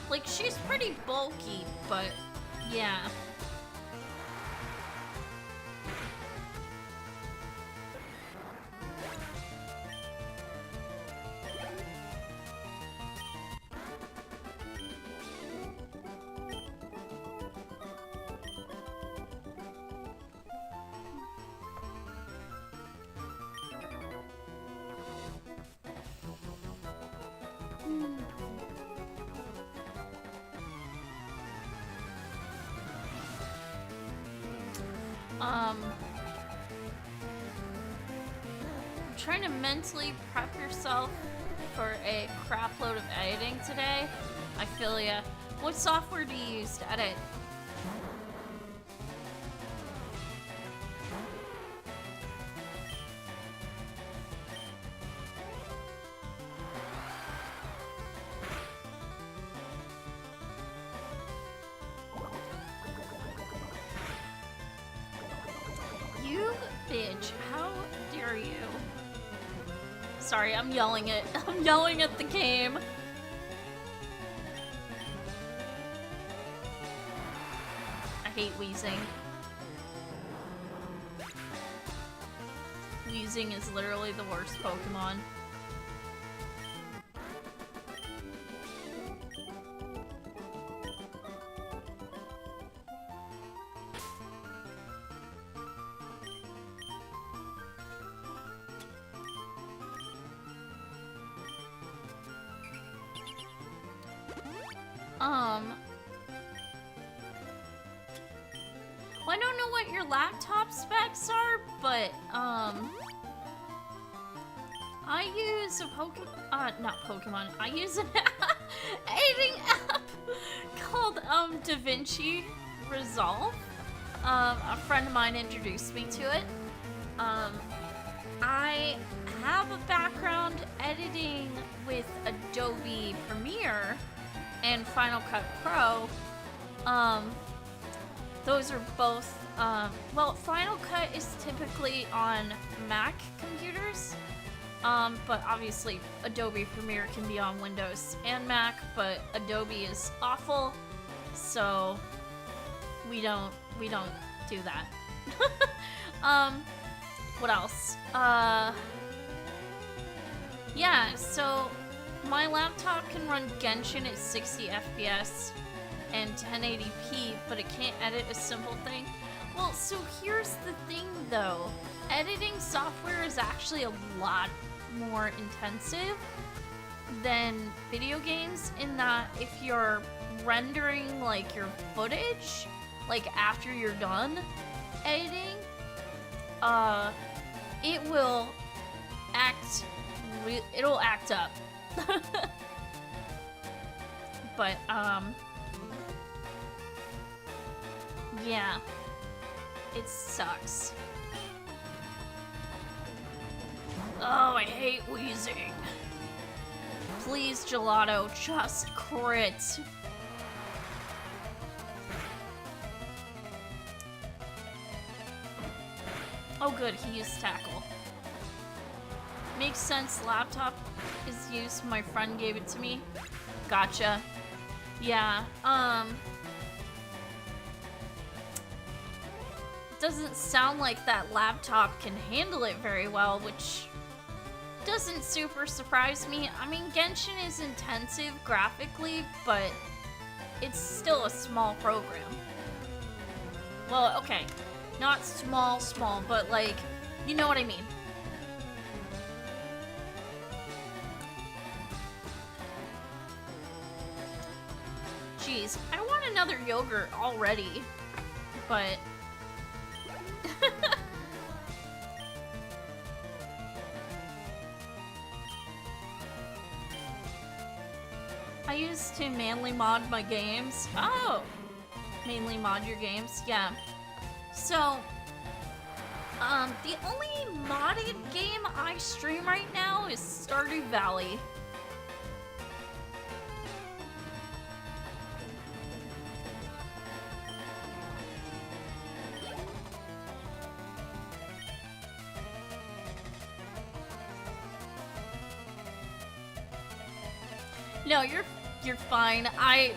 Speaker 1: Like, she's pretty bulky, but yeah. Trying to mentally prep yourself for a crap load of editing today. I feel ya. What software do you use to edit? You bitch, how dare you? Sorry, I'm yelling at the game. I hate wheezing. Wheezing is literally the worst Pokemon. Well, I don't know what your laptop specs are, but, I use a I use an editing app called, DaVinci Resolve. A friend of mine introduced me to it. I have a background editing with Adobe Premiere and Final Cut Pro. Those are both, well, Final Cut is typically on Mac computers, but obviously Adobe Premiere can be on Windows and Mac, but Adobe is awful, so we don't do that. What else? Yeah, so my laptop can run Genshin at 60 FPS and 1080p, but it can't edit a simple thing. Well, so here's the thing though. Editing software is actually a lot more intensive than video games in that if you're rendering like your footage, like after you're done editing, it'll act up. But, yeah, it sucks. Oh, I hate wheezing. Please, Gelato, just crit. Oh good, he used tackle. Makes sense, laptop is used, my friend gave it to me. Gotcha. Yeah, doesn't sound like that laptop can handle it very well, which doesn't super surprise me. I mean, Genshin is intensive graphically, but it's still a small program. Well, okay, not small, but like, you know what I mean. please. I want another yogurt already, but... I used to mainly mod my games. Oh! Mainly mod your games? Yeah. So, the only modded game I stream right now is Stardew Valley. No, you're fine. I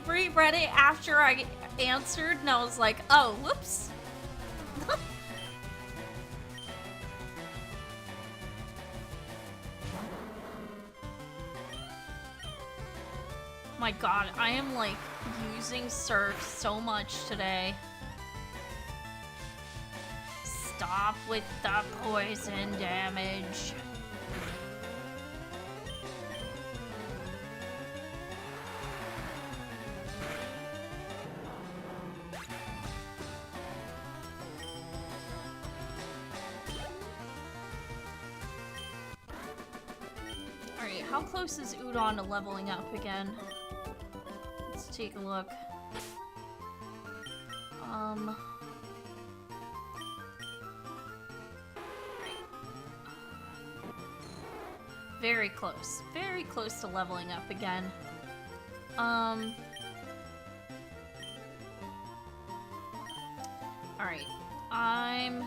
Speaker 1: reread it after I answered, and I was like, oh, whoops. My god, I am like using surf so much today. Stop with the poison damage. Alright, how close is Udon to leveling up again? Let's take a look. Very close. Very close to leveling up again. Alright. I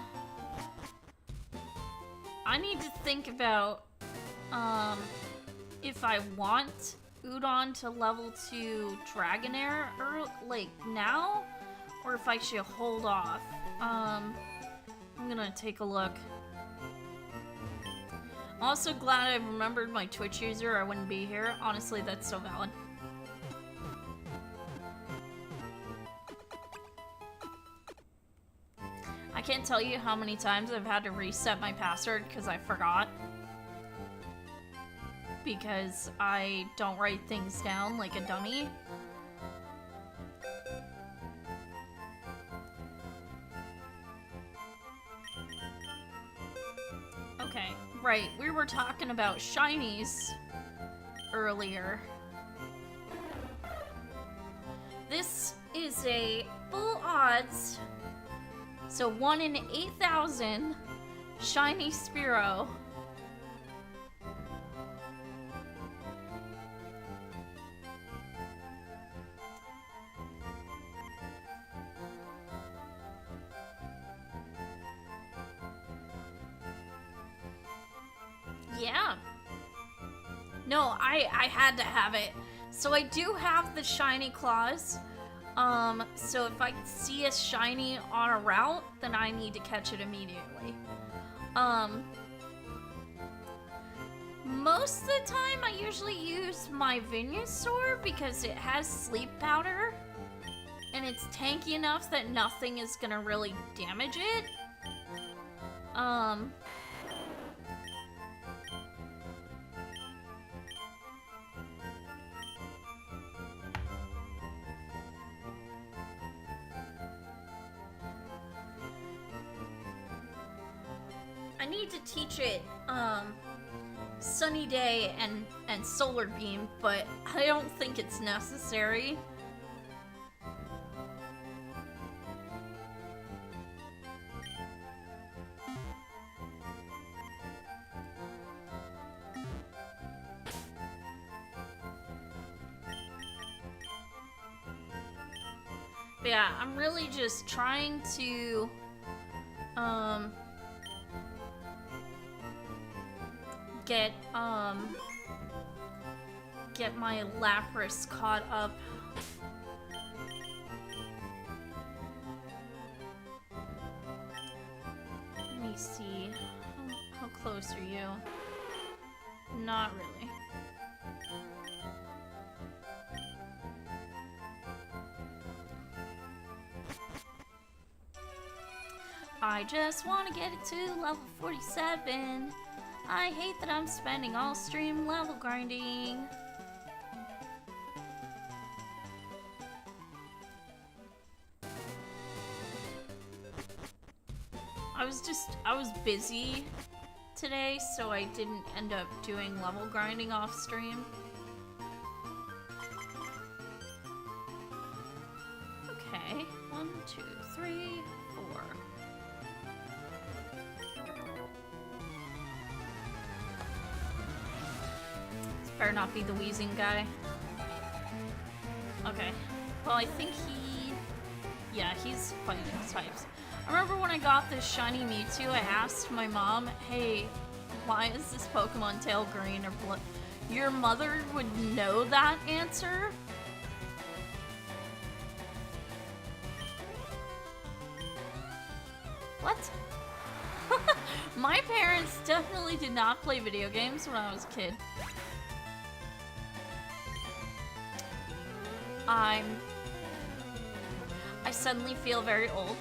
Speaker 1: need to think about, if I want Udon to level to Dragonair, like, now? Or if I should hold off. I'm gonna take a look. I'm also glad I remembered my Twitch user, I wouldn't be here. Honestly, that's so valid. I can't tell you how many times I've had to reset my password because I forgot. Because I don't write things down like a dummy. Okay, right, we were talking about shinies earlier. This is a full odds, so 1 in 8,000 shiny Spearow. Yeah. No, I had to have it. So I do have the shiny claws. So if I see a shiny on a route, then I need to catch it immediately. Most of the time I usually use my Venusaur because it has sleep powder. And it's tanky enough that nothing is gonna really damage it. I need to teach it, Sunny Day and Solar Beam, but I don't think it's necessary. But yeah, I'm really just trying to, get my Lapras caught up. Let me see. How close are you? Not really. I just want to get it to level 47. I hate that I'm spending all stream level grinding. I was busy today, so I didn't end up doing level grinding off stream. Okay, 1, 2, 3, 4. This better not be the wheezing guy. Okay, well I think yeah, he's fighting types. I remember when I got this shiny Mewtwo, I asked my mom, hey, why is this Pokemon tail green or blue? Your mother would know that answer? What? My parents definitely did not play video games when I was a kid. I suddenly feel very old.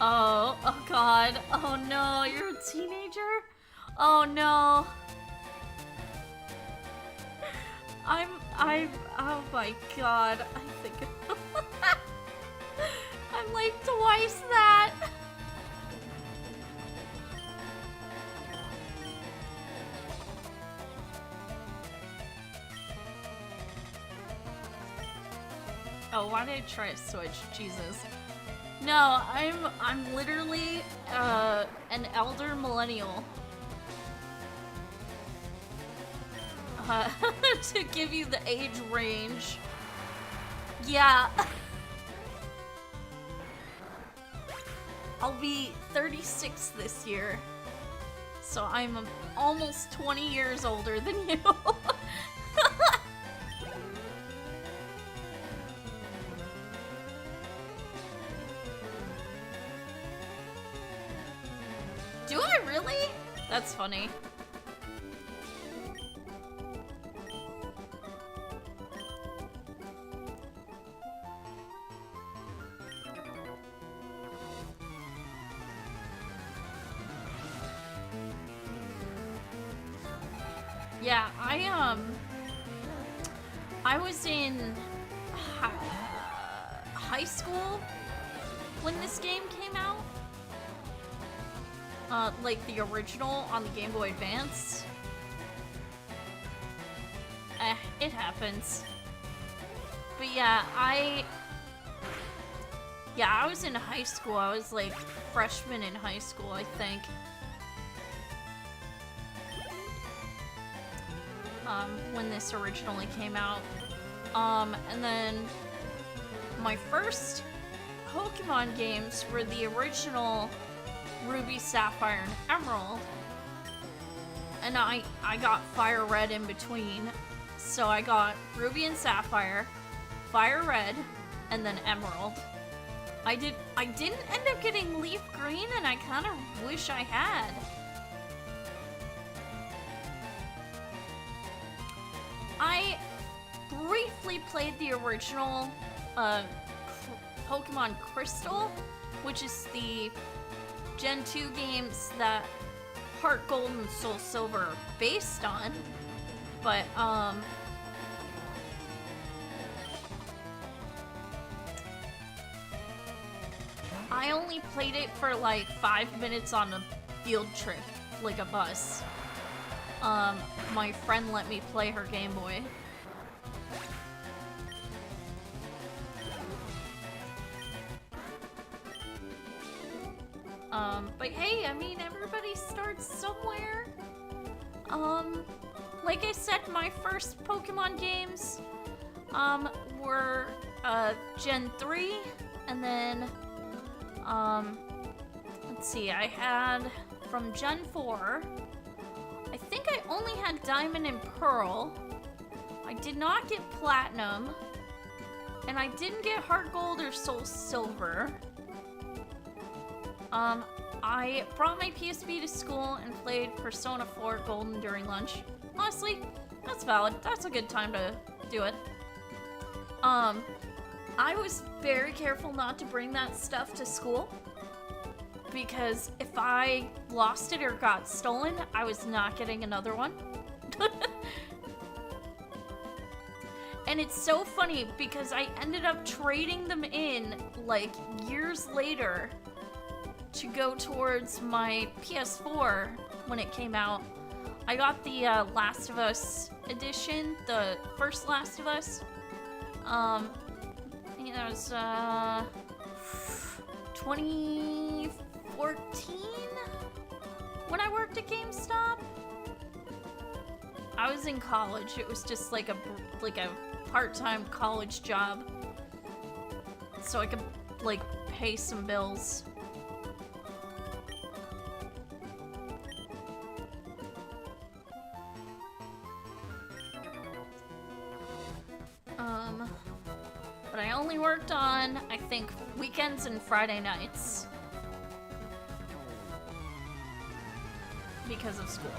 Speaker 1: Oh god. Oh no, you're a teenager? Oh no. Oh my god. I think I'm like twice that. Oh, why did I try to switch? Jesus. No, I'm literally an elder millennial. To give you the age range. Yeah. I'll be 36 this year. So I'm almost 20 years older than you. Do I really? That's funny. Yeah, I was in high school when this game came out. Like the original on the Game Boy Advance. It happens. But yeah, I was in high school. I was like freshman in high school, I think. When this originally came out. And then my first Pokemon games were the original Ruby, Sapphire, and Emerald. And I got Fire Red in between. So I got Ruby and Sapphire, Fire Red, and then Emerald. I didn't end up getting Leaf Green, and I kind of wish I had. I briefly played the original Pokemon Crystal, which is the Gen 2 games that Heart Gold and Soul Silver are based on. But, I only played it for like 5 minutes on a field trip, like a bus. My friend let me play her Game Boy. But hey, I mean, everybody starts somewhere. Like I said, my first Pokemon games, were, Gen 3, and then, let's see, I had, from Gen 4, I think I only had Diamond and Pearl. I did not get Platinum, and I didn't get Heart Gold or Soul Silver. I brought my PSP to school and played Persona 4 Golden during lunch. Honestly, That's valid. That's a good time to do it. I was very careful not to bring that stuff to school, because if I lost it or got stolen, I was not getting another one. And it's so funny because I ended up trading them in, like, years later to go towards my PS4 when it came out. I got the Last of Us edition, the first Last of Us. I think that was 2014 when I worked at GameStop. I was in college. It was just like a part-time college job, so I could like pay some bills. But I only worked on, I think, weekends and Friday nights because of school.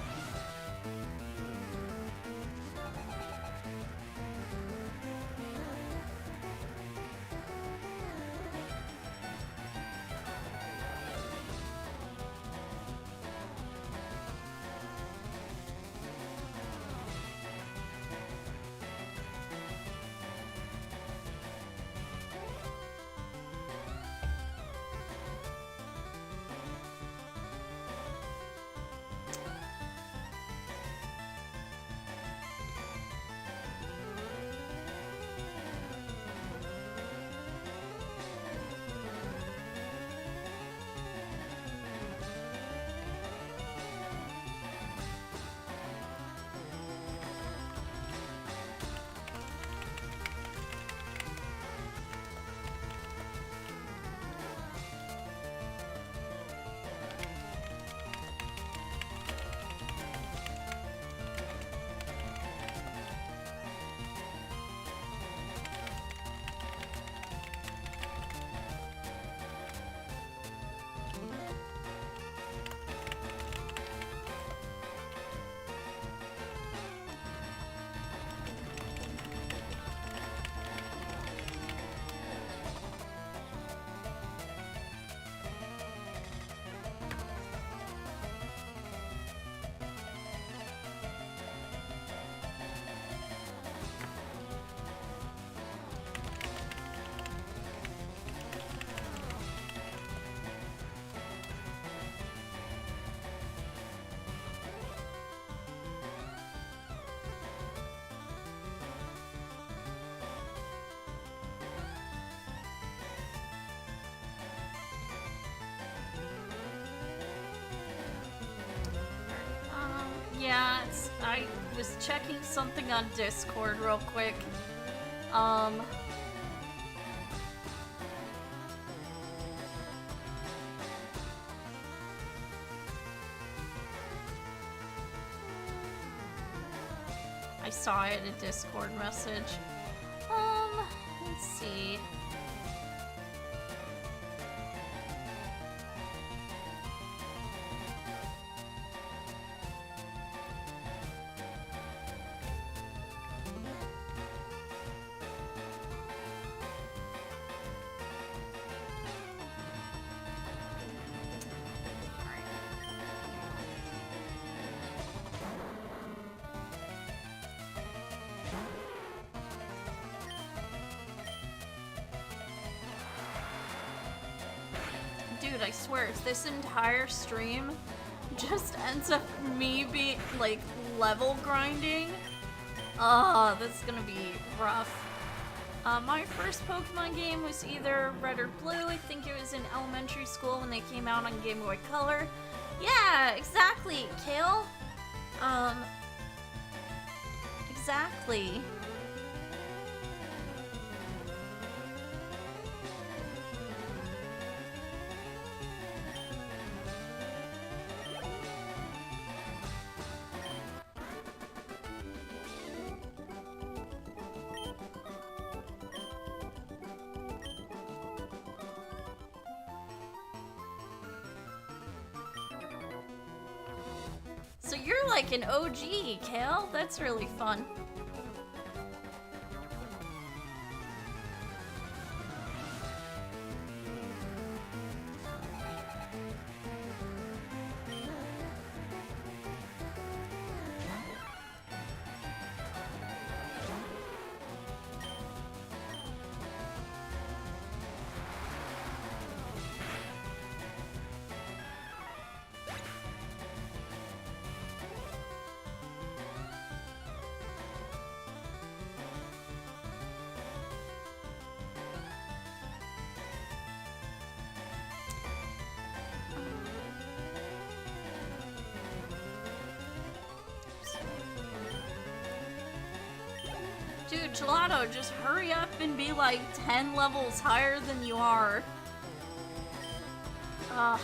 Speaker 1: Yeah, I was checking something on Discord real quick. I saw it in a Discord message. Let's see. Dude, I swear, if this entire stream just ends up me being, like, level grinding, that's gonna be rough. My first Pokemon game was either Red or Blue. I think it was in elementary school when they came out on Game Boy Color. Yeah, exactly, Kale. Exactly. So you're like an OG, Kale. That's really fun. Dude, Gelato, just hurry up and be like 10 levels higher than you are. Ugh.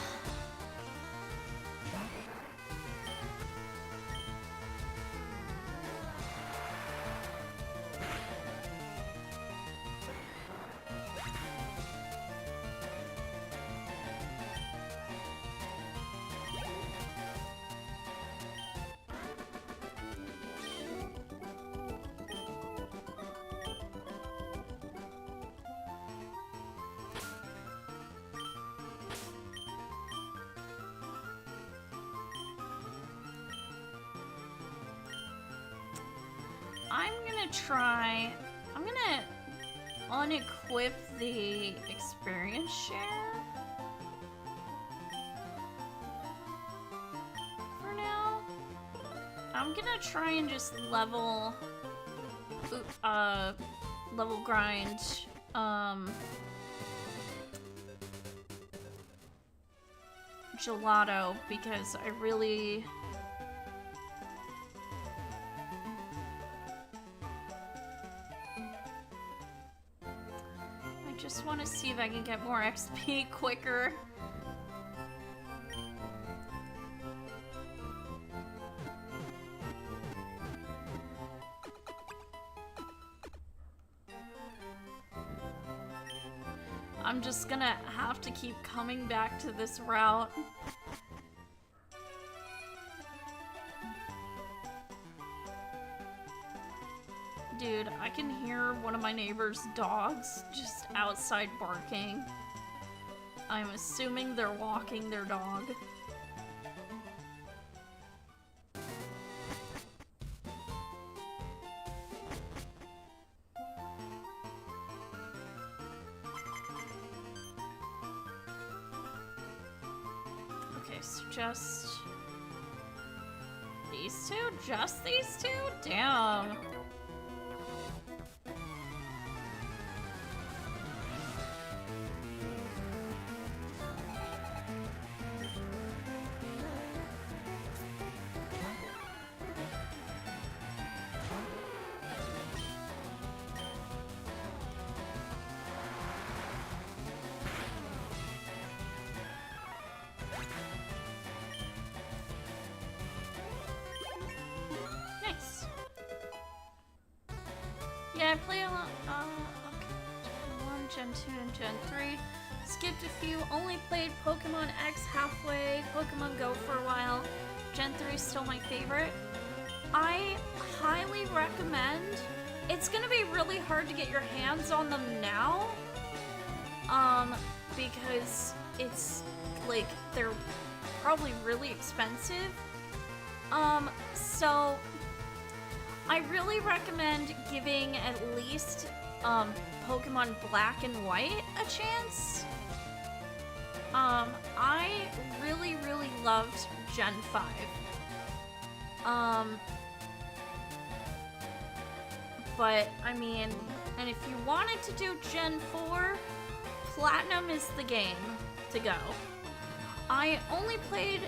Speaker 1: I'm gonna unequip the experience share for now. I'm gonna try and just level grind Gelato because I really want to see if I can get more XP quicker. I'm just gonna have to keep coming back to this route. Dude, I can hear one of my neighbor's dogs just outside barking. I'm assuming they're walking their dog. Okay, so just these two? Just these two? Damn. Yeah, I play a lot, okay. Gen 1, Gen 2, and Gen 3. Skipped a few, only played Pokemon X halfway, Pokemon Go for a while. Gen 3 is still my favorite. I highly recommend. It's gonna be really hard to get your hands on them now. Because it's, like, they're probably really expensive. So I really recommend giving at least Pokemon Black and White a chance. I really loved Gen 5. But I mean, and if you wanted to do Gen 4, Platinum is the game to go. I only played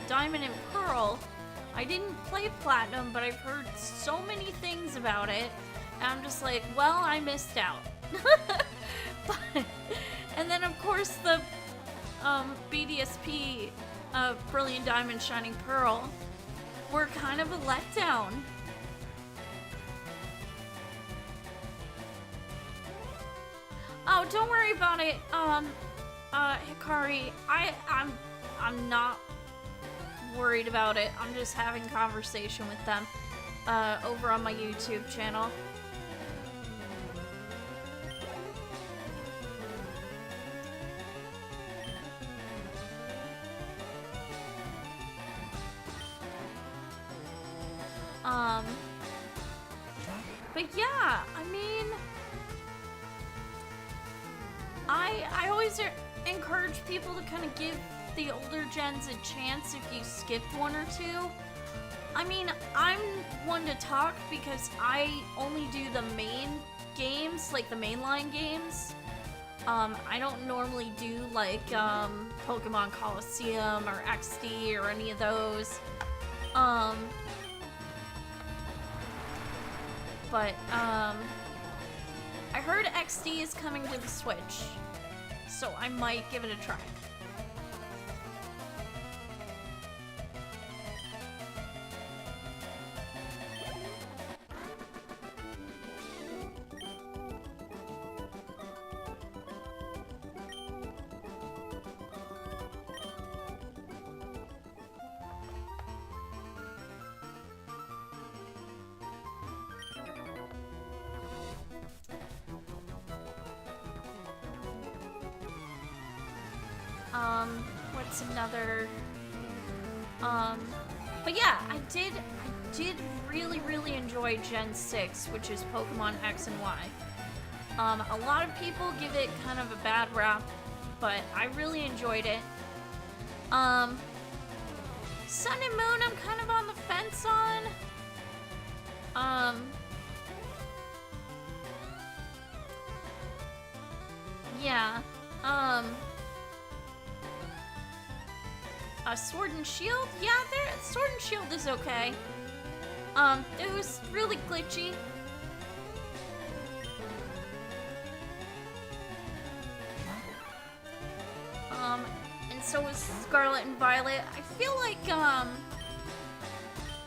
Speaker 1: Diamond and Pearl. I didn't play Platinum, but I've heard so many things about it, and I'm just like, well, I missed out. And then, of course, the BDSP Brilliant Diamond Shining Pearl were kind of a letdown. Oh, don't worry about it, Hikari. I'm not worried about it. I'm just having conversation with them over on my YouTube channel. But yeah, I mean, I always encourage people to kind of give the older gens a chance if you skipped one or two. I mean, I'm one to talk because I only do the main games, like the mainline games. I don't normally do like Pokemon Coliseum or XD or any of those. But I heard XD is coming to the Switch, so I might give it a try. What's another, but yeah, I did really enjoy Gen 6, which is Pokemon X and Y. A lot of people give it kind of a bad rap, but I really enjoyed it. Sun and Moon, I'm kind of on the fence on. Yeah, Sword and Shield? Yeah, Sword and Shield is okay. It was really glitchy. And so was Scarlet and Violet. I feel like,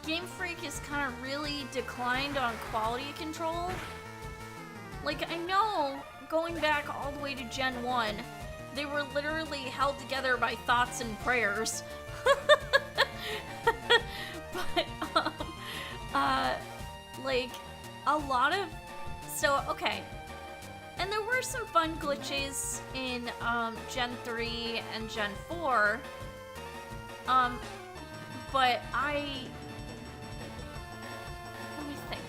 Speaker 1: Game Freak has kind of really declined on quality control. Like, I know, going back all the way to Gen 1, they were literally held together by thoughts and prayers. But, like, a lot of... So, okay. And there were some fun glitches in, Gen 3 and Gen 4. But let me think.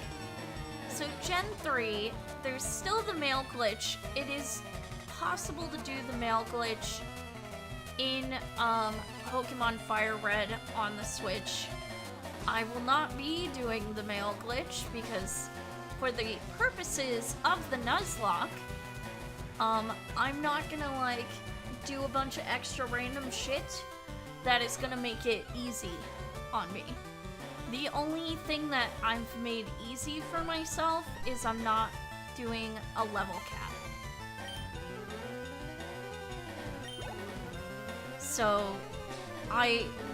Speaker 1: So, Gen 3, there's still the mail glitch. It is possible to do the mail glitch in Pokemon Fire Red on the Switch. I will not be doing the mail glitch because for the purposes of the Nuzlocke, I'm not gonna like do a bunch of extra random shit that is gonna make it easy on me. The only thing that I've made easy for myself is I'm not doing a level cap. So,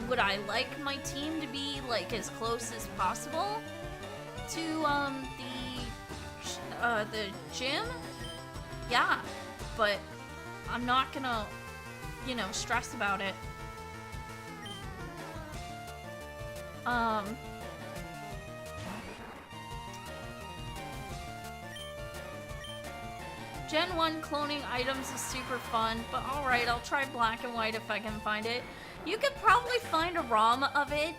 Speaker 1: would I like my team to be like as close as possible to the gym? Yeah, but I'm not gonna, stress about it. Gen 1 cloning items is super fun, but alright, I'll try Black and White if I can find it. You could probably find a ROM of it,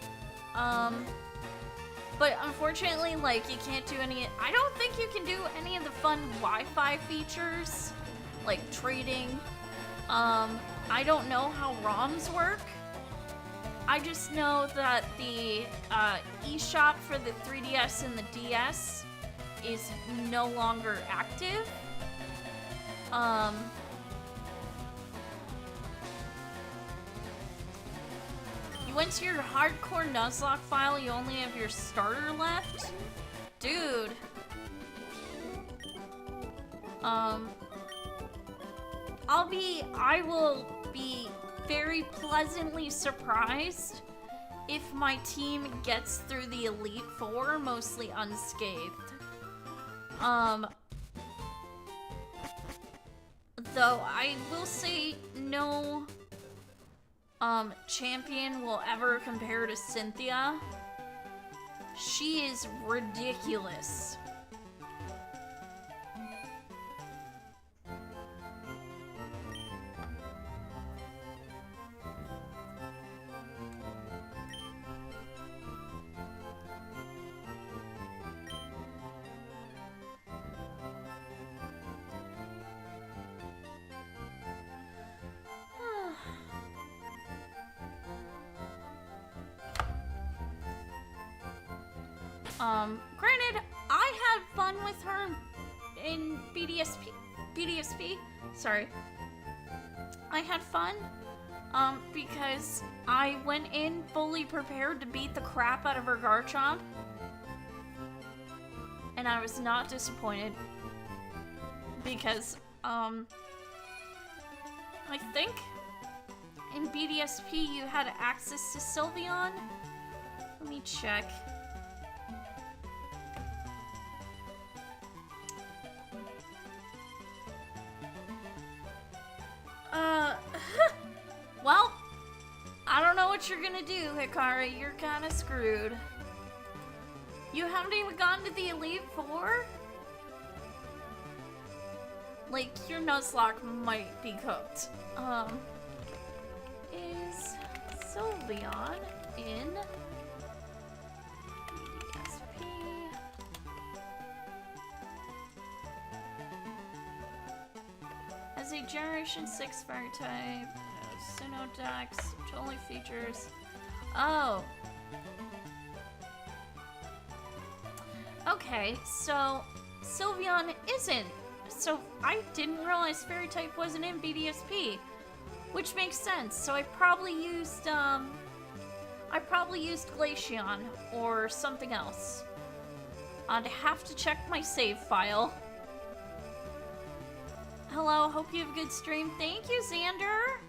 Speaker 1: but unfortunately, like, you can't do any... I don't think you can do any of the fun Wi-Fi features, like trading. I don't know how ROMs work. I just know that the eShop for the 3DS and the DS is no longer active. You went to your hardcore Nuzlocke file, you only have your starter left? Dude. I will be very pleasantly surprised if my team gets through the Elite Four mostly unscathed. Though I will say no champion will ever compare to Cynthia. She is ridiculous. Granted, I had fun with her in BDSP. Sorry. I had fun, because I went in fully prepared to beat the crap out of her Garchomp. And I was not disappointed. Because, I think in BDSP you had access to Sylveon. Let me check. Well, I don't know what you're gonna do, Hikari. You're kinda screwed. You haven't even gone to the Elite Four? Like, your Nuzlocke might be cooked. Is Sylveon in BDSP? As a Generation 6 fire type, Sinnoh totally features. Oh. Okay, so Sylveon isn't. So I didn't realize fairy type wasn't in BDSP, which makes sense. So I probably used Glaceon or something else. I'd have to check my save file. Hello, hope you have a good stream. Thank you, Xander.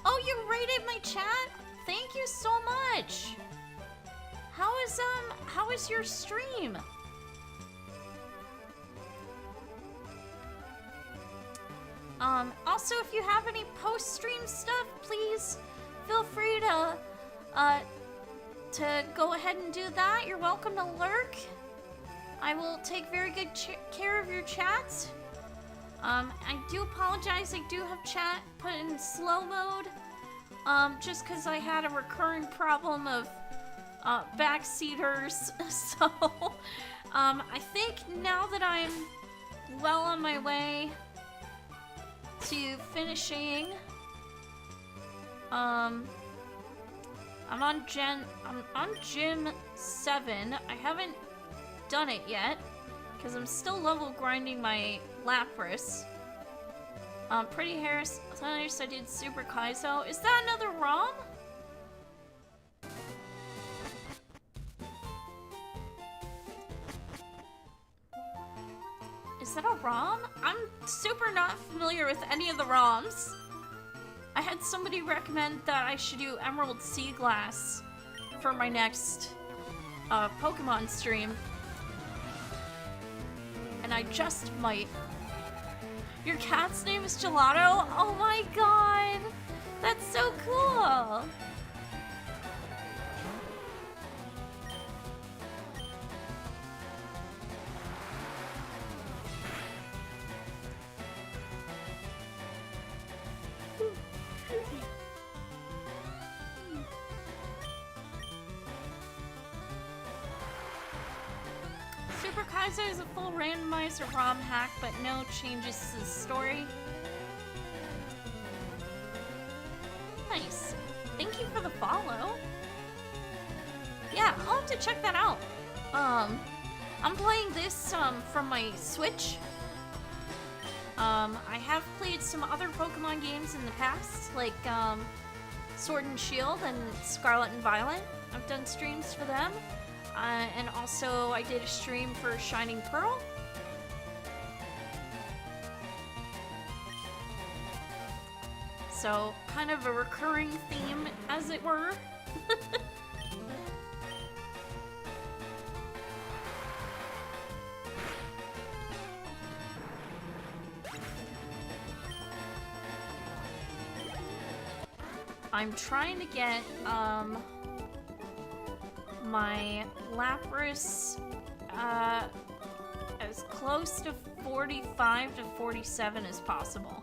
Speaker 1: Oh, you rated my chat? Thank you so much. How is your stream? Also, if you have any post-stream stuff, please feel free to go ahead and do that. You're welcome to lurk. I will take very good care of your chats. I do apologize. I do have chat put in slow mode. Just because I had a recurring problem of backseaters. So, I think now that I'm well on my way to finishing, I'm on gym 7. I haven't done it yet because I'm still level grinding my Lapras. Pretty Harris, I did Super Kaizo. Is that another ROM? Is that a ROM? I'm super not familiar with any of the ROMs. I had somebody recommend that I should do Emerald Sea Glass for my next Pokemon stream. And I just might. Your cat's name is Gelato? Oh my god! That's so cool! Super Kaizo is a full randomizer ROM hack, but no changes to the story. Nice. Thank you for the follow. Yeah, I'll have to check that out. I'm playing this from my Switch. I have played some other Pokemon games in the past, like Sword and Shield and Scarlet and Violet. I've done streams for them. And also I did a stream for Shining Pearl. So, kind of a recurring theme, as it were. I'm trying to get my Lapras as close to 45 to 47 as possible.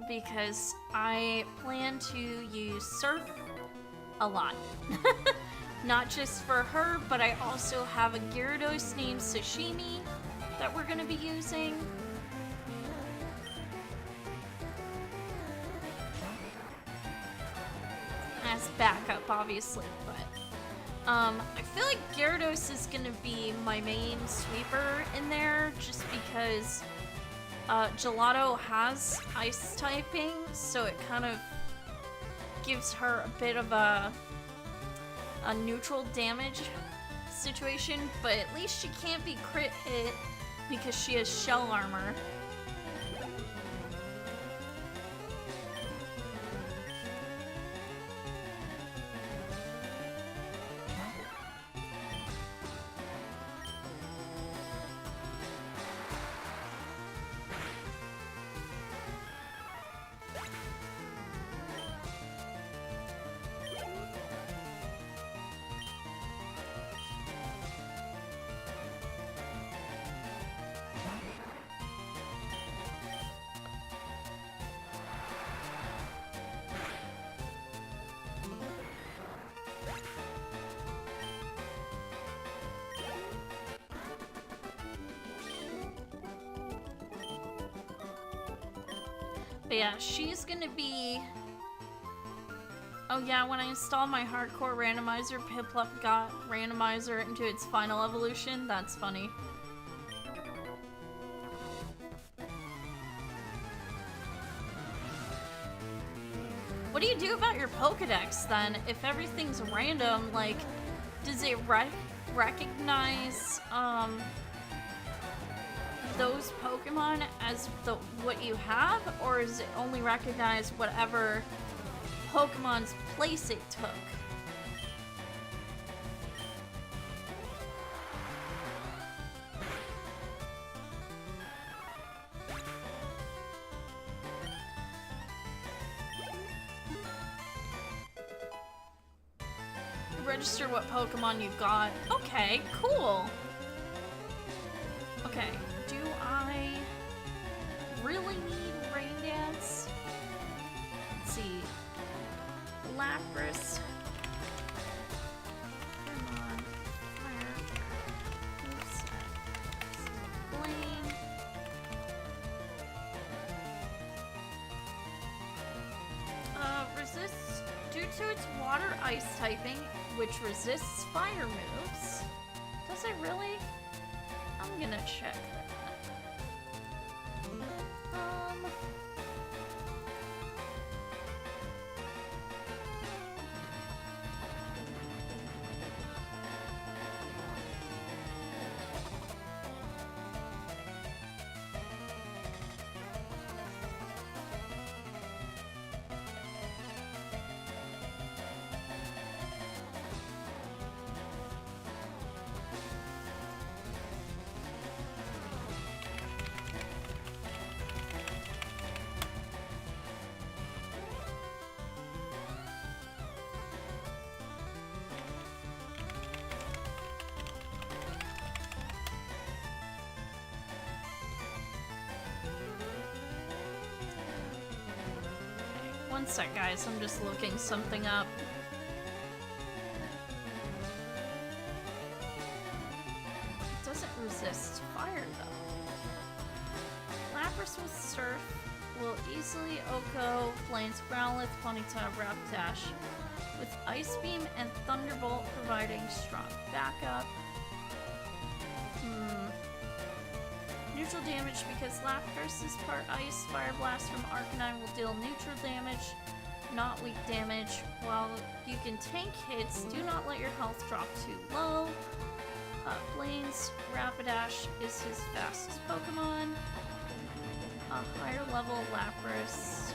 Speaker 1: Because I plan to use Surf a lot. Not just for her, but I also have a Gyarados named Sashimi that we're gonna be using. As backup, obviously, but I feel like Gyarados is gonna be my main sweeper in there, just because Gelato has ice typing, so it kind of gives her a bit of a neutral damage situation, but at least she can't be crit hit because she has shell armor. But yeah, she's gonna be... Oh yeah, when I installed my hardcore randomizer, Piplup got randomizer into its final evolution. That's funny. What do you do about your Pokedex then? If everything's random, like, does it recognize, those Pokemon as what you have, or is it only recognize whatever Pokemon's place it took? Register what Pokemon you got. Okay, cool. Okay. Do I really need Rain Dance? Let's see. Lapras. Come on. Fire. Oops. Flame. Resists due to its water ice typing, which resists fire moves. Does it really? I'm gonna check that. One sec, guys. I'm just looking something up. It doesn't resist fire, though. Lapras with Surf will easily OHKO Flames, Growlithe, Ponyta, Rapidash, with Ice Beam and Thunderbolt providing strong backup. Neutral damage because Lapras is part ice. Fire Blast from Arcanine will deal neutral damage, not weak damage. While you can tank hits, do not let your health drop too low. Blaine's Rapidash is his fastest Pokemon. A higher level Lapras.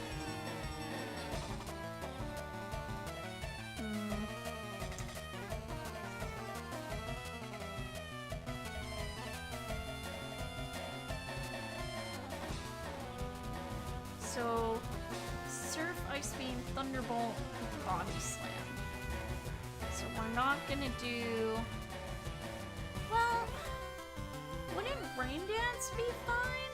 Speaker 1: So, Surf Ice Beam, Thunderbolt, Body Slam. So we're not gonna do... Well, wouldn't Rain Dance be fine?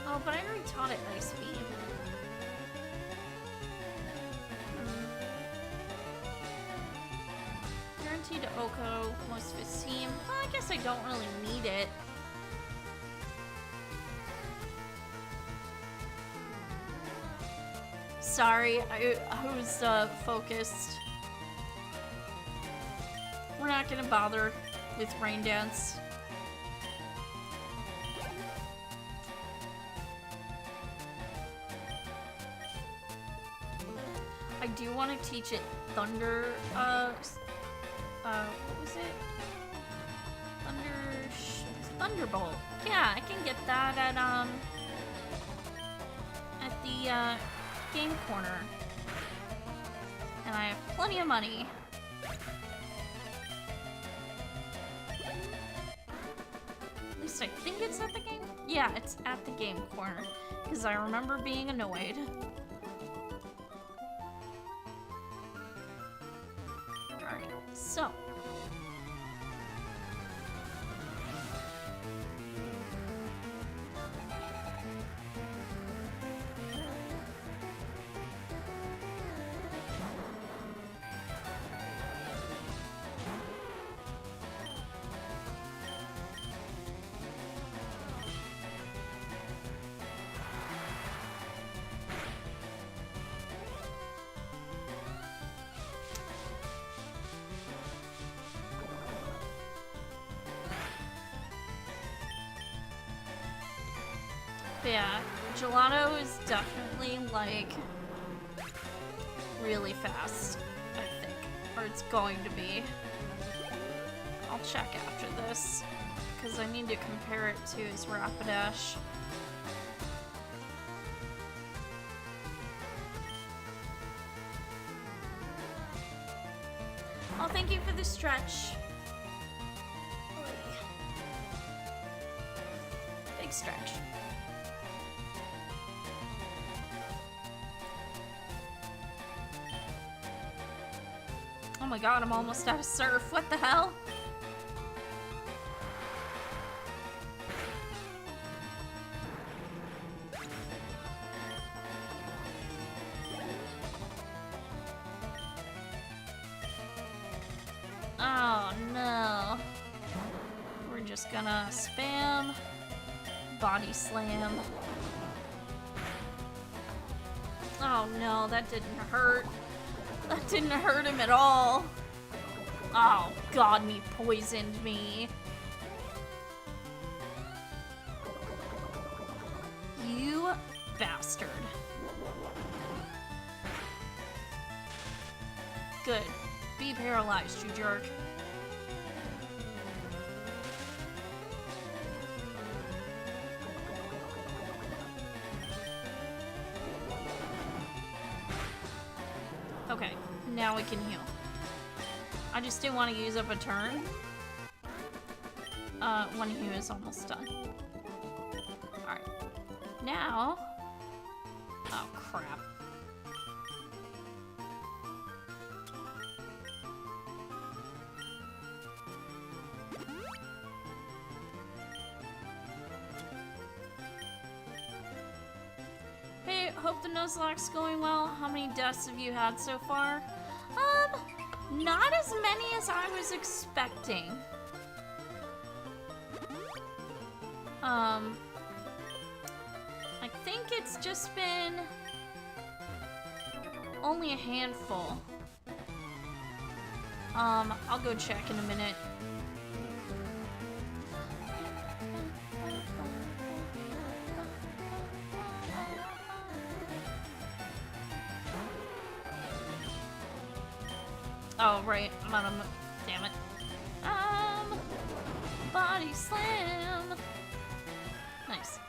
Speaker 1: Oh, but I already taught it Ice Beam. Guaranteed to Oko, most of his team. Well, I guess I don't really need it. Sorry, I was focused. We're not gonna bother with Rain Dance. I do want to teach it Thunder, what was it? Thunderbolt. Yeah, I can get that at the, game corner. And I have plenty of money. At least I think it's at the game. Yeah, it's at the game corner. Because I remember being annoyed. Alright, so. Yeah, Gelato is definitely, like, really fast, I think. Or it's going to be. I'll check after this, because I need to compare it to his Rapidash. Oh, thank you for the stretch. Big stretch. Oh my god, I'm almost out of surf. What the hell? Oh no. We're just gonna spam Body Slam. Oh no, that didn't hurt. That didn't hurt him at all. Oh god, he poisoned me. You bastard. Good. Be paralyzed, you jerk. Okay, now we can heal. I just didn't want to use up a turn when he was almost done. Alright. Now... Oh, crap. Hey, hope the Nuzlocke's going well. How many deaths have you had so far? Not as many as I was expecting. I think it's just been only a handful. I'll go check in a minute. Oh, right. I'm on a... Damn it. Body Slam! Nice.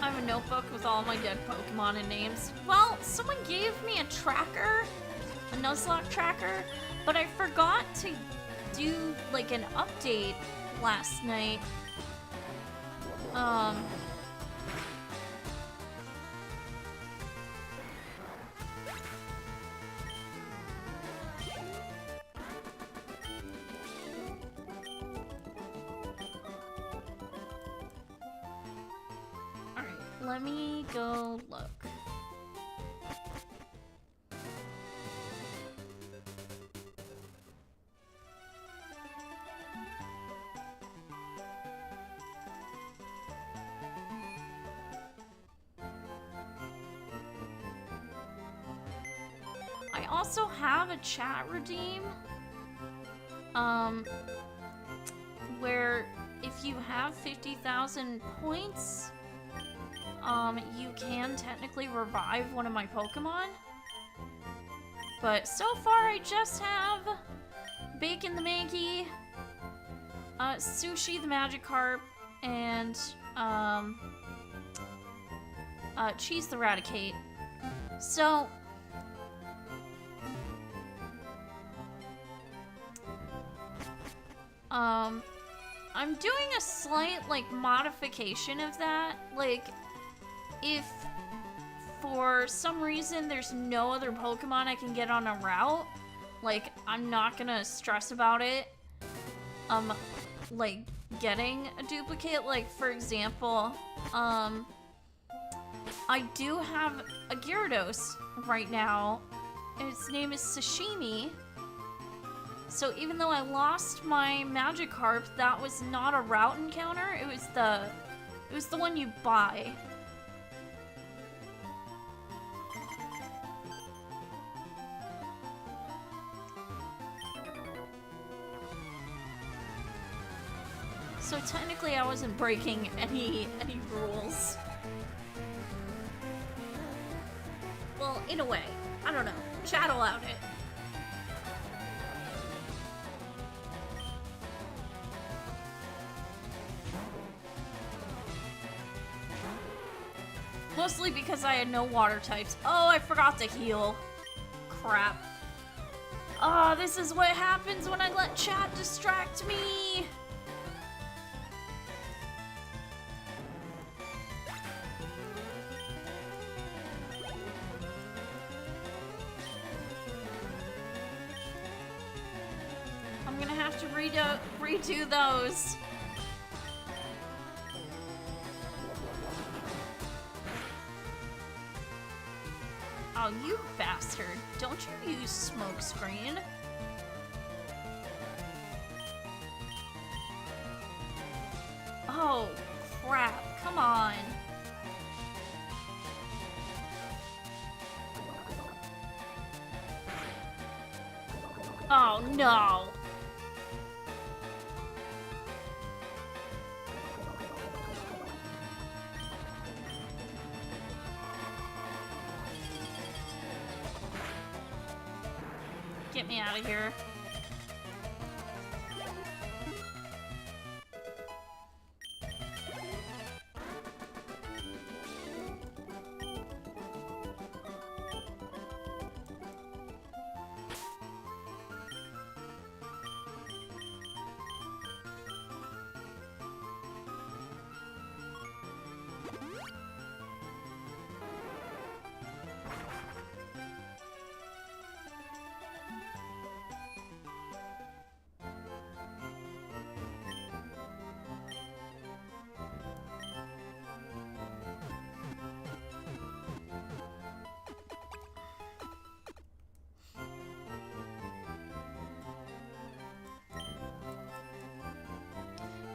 Speaker 1: I have a notebook with all my dead Pokemon and names. Well, someone gave me a tracker, a Nuzlocke tracker, but I forgot to do like an update last night. Let me go look. I also have a chat redeem, where if you have 50,000 points, you can technically revive one of my Pokemon. But so far, I just have Bacon the Mankey, Sushi the Magikarp, and Cheese the Raticate. So I'm doing a slight, like, modification of that. Like, if for some reason there's no other Pokemon I can get on a route, like, I'm not gonna stress about it, like, getting a duplicate. Like, for example, I do have a Gyarados right now, and its name is Sashimi. So even though I lost my Magikarp, that was not a route encounter. It was the one you buy. So technically I wasn't breaking any rules. Well, in a way. I don't know. Chat allowed it. Mostly because I had no water types. Oh, I forgot to heal. Crap. Oh, this is what happens when I let chat distract me. I'm gonna have to redo those. Oh, you bastard. Don't you use smokescreen. Oh, crap. Come on. Oh, no. Get me out of here.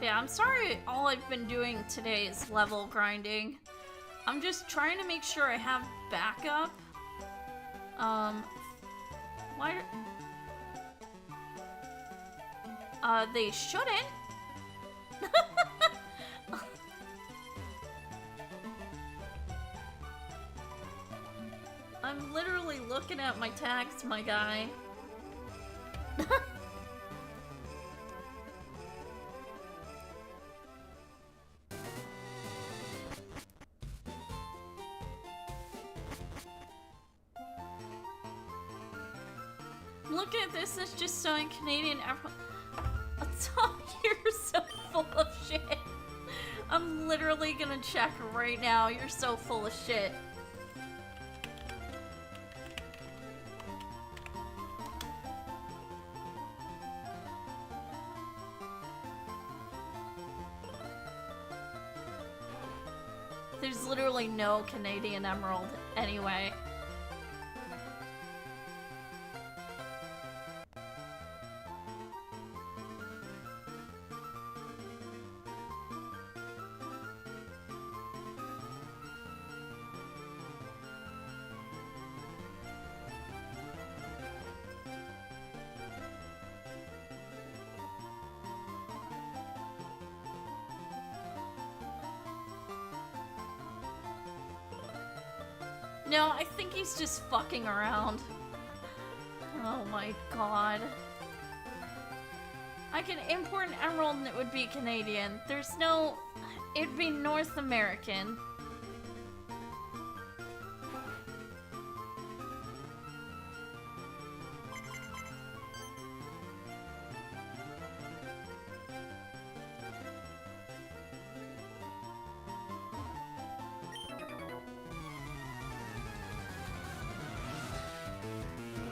Speaker 1: Yeah, I'm sorry all I've been doing today is level grinding. I'm just trying to make sure I have backup. Why? They shouldn't. I'm literally looking at my tags, my guy. looking at this, it's just showing Canadian Emerald. You're so full of shit. I'm literally gonna check right now. You're so full of shit. There's literally no Canadian Emerald anyway. No, I think he's just fucking around. Oh my god. I can import an emerald and it would be Canadian. There's no... It'd be North American.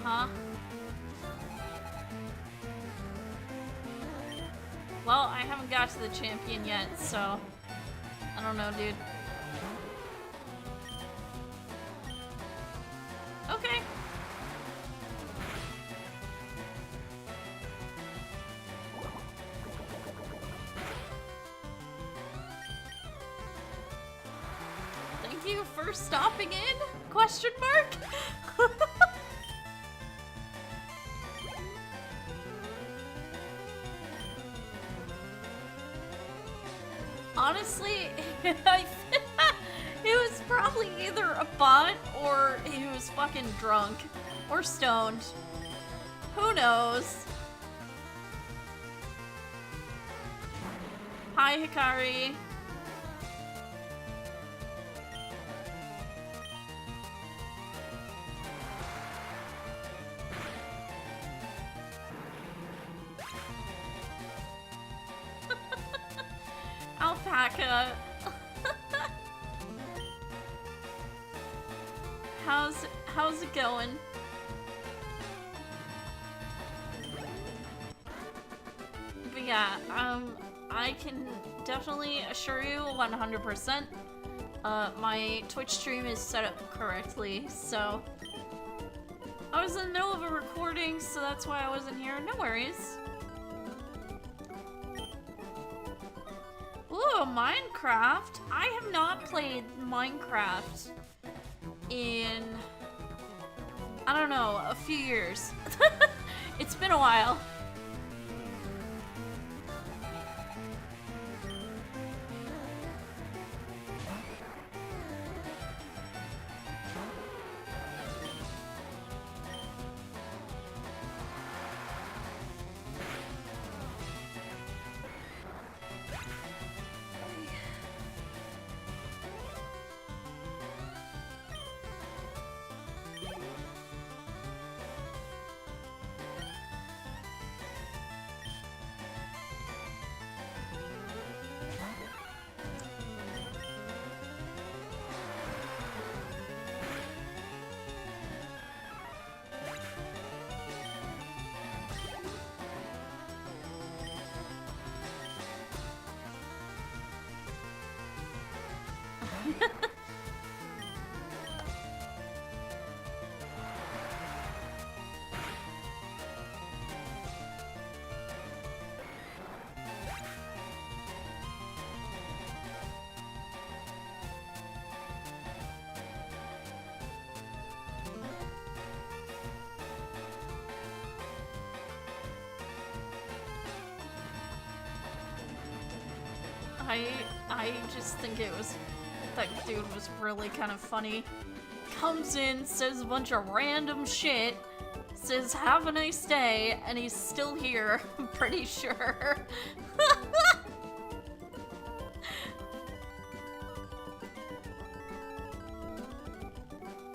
Speaker 1: Huh? Well, I haven't got to the champion yet, so... I don't know, dude. Okay. Thank you for stopping in? Question mark? Honestly, it was probably either a bot or he was fucking drunk or stoned. Who knows? Hi, Hikari. Alpaca. How's it going? But yeah, I can definitely assure you 100%, my Twitch stream is set up correctly, so I was in the middle of a recording, so that's why I wasn't here. No worries. Ooh, Minecraft? I have not played Minecraft in, I don't know, a few years. It's been a while. I just think it was, that dude was really kind of funny. Comes in, says a bunch of random shit, says have a nice day, and he's still here, I'm pretty sure.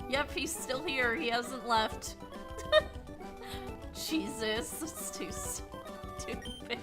Speaker 1: Yep, he's still here, he hasn't left. Jesus, that's too stupid.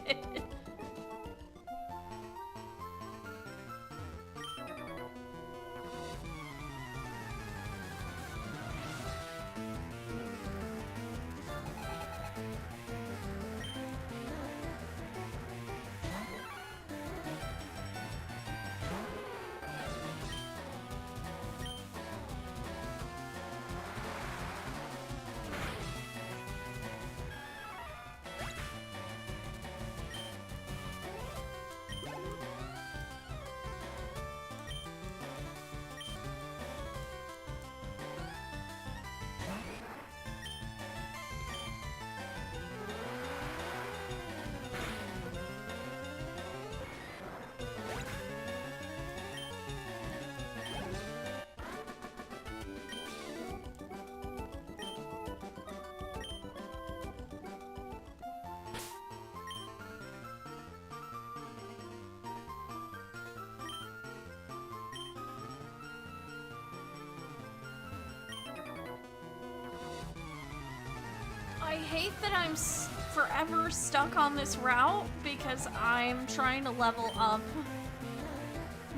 Speaker 1: I hate that I'm forever stuck on this route because I'm trying to level up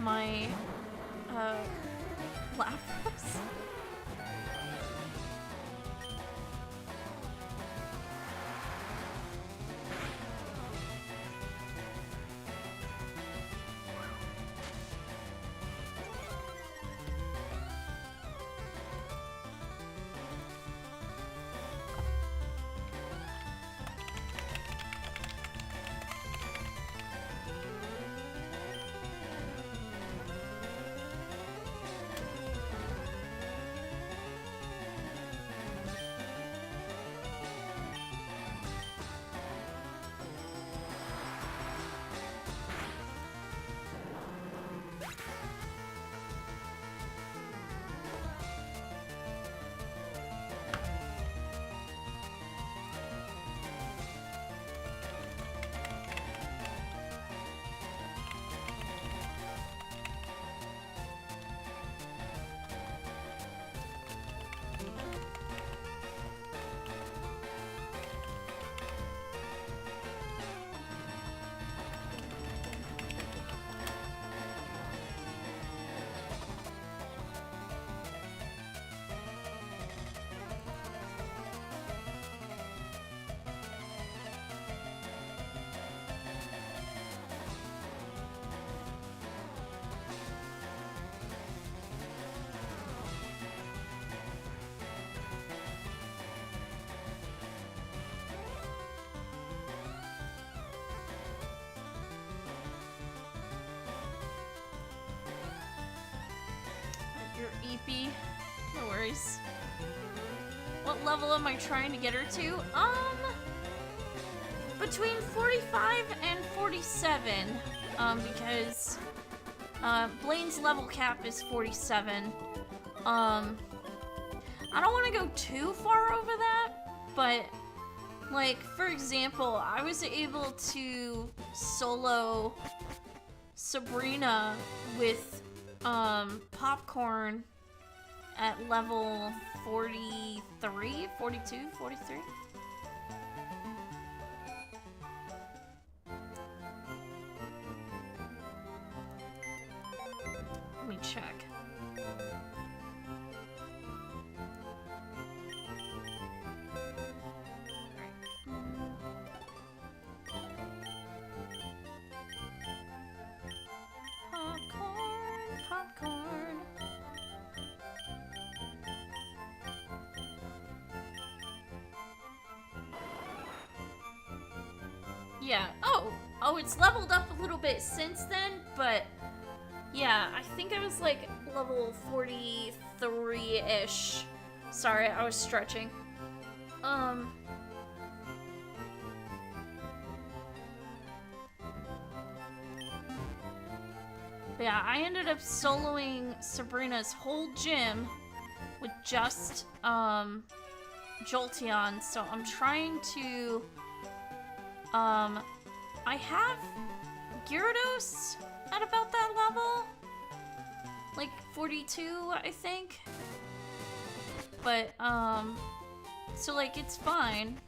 Speaker 1: my Lapras. You're EP. No worries. What level am I trying to get her to? Between 45 and 47. Because Blaine's level cap is 47. I don't want to go too far over that, but like, for example, I was able to solo Sabrina with Popcorn at level 43, 42, 43. Let me check. Popcorn. Yeah. Oh, it's leveled up a little bit since then, but yeah, I think I was like level 43-ish. Sorry, I was stretching. Yeah, I ended up soloing Sabrina's whole gym with just Jolteon, so I'm trying to I have Gyarados at about that level, like 42, I think. But so like it's fine.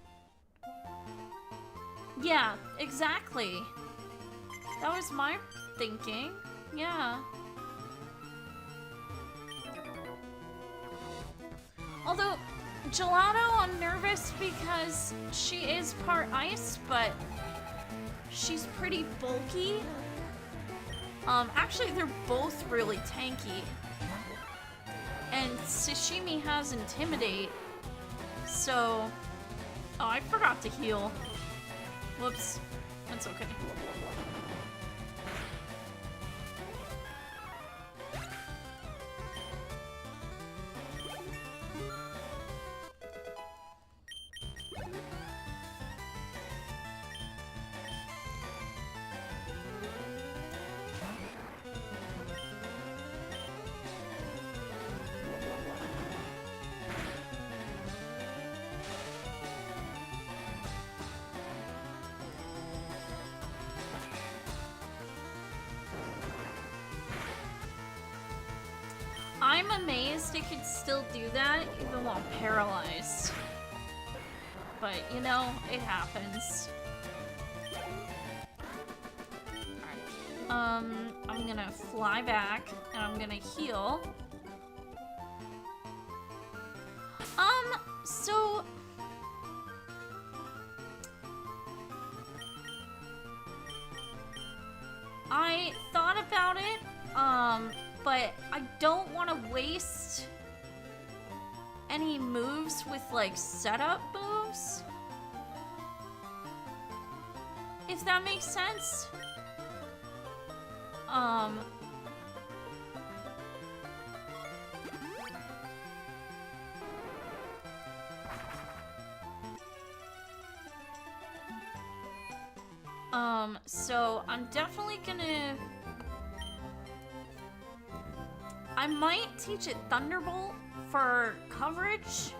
Speaker 1: Yeah, exactly. That was my thinking. Yeah. Although, Gelato, I'm nervous because she is part ice, but she's pretty bulky. Actually, they're both really tanky. And Sashimi has Intimidate, so... Oh, I forgot to heal. Whoops. That's okay. I'm amazed it could still do that even while paralyzed. But, you know, it happens. Alright. I'm gonna fly back, and I'm gonna heal. So... I thought about it, but I don't want to waste any moves with, like, setup moves. If that makes sense. So I'm definitely gonna... I might teach it Thunderbolt for coverage.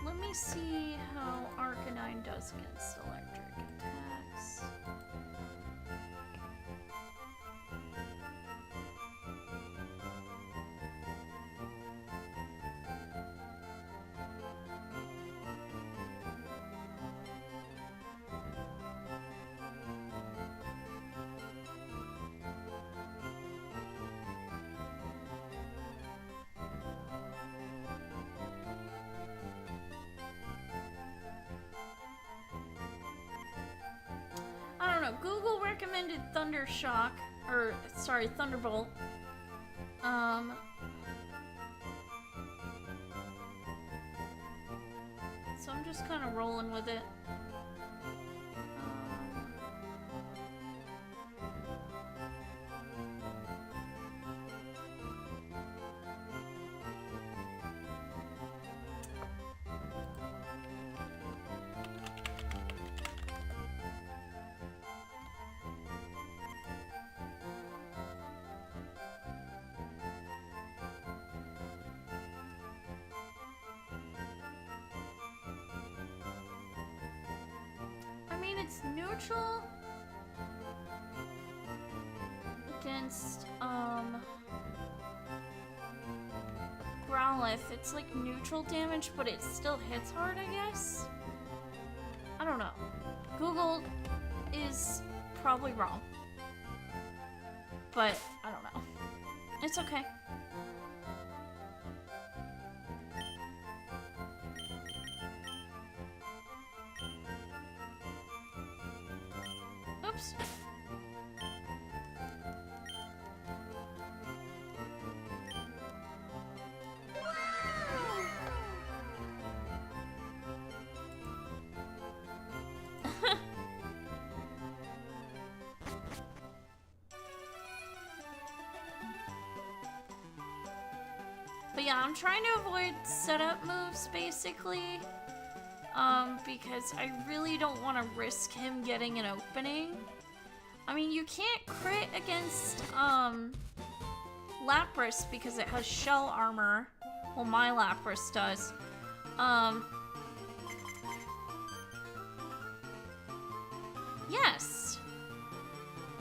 Speaker 1: Let me see how Arcanine does against electric attacks. I don't know, Google recommended Thundershock, or, sorry, Thunderbolt. So I'm just kind of rolling with it. It's neutral against Growlithe. It's like neutral damage, but it still hits hard, I guess. I don't know. Google is probably wrong, but I don't know. It's okay. Oops. But yeah, I'm trying to avoid setup moves, basically. Because I really don't want to risk him getting an opening. I mean, you can't crit against, Lapras because it has shell armor. Well, my Lapras does. Yes.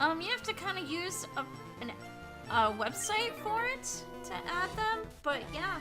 Speaker 1: You have to kind of use a website for it to add them, but yeah.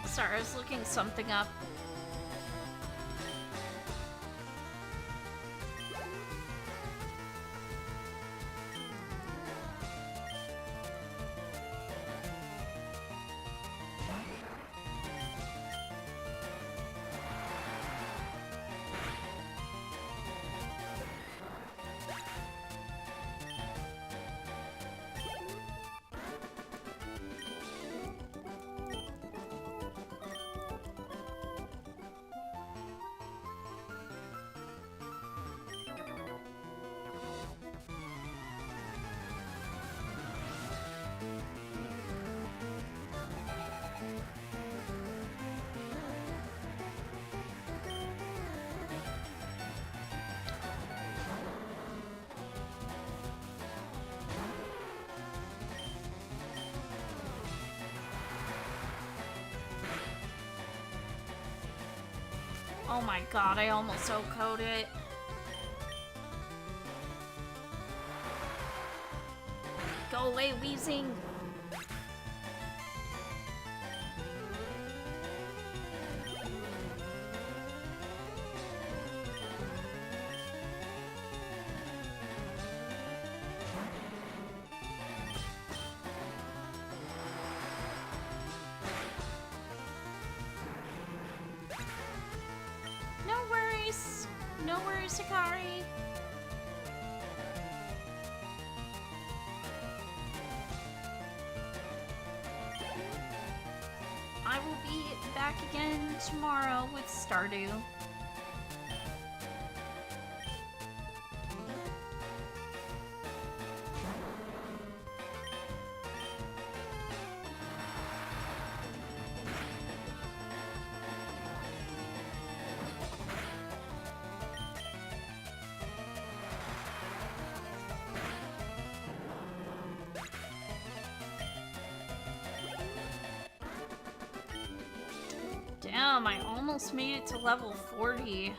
Speaker 1: Sorry, I was looking something up. Oh my god, I almost O-code it. Go away, wheezing. No worries, Hikari. I will be back again tomorrow with Stardew. Damn, I almost made it to level 40.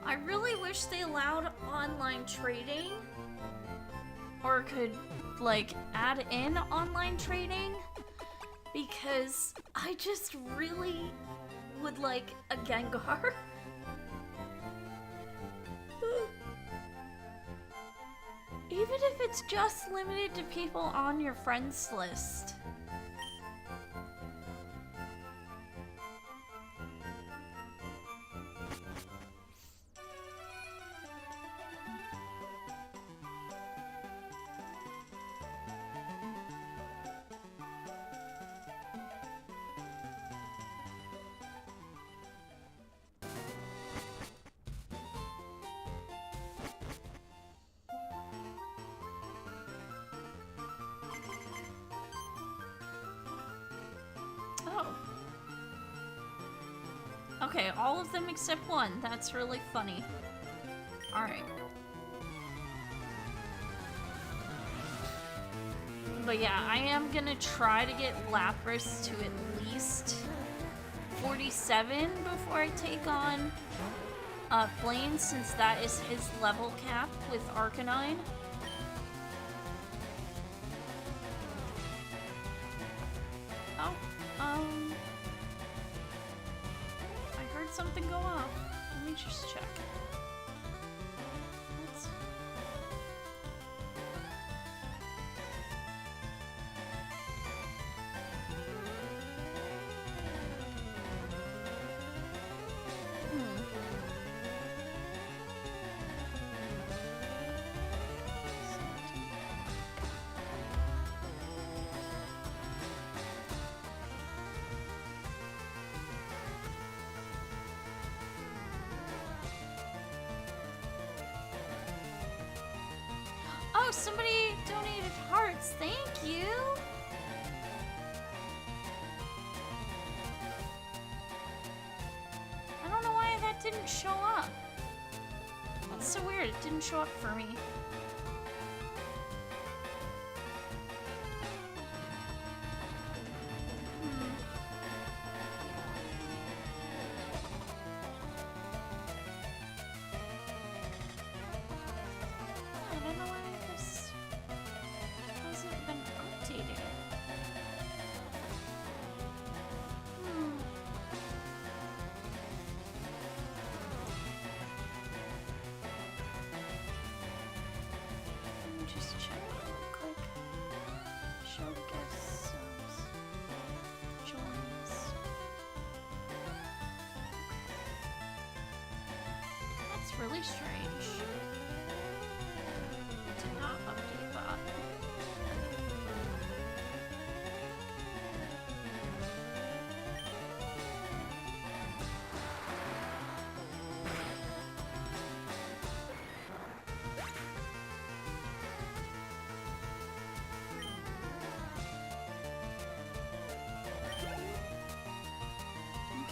Speaker 1: I really wish they allowed online trading, or could like add in online trading, because I just really would like a Gengar. Even if it's just limited to people on your friends list. Okay, all of them except one. That's really funny. Alright. But yeah, I am gonna try to get Lapras to at least 47 before I take on Blaine, since that is his level cap with Arcanine. Oh, I heard something go off. Let me just check. Let's... Oh, somebody donated hearts. Thank you. I don't know why that didn't show up. That's so weird. It didn't show up for me. Really strange. Did not update that.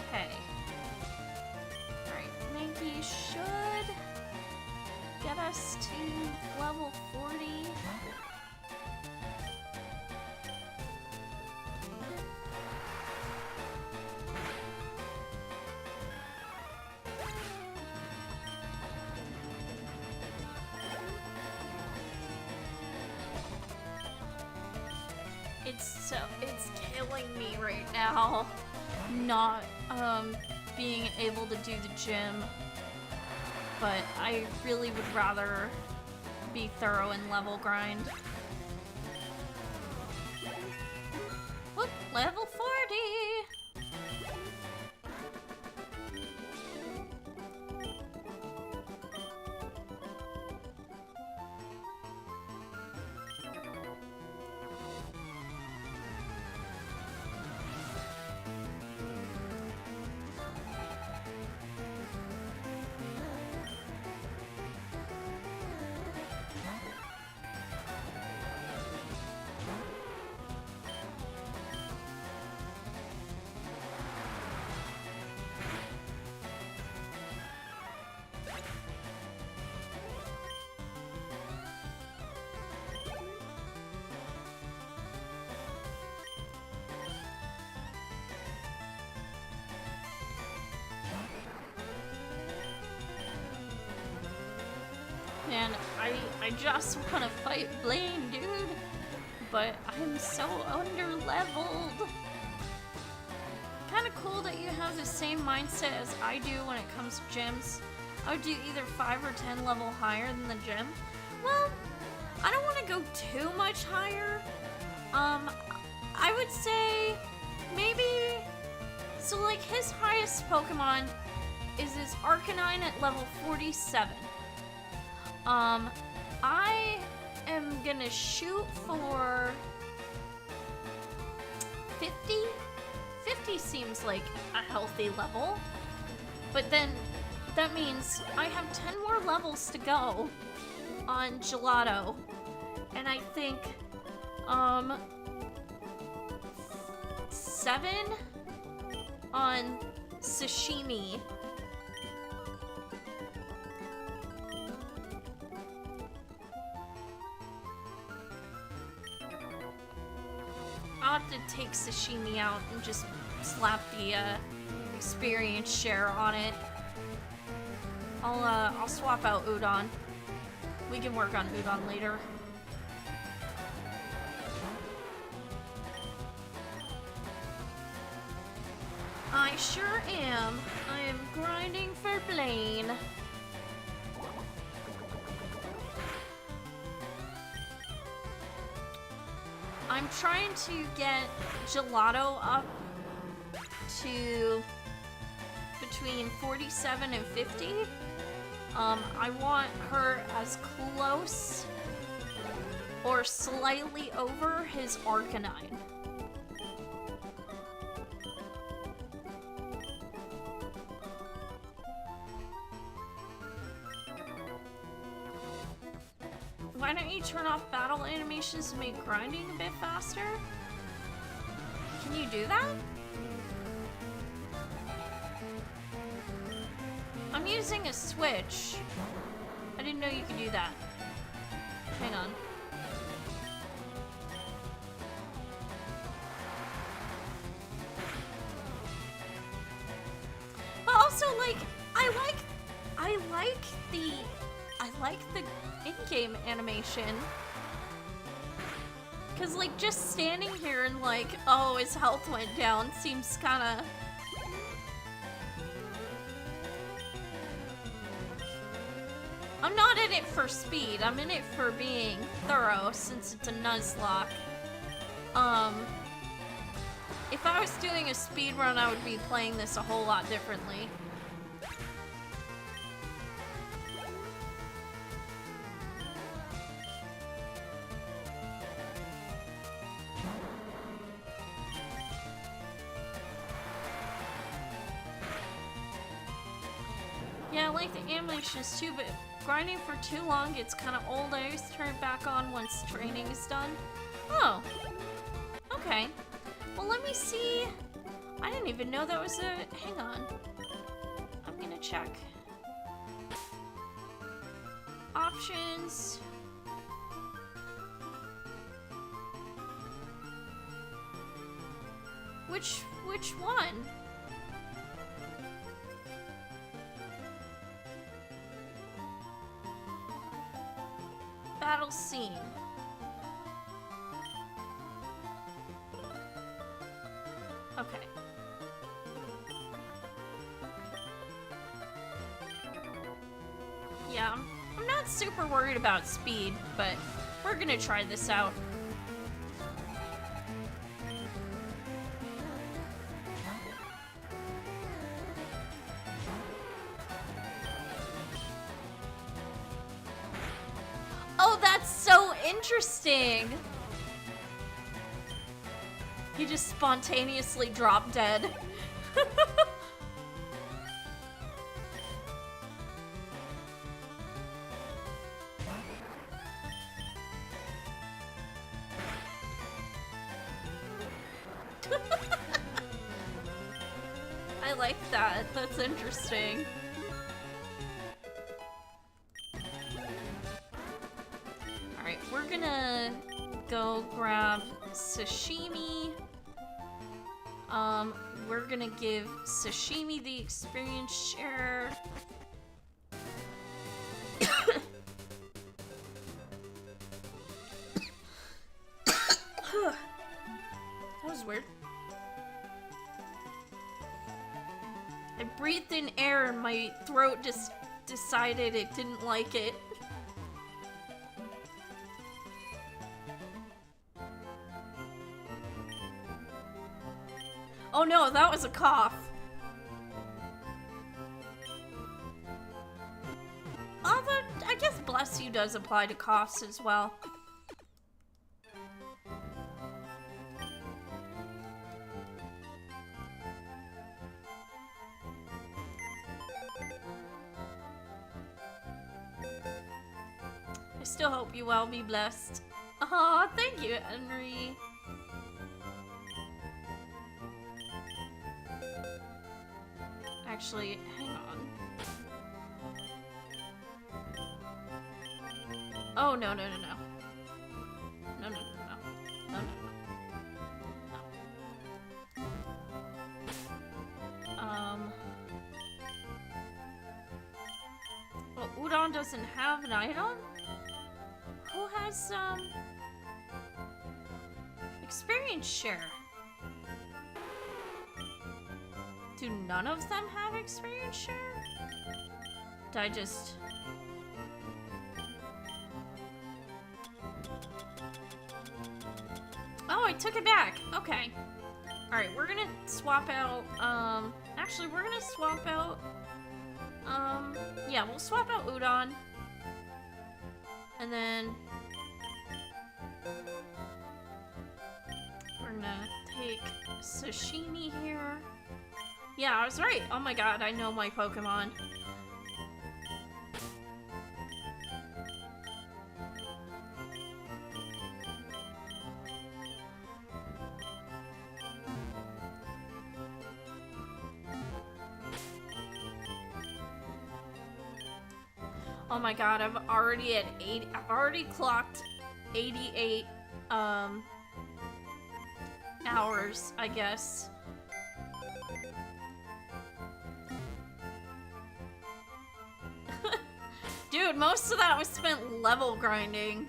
Speaker 1: Okay. Alright, Mankey should get us to level 40. It's killing me right now, not being able to do the gym. But I really would rather be thorough and level grind. Whoop, level 40! I just want to fight Blaine, dude. But I'm so under-leveled. Kind of cool that you have the same mindset as I do when it comes to gyms. I would do either 5 or 10 level higher than the gym. Well, I don't want to go too much higher. I would say maybe... So, like, his highest Pokemon is his Arcanine at level 47. I am gonna shoot for 50. 50 seems like a healthy level. But then that means I have 10 more levels to go on Gelato. And I think, 7 on Sashimi. I'll have to take Sashimi out and just slap the experience share on it. I'll swap out Udon. We can work on Udon later. I sure am. I am grinding for Blaine. I'm trying to get Gelato up to between 47 and 50. I want her as close or slightly over his Arcanine. Why don't you turn off battle animations to make grinding a bit faster? Can you do that? I'm using a Switch. I didn't know you could do that. Hang on. But also, like, I like the in-game animation. Cause like just standing here and like, oh, his health went down seems kinda... I'm not in it for speed, I'm in it for being thorough since it's a Nuzlocke. If I was doing a speed run, I would be playing this a whole lot differently. Yeah, I like the animations too, but grinding for too long gets kind of old. I always turn it back on once training is done. Oh, okay. Well, let me see. I didn't even know that was a... Hang on. I'm gonna check. Options. Which one? Battle scene. Okay. Yeah, I'm not super worried about speed, but we're gonna try this out. Oh, that's so interesting! He just spontaneously dropped dead. I like that. That's interesting. Alright, we're gonna go grab Sashimi. We're gonna give Sashimi the experience share. was weird. I breathed in air and my throat just decided it didn't like it. Oh no, that was a cough. Although, I guess bless you does apply to coughs as well. I still hope you all be blessed. Aw, thank you, Henry. Actually, hang on. Oh, no, no, no, no. No, no, no, no. No, no, no. Well, Udon doesn't have an item? Who has, experience share? Do none of them have experience share? Did I just... Oh, I took it back. Okay. Alright, we're gonna swap out, actually, we're gonna swap out, yeah, we'll swap out Udon. And then... we're gonna take Sashimi here. Yeah, I was right. Oh my god, I know my Pokemon. Oh my god, I've already at 8. I've already clocked 88 hours, I guess. Dude, most of that was spent level grinding.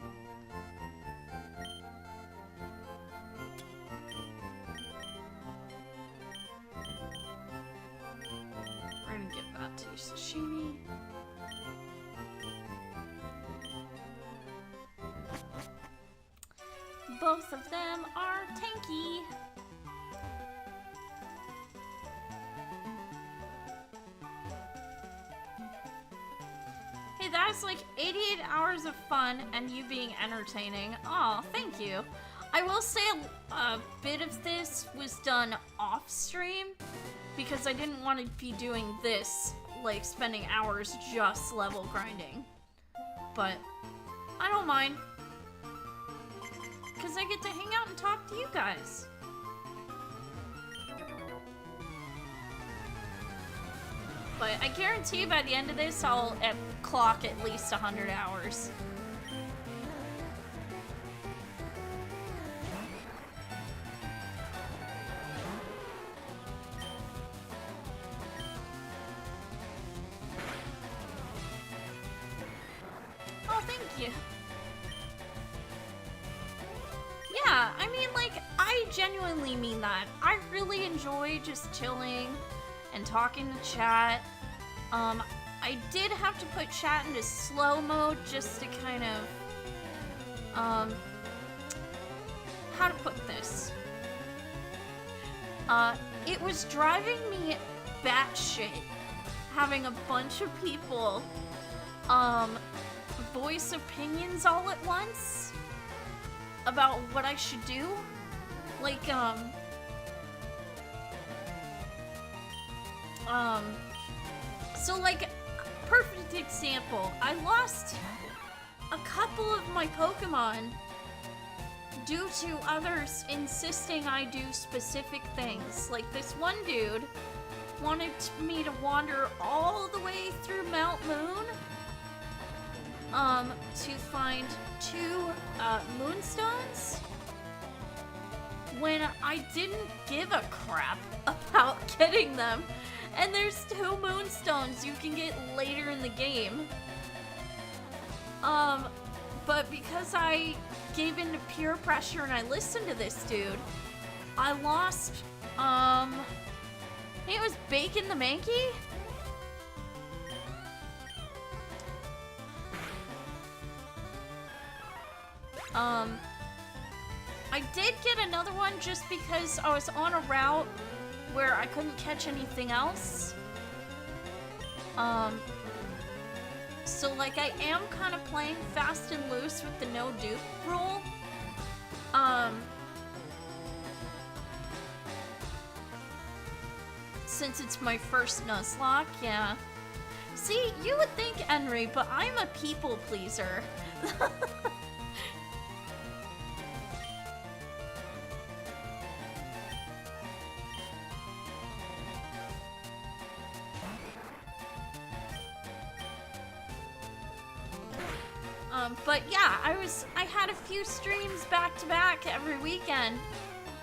Speaker 1: We're gonna give that to Sashimi. Both of them are tanky. Hey, that's like 88 hours of fun and you being entertaining. Aw, thank you. I will say a bit of this was done off stream because I didn't want to be doing this, like spending hours just level grinding. But I don't mind. Because I get to hang out and talk to you guys. But I guarantee by the end of this, I'll clock at least 100 hours. Oh, thank you. Yeah, I mean, like, I genuinely mean that. I really enjoy just chilling and talking to chat. I did have to put chat into slow mode just to kind of, how to put this? It was driving me batshit having a bunch of people, voice opinions all at once about what I should do. Like, so like, perfect example, I lost a couple of my Pokemon due to others insisting I do specific things. Like this one dude wanted me to wander all the way through Mount Moon to find 2 Moonstones when I didn't give a crap about getting them. And there's 2 Moonstones you can get later in the game. But because I gave in to peer pressure and I listened to this dude, I lost, I think it was Bacon the Mankey? I did get another one just because I was on a route where I couldn't catch anything else. So like I am kind of playing fast and loose with the no dupe rule. Since it's my first Nuzlocke, yeah. See, you would think Henry, but I'm a people pleaser. But yeah, I had a few streams back to back every weekend.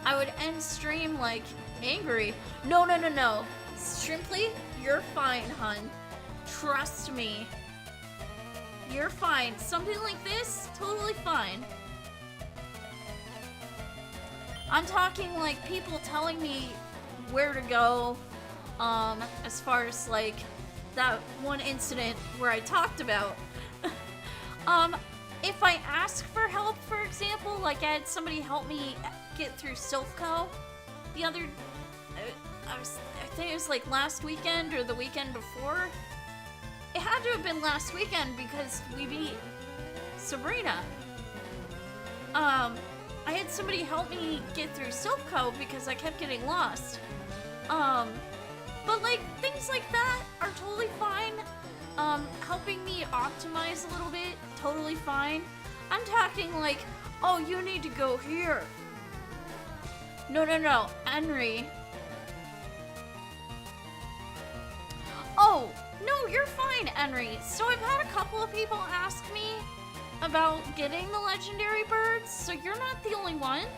Speaker 1: I would end stream like angry. No. Shrimply, you're fine, hun. Trust me. You're fine. Something like this, totally fine. I'm talking like people telling me where to go, as far as like that one incident where I talked about. If I ask for help, for example, like I had somebody help me get through Silphco the other, I think it was like last weekend or the weekend before. It had to have been last weekend because we beat Sabrina. I had somebody help me get through Silphco because I kept getting lost. But like things like that are totally fine. Helping me optimize a little bit, totally fine. I'm talking like, oh, you need to go here. No, Henry. Oh, no, you're fine, Henry. So I've had a couple of people ask me about getting the legendary birds, so you're not the only one.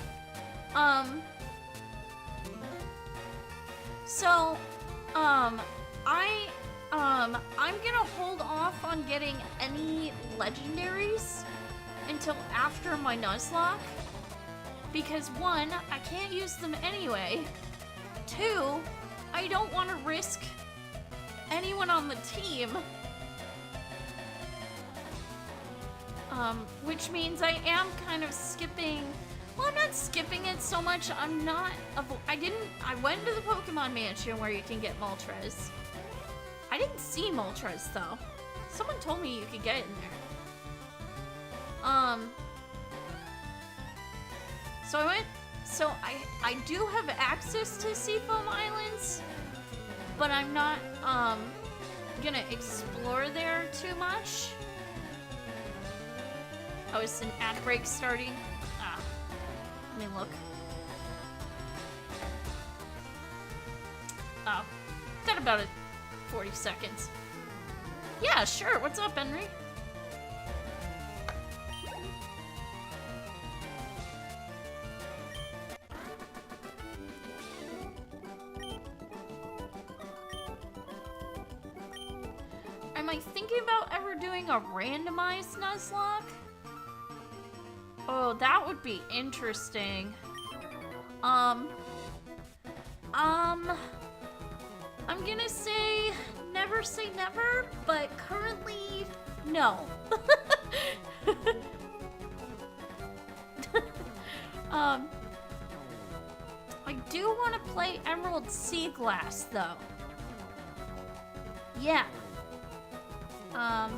Speaker 1: I'm gonna hold off on getting any legendaries until after my Nuzlocke. Because one, I can't use them anyway. Two, I don't want to risk anyone on the team. Which means I am kind of skipping. Well, I'm not skipping it so much. I went to the Pokemon Mansion where you can get Moltres. I didn't see Moltres though. Someone told me you could get it in there. So I do have access to Seafoam Islands, but I'm not gonna explore there too much. Oh, is an ad break starting? Let me look. Oh, got about 40 seconds. Yeah, sure. What's up, Henry? Am I thinking about ever doing a randomized Nuzlocke? Oh, that would be interesting. I'm gonna say never, but currently, no. I do want to play Emerald Sea Glass, though. Yeah. I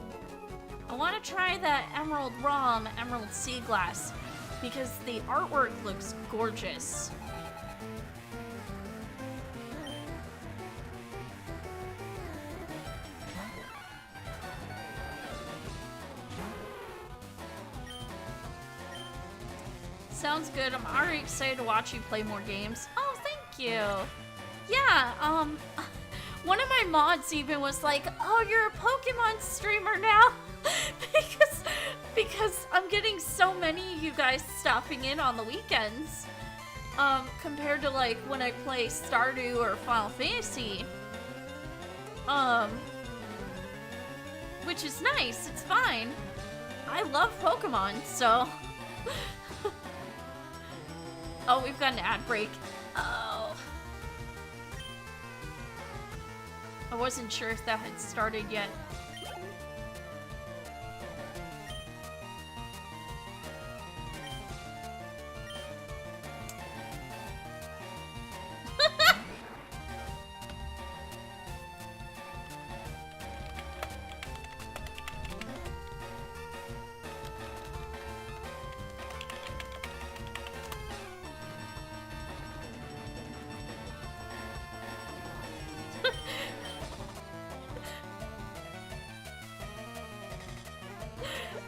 Speaker 1: want to try that Emerald ROM, Emerald Sea Glass, because the artwork looks gorgeous. Sounds good. I'm already excited to watch you play more games. Oh, thank you. Yeah, one of my mods even was like, oh, you're a Pokemon streamer now. because I'm getting so many of you guys stopping in on the weekends. Compared to like when I play Stardew or Final Fantasy. Which is nice, it's fine. I love Pokemon, so Oh, we've got an ad break. Oh. I wasn't sure if that had started yet.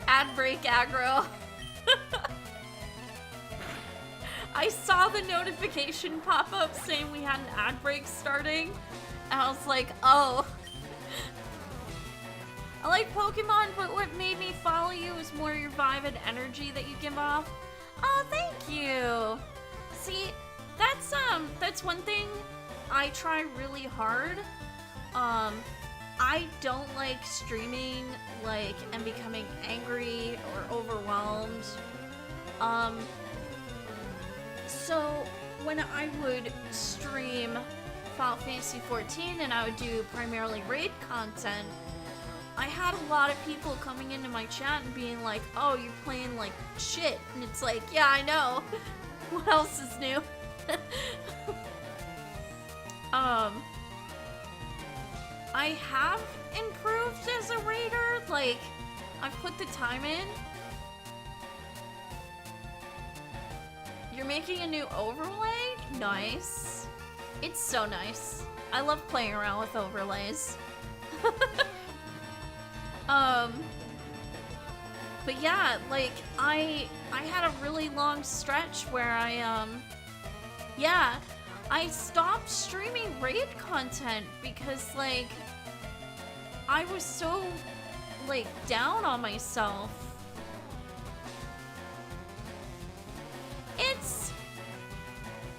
Speaker 1: Ad break aggro. I saw the notification pop up saying we had an ad break starting, and I was like, oh. I like Pokemon, but what made me follow you is more your vibe and energy that you give off. Oh, thank you. See, that's one thing I try really hard. I don't like streaming, like, and becoming angry or overwhelmed. So when I would stream Final Fantasy XIV and I would do primarily raid content, I had a lot of people coming into my chat and being like, oh, you're playing like shit. And it's like, yeah, I know. What else is new? I have improved as a raider. Like, I've put the time in. You're making a new overlay? Nice. It's so nice. I love playing around with overlays. But yeah, like, I had a really long stretch where I stopped streaming raid content because, like, I was so, like, down on myself.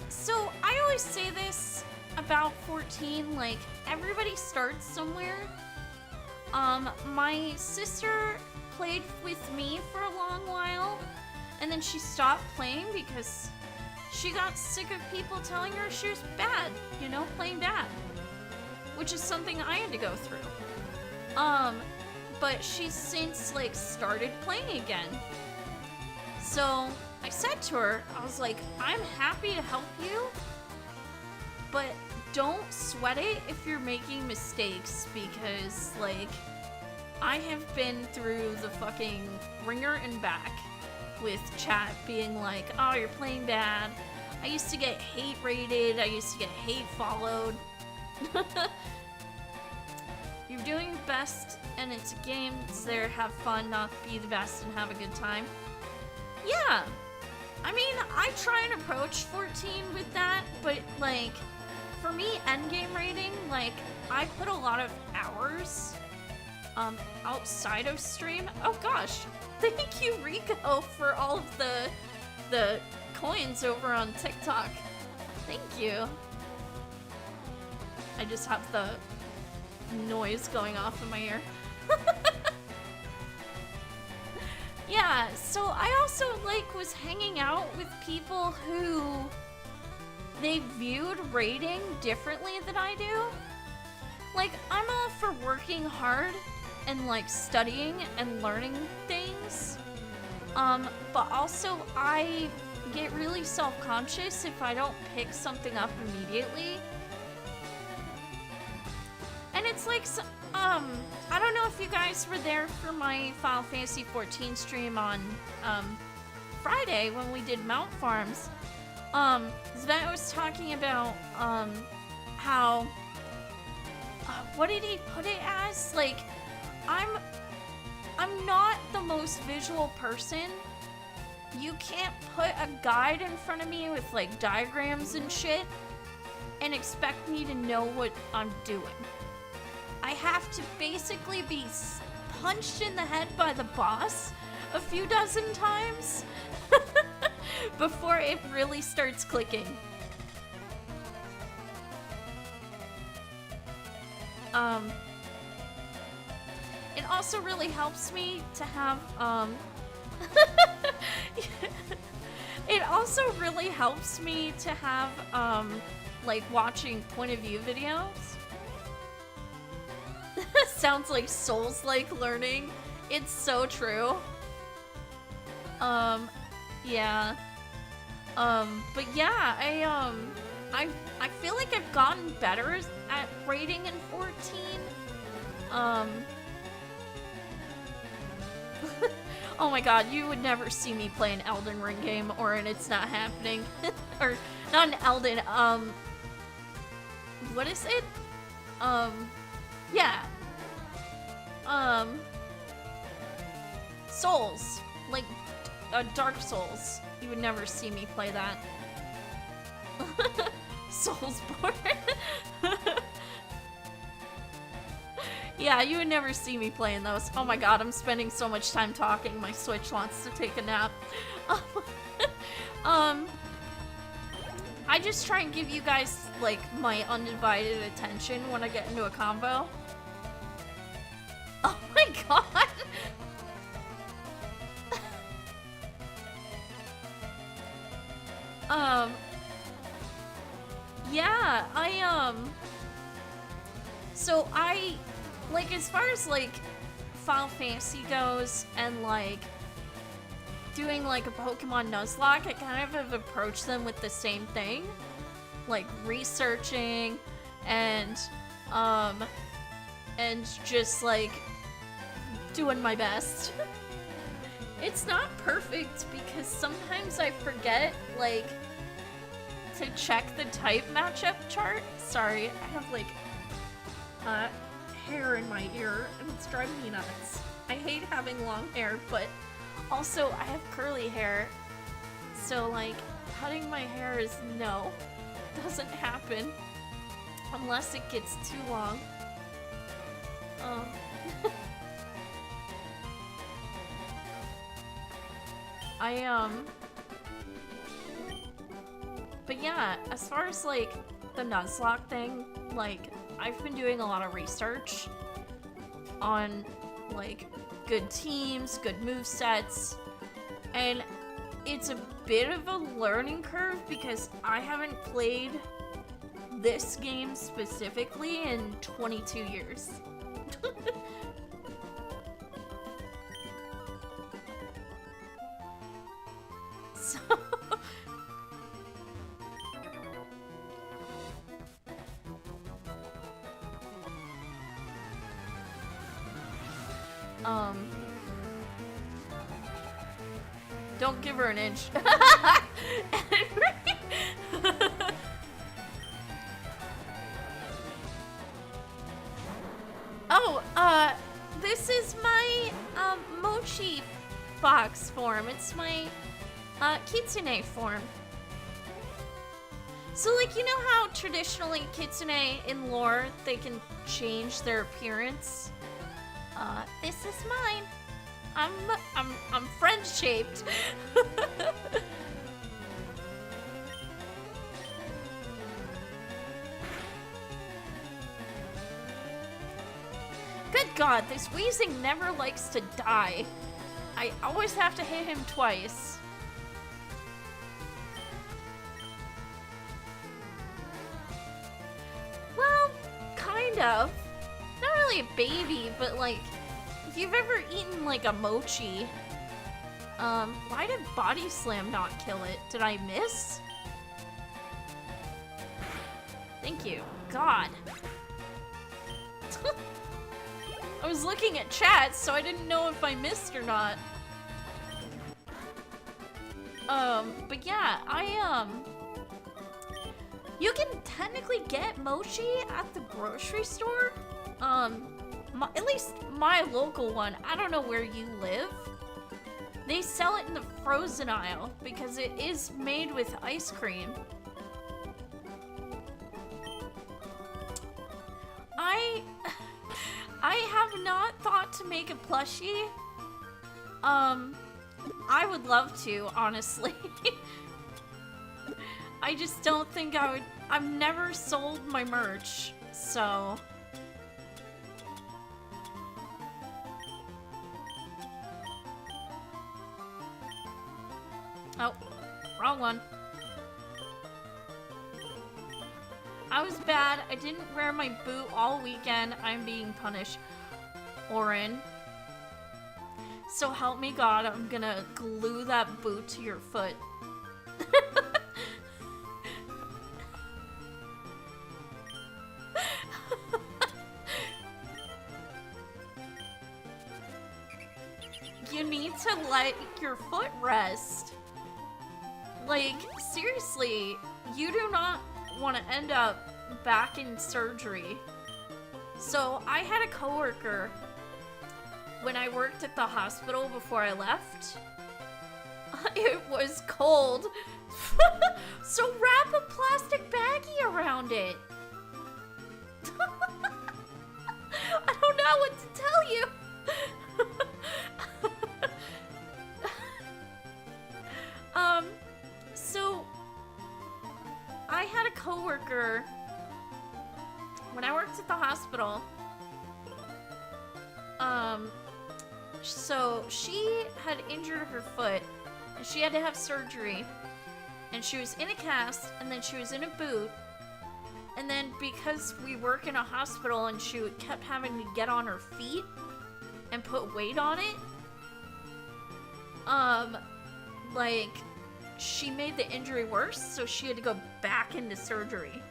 Speaker 1: So, I always say this about 14, like, everybody starts somewhere. My sister played with me for a long while, and then she stopped playing because she got sick of people telling her she was bad, you know, playing bad. Which is something I had to go through. But she's since, like, started playing again. So, I said to her, I was like, I'm happy to help you, but don't sweat it if you're making mistakes, because, like, I have been through the fucking ringer and back with chat being like, oh, you're playing bad. I used to get hate rated. I used to get hate followed. You're doing your best, and it's a game. It's there, have fun, not be the best, and have a good time. Yeah. I mean, I try and approach 14 with that, but, like, for me, endgame rating, like, I put a lot of hours outside of stream. Oh gosh, thank you, Rico, for all of the coins over on TikTok. Thank you. I just have the noise going off in my ear. Yeah, so I also, like, was hanging out with people who they viewed rating differently than I do. Like, I'm all for working hard and, like, studying and learning things. But also I get really self-conscious if I don't pick something up immediately. And it's like, I don't know if you guys were there for my Final Fantasy XIV stream on, Friday when we did Mount Farms. Sven was talking about, how, what did he put it as? Like, I'm not the most visual person. You can't put a guide in front of me with, like, diagrams and shit and expect me to know what I'm doing. I have to basically be punched in the head by the boss a few dozen times before it really starts clicking. It also really helps me to have, it also really helps me to have, like, watching point of view videos. Sounds like Souls-like learning. It's so true. Yeah. But yeah, I feel like I've gotten better at rating in 14. Oh my god, you would never see me play an Elden Ring game or an It's Not Happening. Or, not an Elden, what is it? Yeah. Souls. Like, Dark Souls. You would never see me play that. Soulsborne. Yeah, you would never see me playing those. Oh my god, I'm spending so much time talking. My Switch wants to take a nap. I just try and give you guys, like, my undivided attention when I get into a combo. Oh my god! Yeah, so like, as far as, like, Final Fantasy goes, and, like, doing, like, a Pokemon Nuzlocke, I kind of have approached them with the same thing. Like, researching, and just, like, doing my best. It's not perfect, because sometimes I forget, like, to check the type matchup chart. Sorry, I have, like, hair in my ear, and it's driving me nuts. I hate having long hair, but also I have curly hair, so, like, cutting my hair is no. Doesn't happen. Unless it gets too long. But yeah, as far as, like, the Nuzlocke thing, like, I've been doing a lot of research on, like, good teams, good movesets, and it's a bit of a learning curve because I haven't played this game specifically in 22 years. So... Don't give her an inch. Oh, this is my, mochi box form. It's my, kitsune form. So, like, you know how traditionally kitsune in lore, they can change their appearance? This is mine. I'm friend-shaped. Good god, this Weezing never likes to die. I always have to hit him twice. Well, kind of. Not really a baby, but, like, if you've ever eaten, like, a mochi, why did Body Slam not kill it? Did I miss? Thank you. God. I was looking at chat, so I didn't know if I missed or not. But yeah, you can technically get mochi at the grocery store. At least my local one. I don't know where you live. They sell it in the frozen aisle because it is made with ice cream. I have not thought to make a plushie. I would love to, honestly. I just don't think I would. I've never sold my merch, so. Oh, wrong wrong one. I was bad. I didn't wear my boot all weekend. I'm being punished. Orin. So help me God, I'm gonna glue that boot to your foot. You need to let your foot rest. Like, seriously, you do not want to end up back in surgery. So, I had a coworker when I worked at the hospital before I left. It was cold. So wrap a plastic baggie around it. I don't know what to tell you. So I had a coworker when I worked at the hospital. So she had injured her foot and she had to have surgery, and she was in a cast and then she was in a boot, and then because we work in a hospital and she kept having to get on her feet and put weight on it, like, she made the injury worse, so she had to go back into surgery.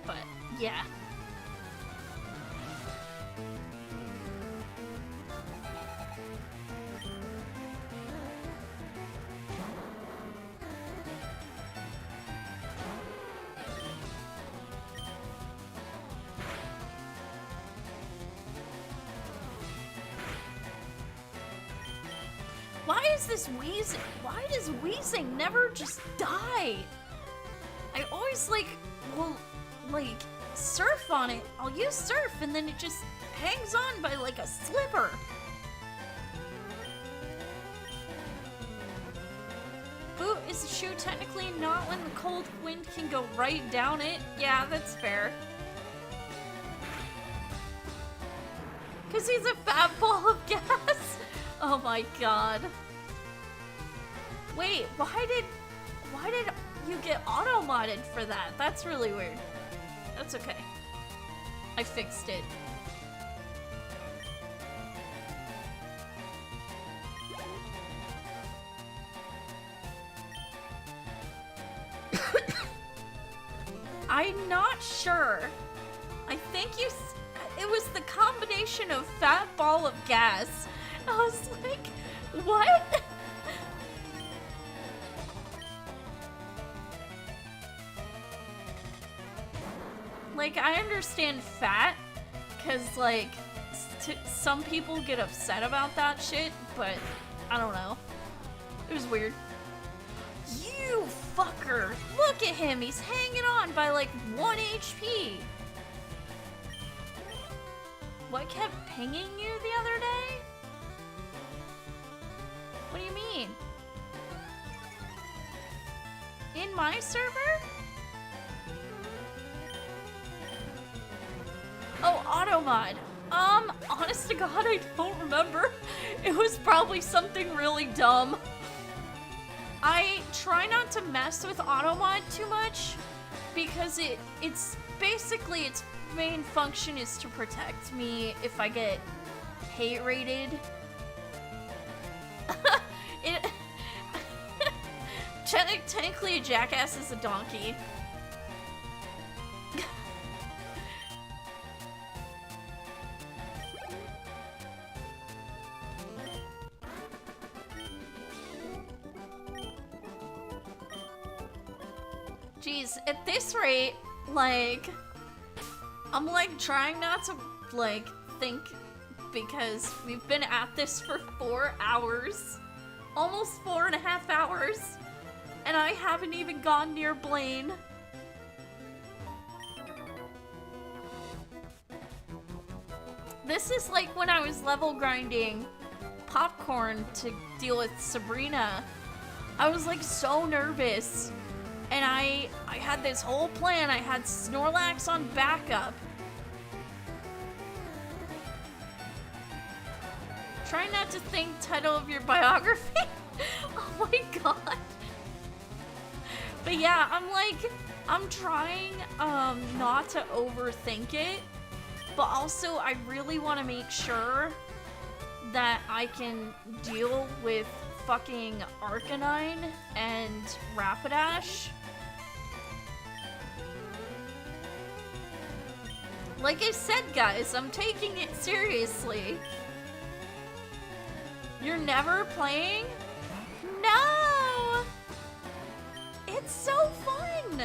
Speaker 1: But, yeah. Why is this wheezing? Why does wheezing never just die? I always, like, will, like, surf on it. I'll use surf and then it just hangs on by, like, a sliver. Boot is a shoe technically, not when the cold wind can go right down it. Yeah, that's fair. Because he's a fat ball of gas. Oh my god. Wait, why did you get auto-modded for that? That's really weird. That's okay. I fixed it. I'm not sure. I think it was the combination of fat ball of gas. I was like, what? Like, I understand fat, because, like, some people get upset about that shit, but I don't know. It was weird. You fucker! Look at him! He's hanging on by, like, 1 HP! What kept pinging you the other day? What do you mean? In my server? Oh, automod. Honest to God, I don't remember. It was probably something really dumb. I try not to mess with automod too much because it's basically its main function is to protect me if I get hate rated. Technically, a jackass is a donkey. Jeez, at this rate, like, I'm like trying not to like think, because we've been at this for 4 hours. Almost 4.5 hours. And I haven't even gone near Blaine. This is like when I was level grinding popcorn to deal with Sabrina. I was like so nervous. And I had this whole plan. I had Snorlax on backup. Try not to think title of your biography. Oh my god. But yeah, I'm trying not to overthink it, but also I really want to make sure that I can deal with fucking Arcanine and Rapidash. Like I said, guys, I'm taking it seriously. You're never playing? No! It's so fun!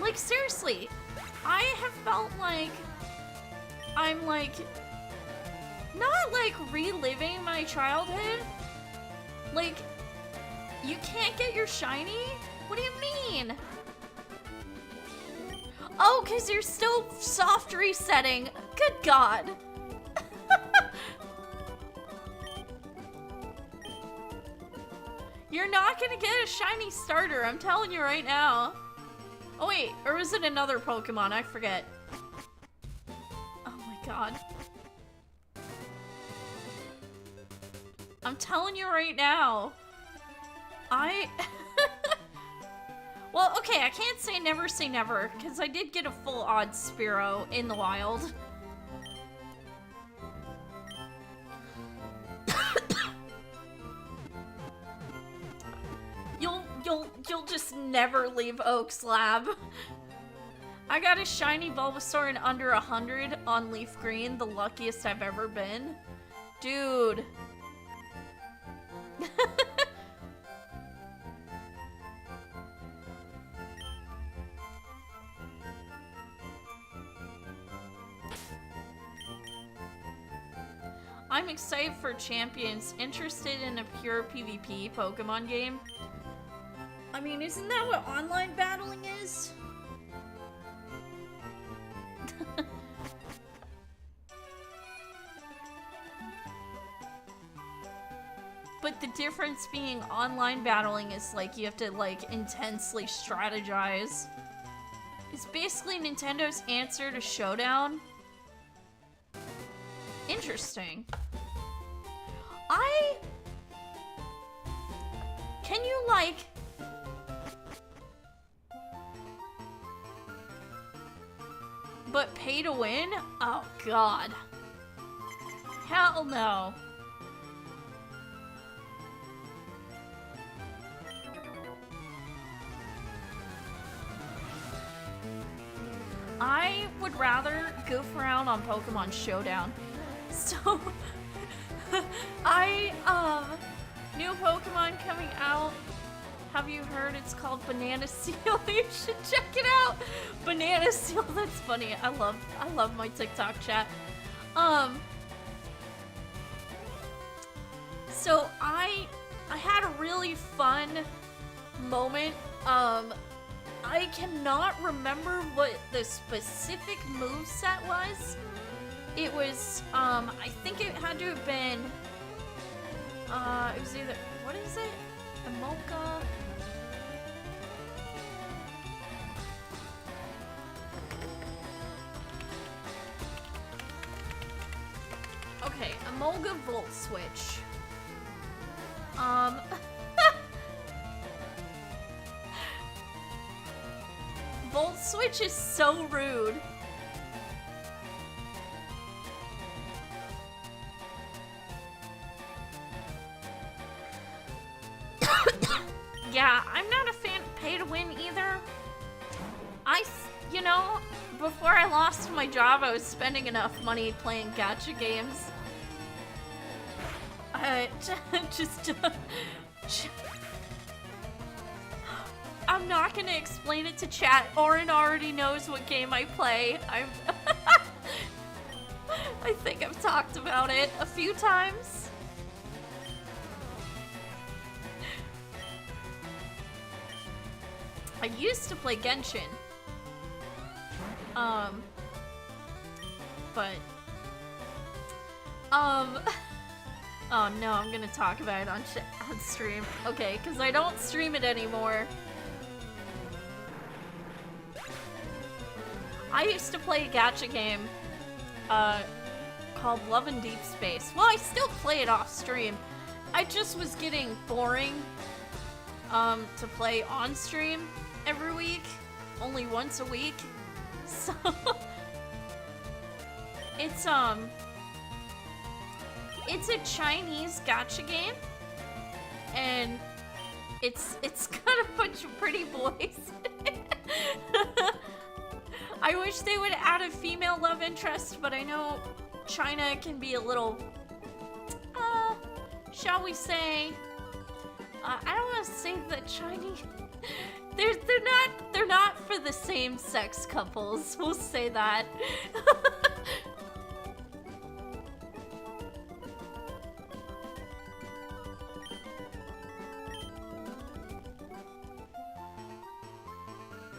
Speaker 1: Like, seriously, I have felt like I'm, like, not, like, reliving my childhood. Like, you can't get your shiny? What do you mean? Oh, because you're still soft resetting. Good God. You're not gonna get a shiny starter, I'm telling you right now. Oh wait, or was it another Pokemon? I forget. Oh my god. I'm telling you right now. Well, okay, I can't say never, because I did get a full odds Spearow in the wild. You'll just never leave Oak's lab. I got a shiny Bulbasaur in under 100 on Leaf Green, the luckiest I've ever been. Dude. I'm excited for Champions. Interested in a pure PvP Pokemon game? I mean, isn't that what online battling is? But the difference being online battling is like you have to like intensely strategize. It's basically Nintendo's answer to Showdown. Interesting. Can you like... But pay to win? Oh god. Hell no. I would rather goof around on Pokemon Showdown. So, new Pokemon coming out. Have you heard? It's called Banana Seal. You should check it out. Banana Seal. That's funny. I love my TikTok chat. So I had a really fun moment. I cannot remember what the specific moveset was. It was, I think it had to have been, it was either, what is it? Emolga? Okay, Emolga Volt Switch. Volt Switch is so rude. Yeah, I'm not a fan of pay to win either. You know, before I lost my job, I was spending enough money playing gacha games. I'm not gonna explain it to chat. Orin already knows what game I play. I think I've talked about it a few times. I used to play Genshin. Oh no, I'm gonna talk about it on stream. Okay, because I don't stream it anymore. I used to play a gacha game called Love in Deep Space. Well, I still play it off stream. I just was getting boring to play on stream every week, only once a week. So it's a Chinese gacha game, and it's got a bunch of pretty boys. I wish they would add a female love interest, but I know China can be a little, shall we say, I don't want to say that Chinese, they're not for the same sex couples. We'll say that.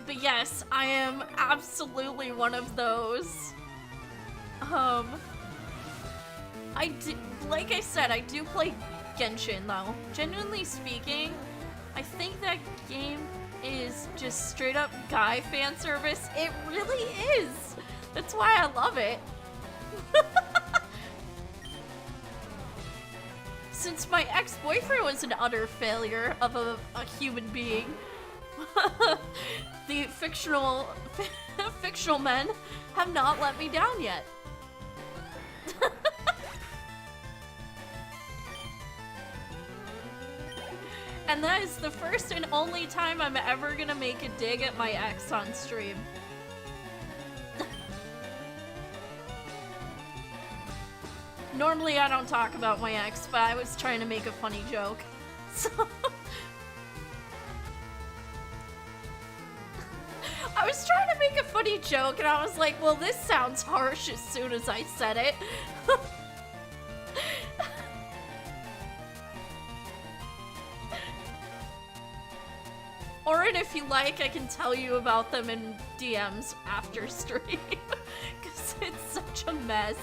Speaker 1: But yes, I am absolutely one of those. Like I said, I do play Genshin though. Genuinely speaking, I think that game is just straight up guy fan service. It really is. That's why I love it. Since my ex-boyfriend was an utter failure of a human being, the fictional men have not let me down yet. And that is the first and only time I'm ever gonna make a dig at my ex on stream. Normally I don't talk about my ex, but I was trying to make a funny joke. So I was trying to make a funny joke and I was like, well, this sounds harsh as soon as I said it. Or if you like, I can tell you about them in DMs after stream, because it's such a mess.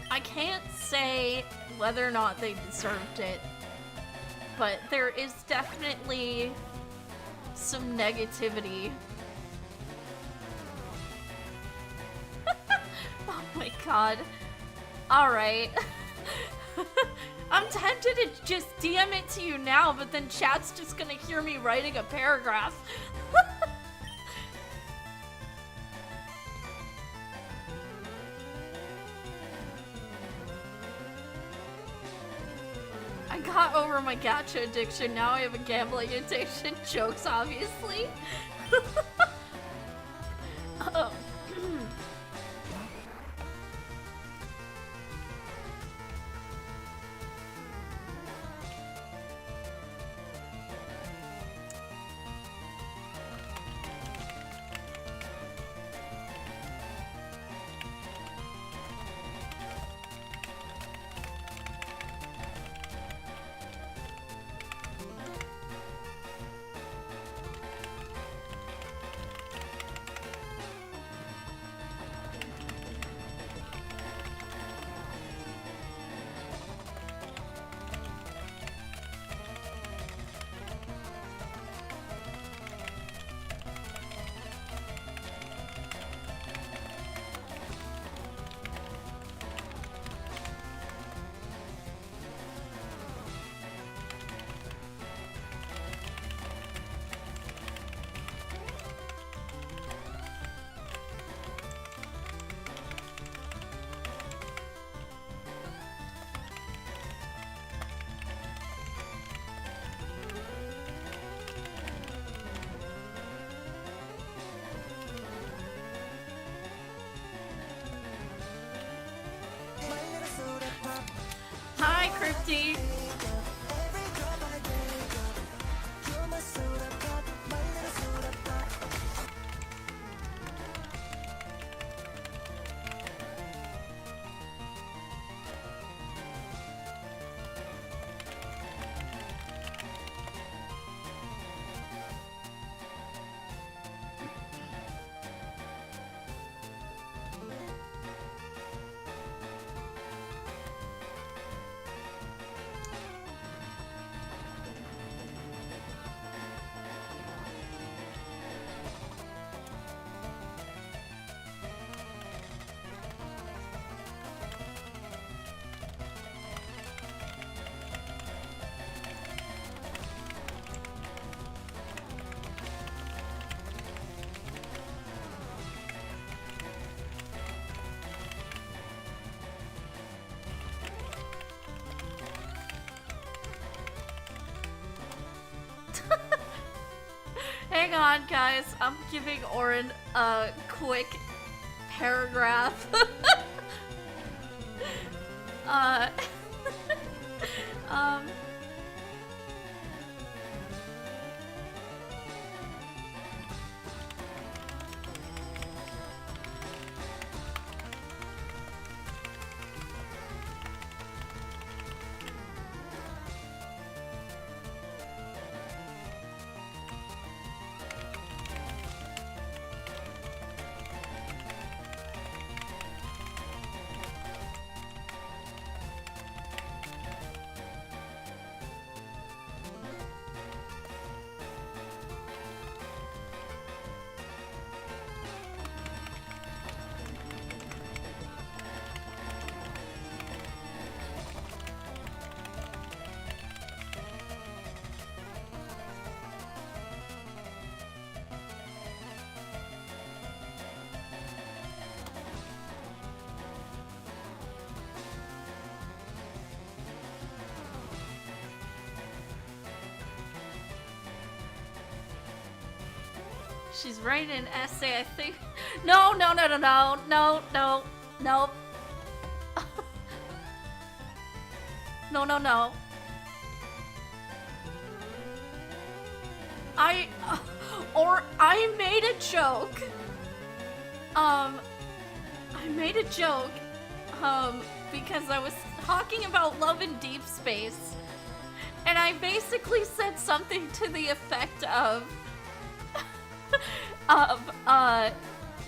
Speaker 1: I can't say whether or not they deserved it, but there is definitely some negativity. Oh my god. Alright. I'm tempted to just DM it to you now, but then chat's just gonna hear me writing a paragraph. I got over my gacha addiction, now I have a gambling addiction. Jokes, obviously. Hi, Crypty. Hang on, guys. I'm giving Orin a quick paragraph. um... She's writing an essay, I think. No. No. I made a joke. I made a joke, because I was talking about love in deep space, and I basically said something to the effect of,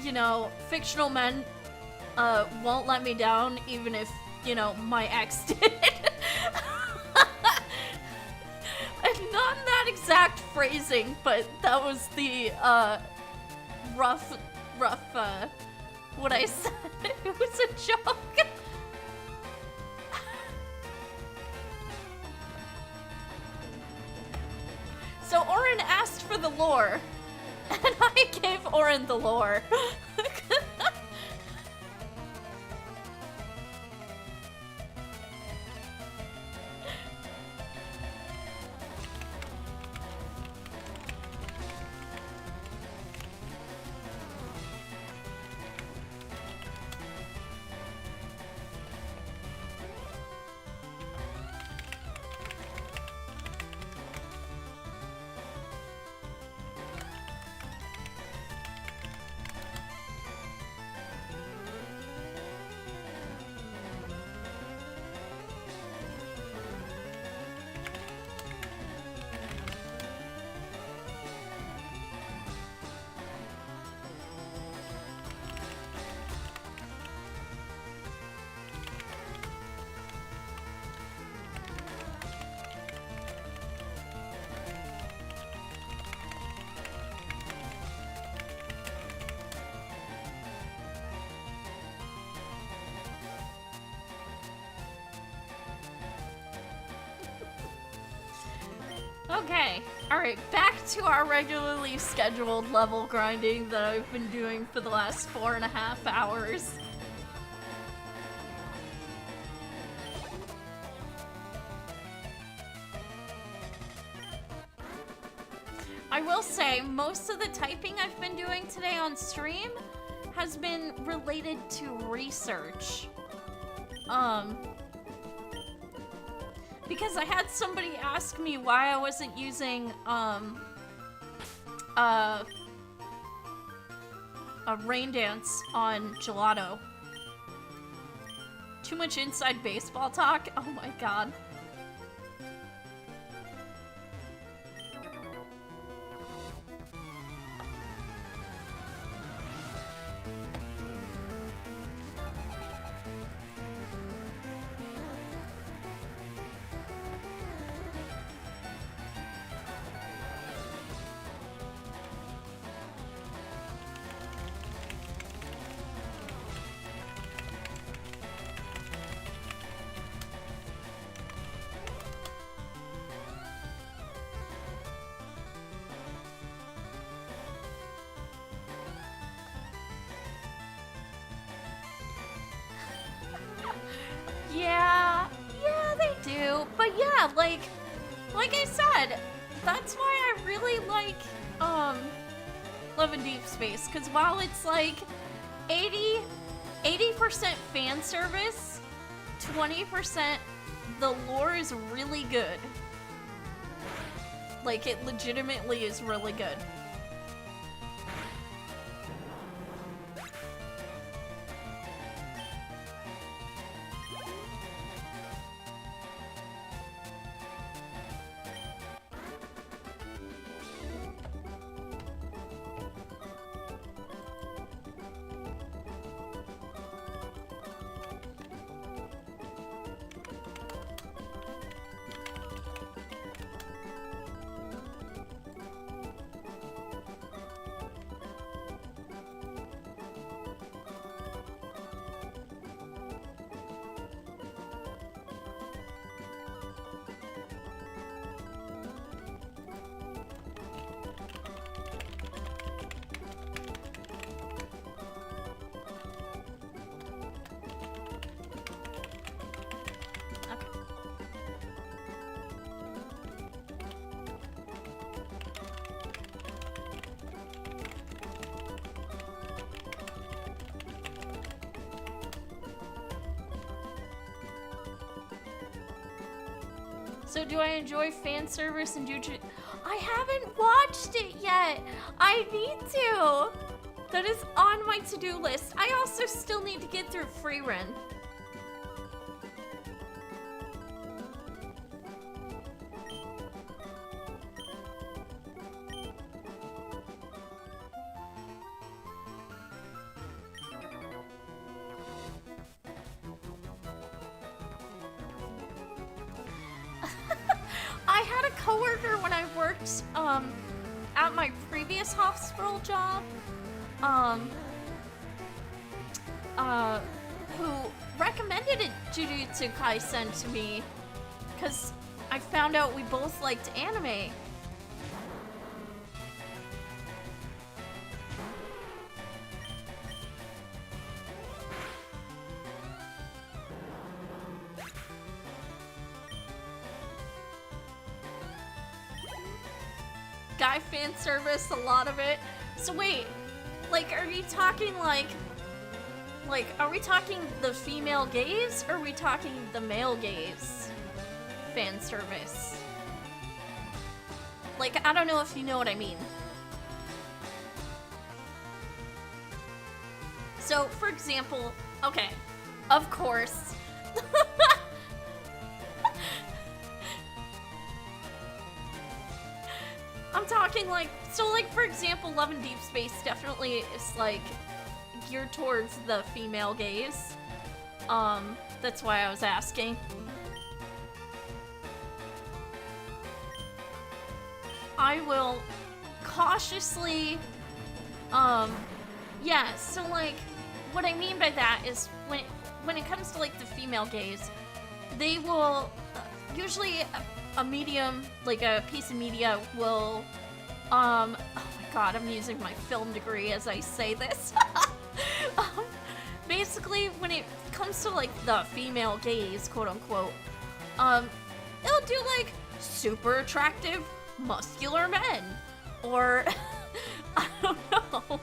Speaker 1: you know, fictional men, won't let me down even if, you know, my ex did. And not in that exact phrasing, but that was the, rough, what I said. It was a joke. So Orin asked for the lore, and I gave Orin the lore. Okay, alright, back to our regularly scheduled level grinding that I've been doing for the last 4.5 hours. I will say, most of the typing I've been doing today on stream has been related to research. Because I had somebody ask me why I wasn't using, a rain dance on Gelato. Too much inside baseball talk? Oh my god. Yeah, they do. But yeah, like I said, that's why I really like Love and Deep Space, because while it's like 80% fan service, 20% the lore is really good. Like, it legitimately is really good. So do I enjoy fan service and Juju? I haven't watched it yet. I need to. That is on my to-do list. I also still need to get through Free Run. I had a coworker when I worked at my previous hospital job who recommended it Jujutsu Kaisen to me because I found out we both liked anime. Guy fan service, a lot of it. So wait, like, are you talking like, are we talking the female gaze, or are we talking the male gaze fan service? Like, I don't know if you know what I mean. So, for example, okay, of course. I'm talking like, so like, for example, Love and Deep Space definitely is like geared towards the female gaze. That's why I was asking. I will cautiously, yeah, so like, what I mean by that is when it comes to like the female gaze, they will, usually a medium, like a piece of media will, oh my god, I'm using my film degree as I say this. Basically, when it comes to like the female gaze, quote unquote, it'll do like super attractive, muscular men, or I don't know,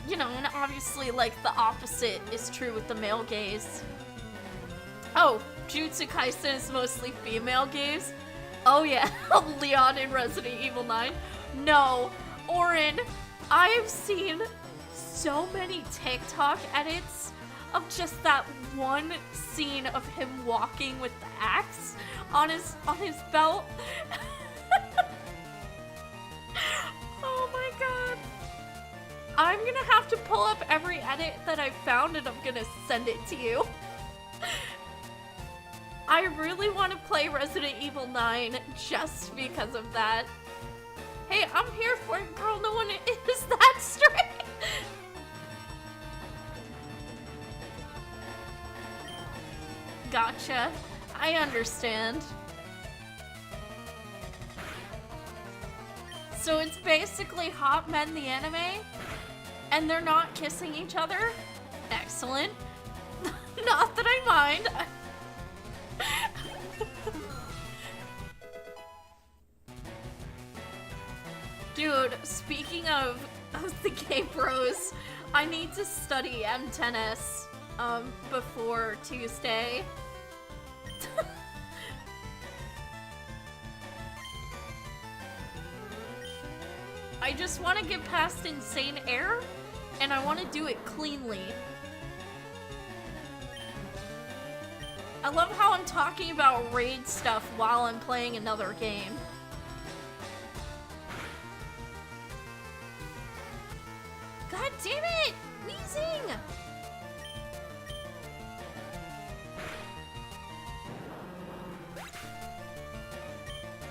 Speaker 1: you know, and obviously like the opposite is true with the male gaze. Oh, Jujutsu Kaisen is mostly female gaze? Oh yeah, Leon in Resident Evil 9? No, Orin, I've seen so many TikTok edits of just that one scene of him walking with the axe on his belt. Oh my god. I'm gonna have to pull up every edit that I've found and I'm gonna send it to you. I really want to play Resident Evil 9 just because of that. Hey, I'm here for it, girl. No one is that straight. Gotcha. I understand. So it's basically Hot Men the anime, and they're not kissing each other? Excellent. Not that I mind. Dude, speaking of the Gay Bros, I need to study M10S before Tuesday. I just want to get past Insane Air, and I want to do it cleanly. I love how I'm talking about raid stuff while I'm playing another game. God damn it! Wheezing!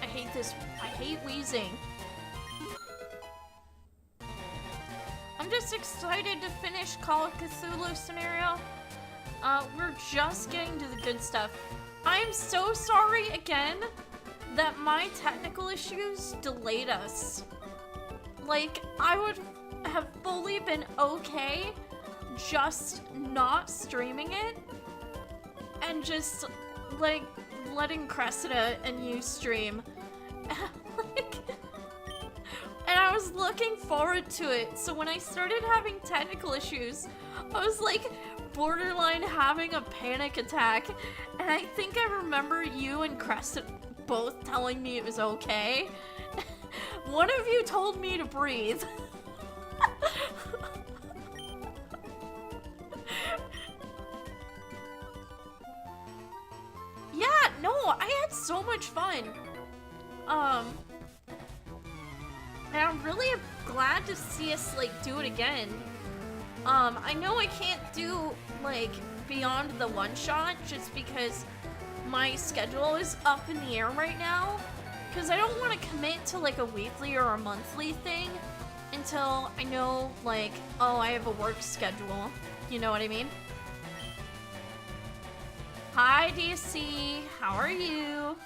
Speaker 1: I hate this. I hate wheezing. I'm just excited to finish Call of Cthulhu scenario. We're just getting to the good stuff. I am so sorry again that my technical issues delayed us. Like, I would have fully been okay just not streaming it and just, like, letting Cressida and you stream. Like, and I was looking forward to it, so when I started having technical issues, I was like borderline having a panic attack, and I think I remember you and Cressida both telling me it was okay. One of you told me to breathe. Yeah, no, I had so much fun. And I'm really glad to see us, like, do it again. I know I can't do, like, beyond the one-shot just because my schedule is up in the air right now. Because I don't want to commit to, like, a weekly or a monthly thing until I know, like, oh, I have a work schedule. You know what I mean? Hi, DC. How are you?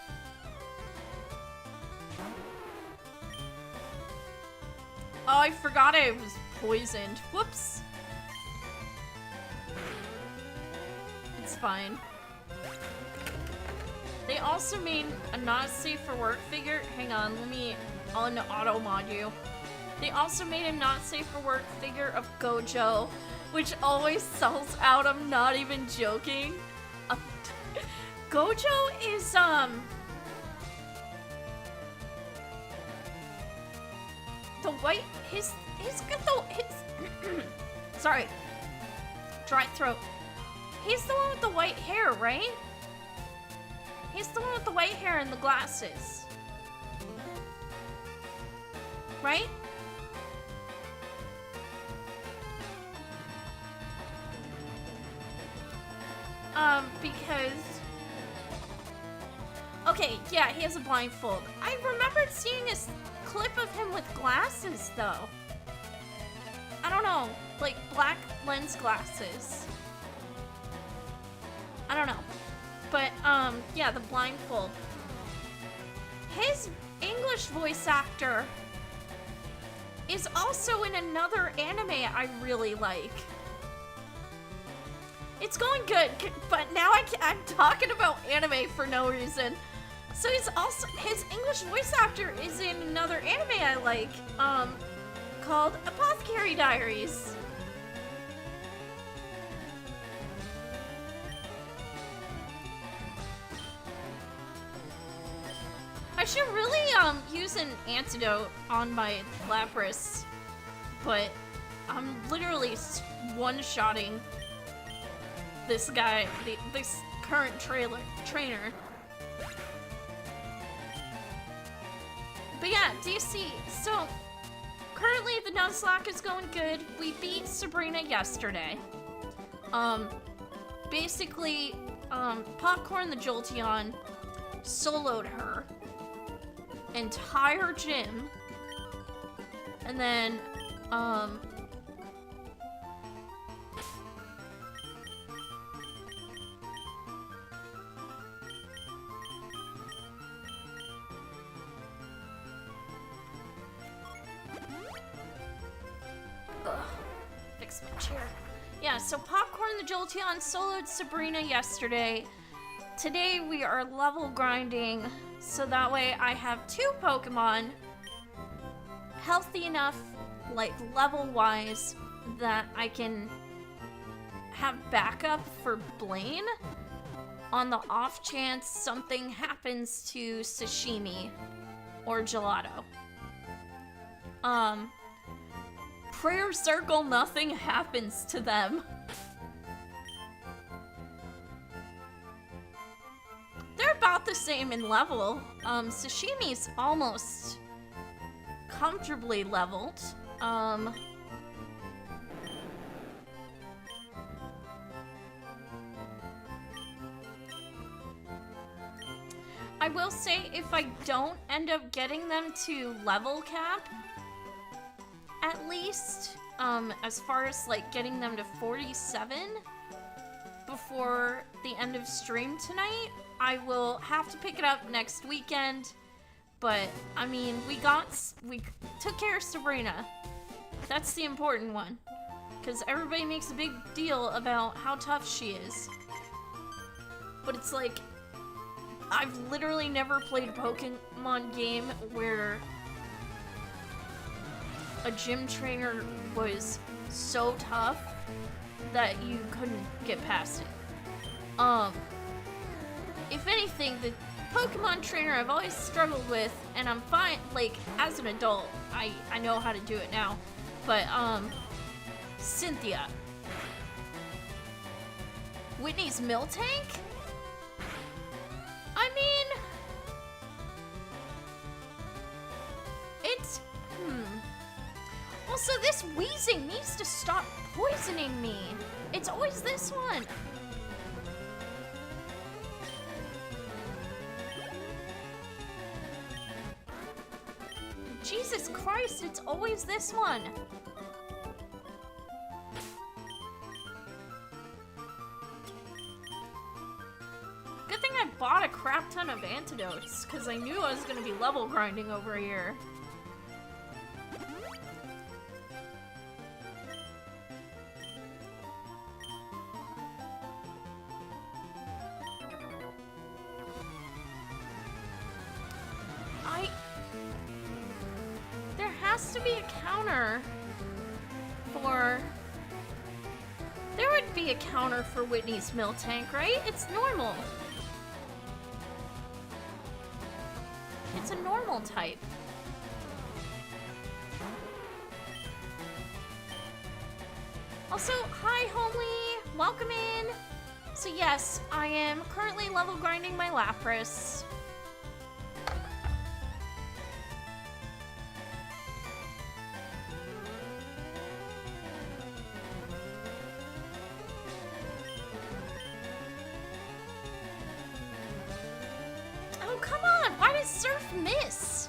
Speaker 1: Oh, I forgot I was poisoned. Whoops. It's fine. They also made a not safe for work figure. Hang on, let me auto mod you. They also made a not safe for work figure of Gojo, which always sells out. I'm not even joking. Gojo is the white, he's got the, sorry, dry throat. He's the one with the white hair, right? He's the one with the white hair and the glasses. Right? Because, okay, yeah, he has a blindfold. I remembered seeing a clip of him with glasses, though. I don't know, like black lens glasses. I don't know. But, yeah, the blindfold. His English voice actor is also in another anime I really like. It's going good, but now I'm talking about anime for no reason. So he's also, his English voice actor is in another anime I like, called Apothecary Diaries. I should really, use an antidote on my Lapras, but I'm literally one-shotting this guy, this current trainer. But yeah, DC, so currently the Nuzlocke is going good. We beat Sabrina yesterday. Basically, Popcorn the Jolteon soloed her entire gym, and then, fix my chair. Yeah, so Popcorn the Jolteon soloed Sabrina yesterday. Today we are level grinding, so that way I have 2 Pokemon. healthy enough, like, level-wise, that I can have backup for Blaine on the off chance something happens to Sashimi or Gelato. Prayer circle, nothing happens to them. They're about the same in level. Sashimi's almost comfortably leveled. I will say, if I don't end up getting them to level cap, at least, as far as, like, getting them to 47 before the end of stream tonight, I will have to pick it up next weekend. But, I mean, we took care of Sabrina. That's the important one. Because everybody makes a big deal about how tough she is. But it's like, I've literally never played a Pokemon game where a gym trainer was so tough that you couldn't get past it. If anything, the Pokemon trainer I've always struggled with, and I'm fine, like, as an adult, I know how to do it now, but, Cynthia. Whitney's Miltank? I mean, it's, Also, this wheezing needs to stop poisoning me. It's always this one. Jesus Christ, it's always this one. Good thing I bought a crap ton of antidotes, because I knew I was going to be level grinding over here. There has to be a counter for... There would be a counter for Whitney's Miltank, right? It's normal. It's a normal type. Also, hi Homely, welcome in. So yes, I am currently level grinding my Lapras. Oh, come on! Why does Surf miss?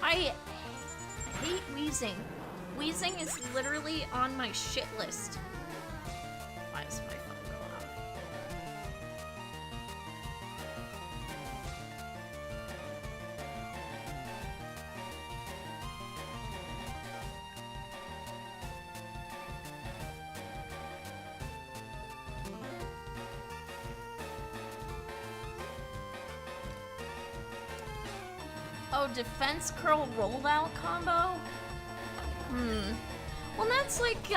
Speaker 1: I hate wheezing. Wheezing is literally on my shit list. Why is my phone going off? Oh, defense curl rollout combo? Well, that's like,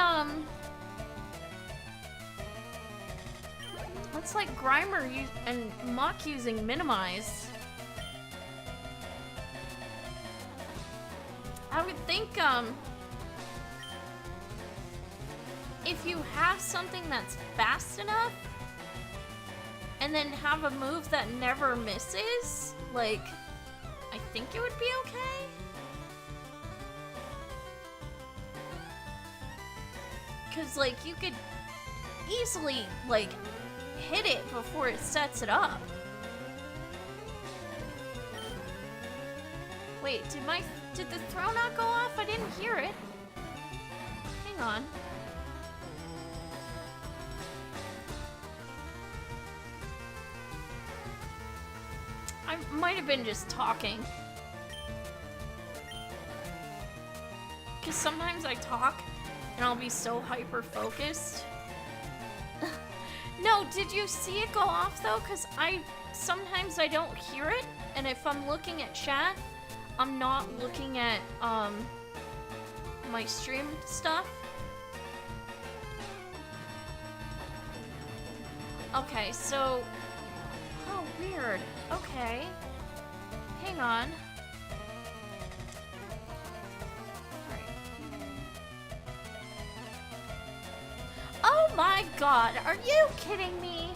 Speaker 1: that's like Grimer and Muck using Minimize. I would think, if you have something that's fast enough, and then have a move that never misses, like, I think it would be okay. Because, like, you could easily, like, hit it before it sets it up. Wait, did the throw not go off? I didn't hear it. Hang on. I might have been just talking. Because sometimes I talk and I'll be so hyper-focused. No, did you see it go off though? Because sometimes I don't hear it, and if I'm looking at chat, I'm not looking at, my stream stuff. Okay, so... Oh, weird. Okay. Hang on. Alright. Oh my god, are you kidding me?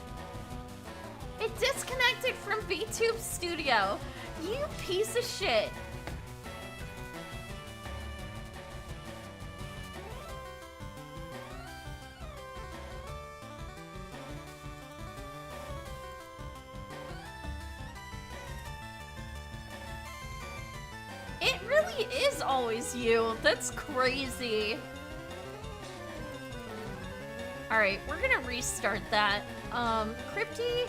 Speaker 1: It disconnected from VTube Studio. You piece of shit. It really is always you. That's crazy. Alright, we're gonna restart that. Crypty,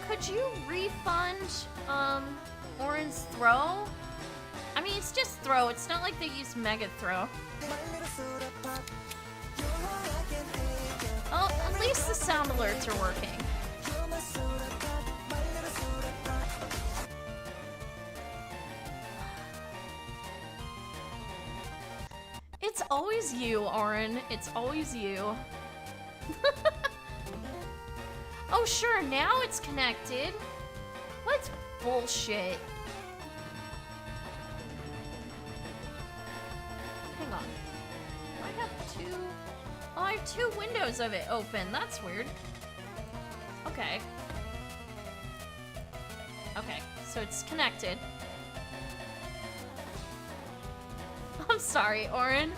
Speaker 1: could you refund, Orin's throw? I mean, it's just throw. It's not like they use Mega Throw. Oh, at least the sound alerts are working. It's always you, Orin. It's always you. Oh, sure, now it's connected. What bullshit? Hang on. I have two... Oh, I have two windows of it open. That's weird. Okay. Okay, so it's connected. I'm sorry, Orin.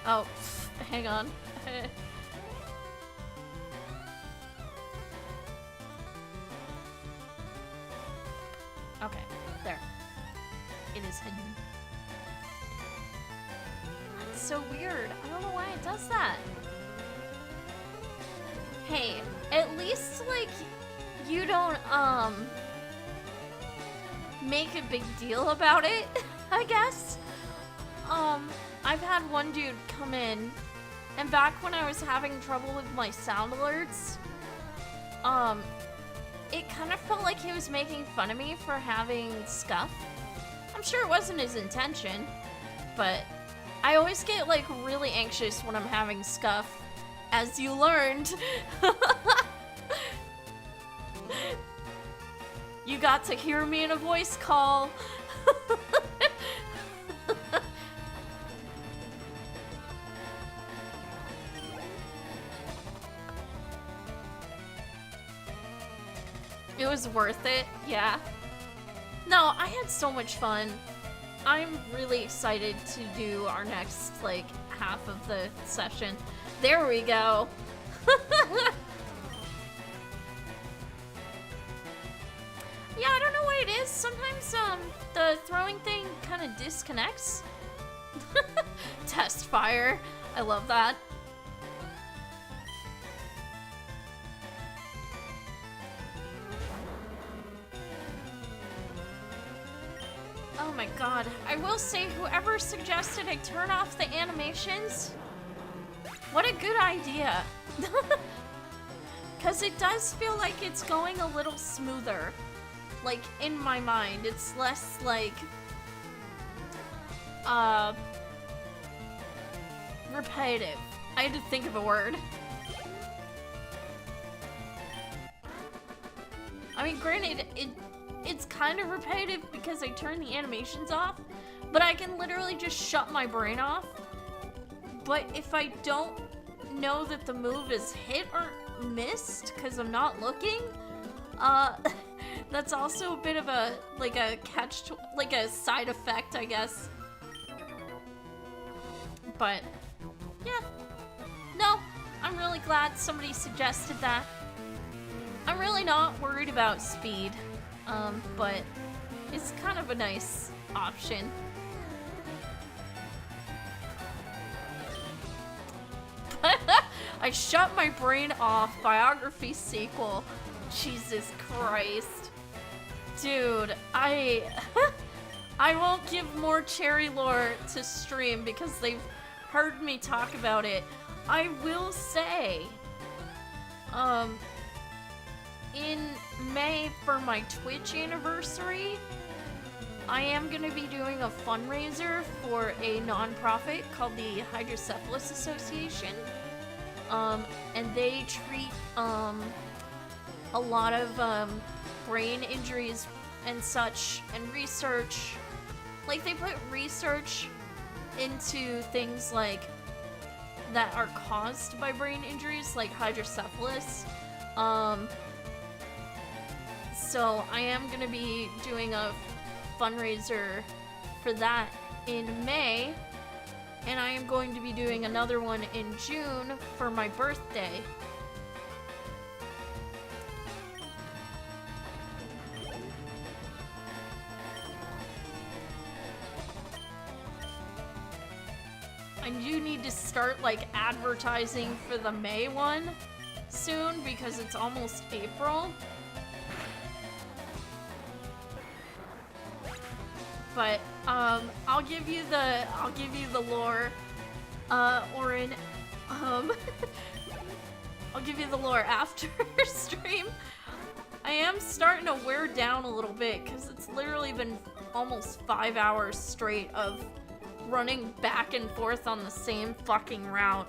Speaker 1: Oh, hang on. Okay, there. It is hidden. That's so weird. I don't know why it does that. Hey, at least, like, you don't, make a big deal about it, I guess. I've had one dude come in, and back when I was having trouble with my sound alerts, it kind of felt like he was making fun of me for having scuff. I'm sure it wasn't his intention, but I always get, like, really anxious when I'm having scuff, as you learned. You got to hear me in a voice call. It was worth it, yeah. No, I had so much fun. I'm really excited to do our next, like, half of the session. There we go. Yeah, I don't know what it is. Sometimes, the throwing thing kind of disconnects. Test fire. I love that. Oh my god. I will say, whoever suggested I turn off the animations, what a good idea. Because it does feel like it's going a little smoother. Like, in my mind, it's less, like, repetitive. I had to think of a word. I mean, granted, it's kind of repetitive because I turn the animations off, but I can literally just shut my brain off. But if I don't know that the move is hit or missed because I'm not looking, that's also a bit of a, like a like a side effect, I guess. But, yeah. No, I'm really glad somebody suggested that. I'm really not worried about speed, but it's kind of a nice option. I shut my brain off. Biography sequel. Jesus Christ. Dude, I won't give more Cherry lore to stream because they've heard me talk about it. I will say, in May for my Twitch anniversary, I am going to be doing a fundraiser for a nonprofit called the Hydrocephalus Association. And they treat a lot of brain injuries and such, and research. Like, they put research into things like that are caused by brain injuries, like hydrocephalus. So I am going to be doing a fundraiser for that in May, and I am going to be doing another one in June for my birthday. I do need to start, like, advertising for the May one soon because it's almost April. But I'll give you the lore, Orin. I'll give you the lore after stream. I am starting to wear down a little bit because it's literally been almost 5 hours straight of running back and forth on the same fucking route.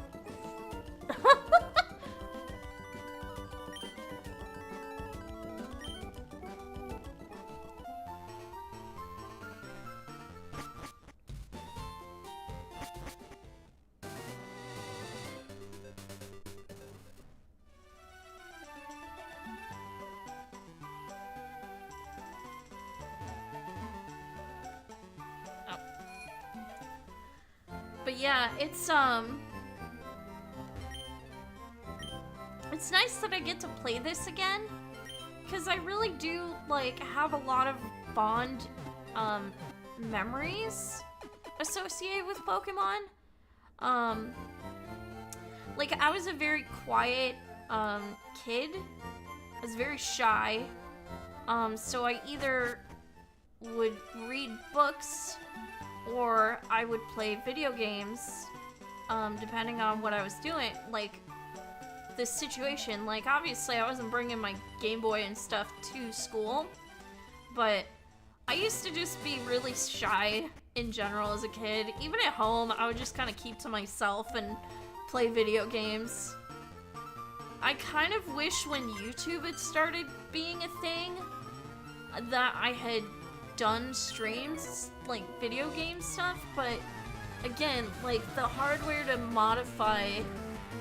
Speaker 1: But yeah, it's nice that I get to play this again, because I really do, like, have a lot of fond, memories associated with Pokemon. Like, I was a very quiet, kid. I was very shy. So I either would read books or I would play video games, depending on what I was doing. Like, this situation, like, obviously I wasn't bringing my Game Boy and stuff to school, but I used to just be really shy in general as a kid. Even at home, I would just kind of keep to myself and play video games. I kind of wish when YouTube had started being a thing that I had done streams, like video game stuff, but again, like, the hardware to modify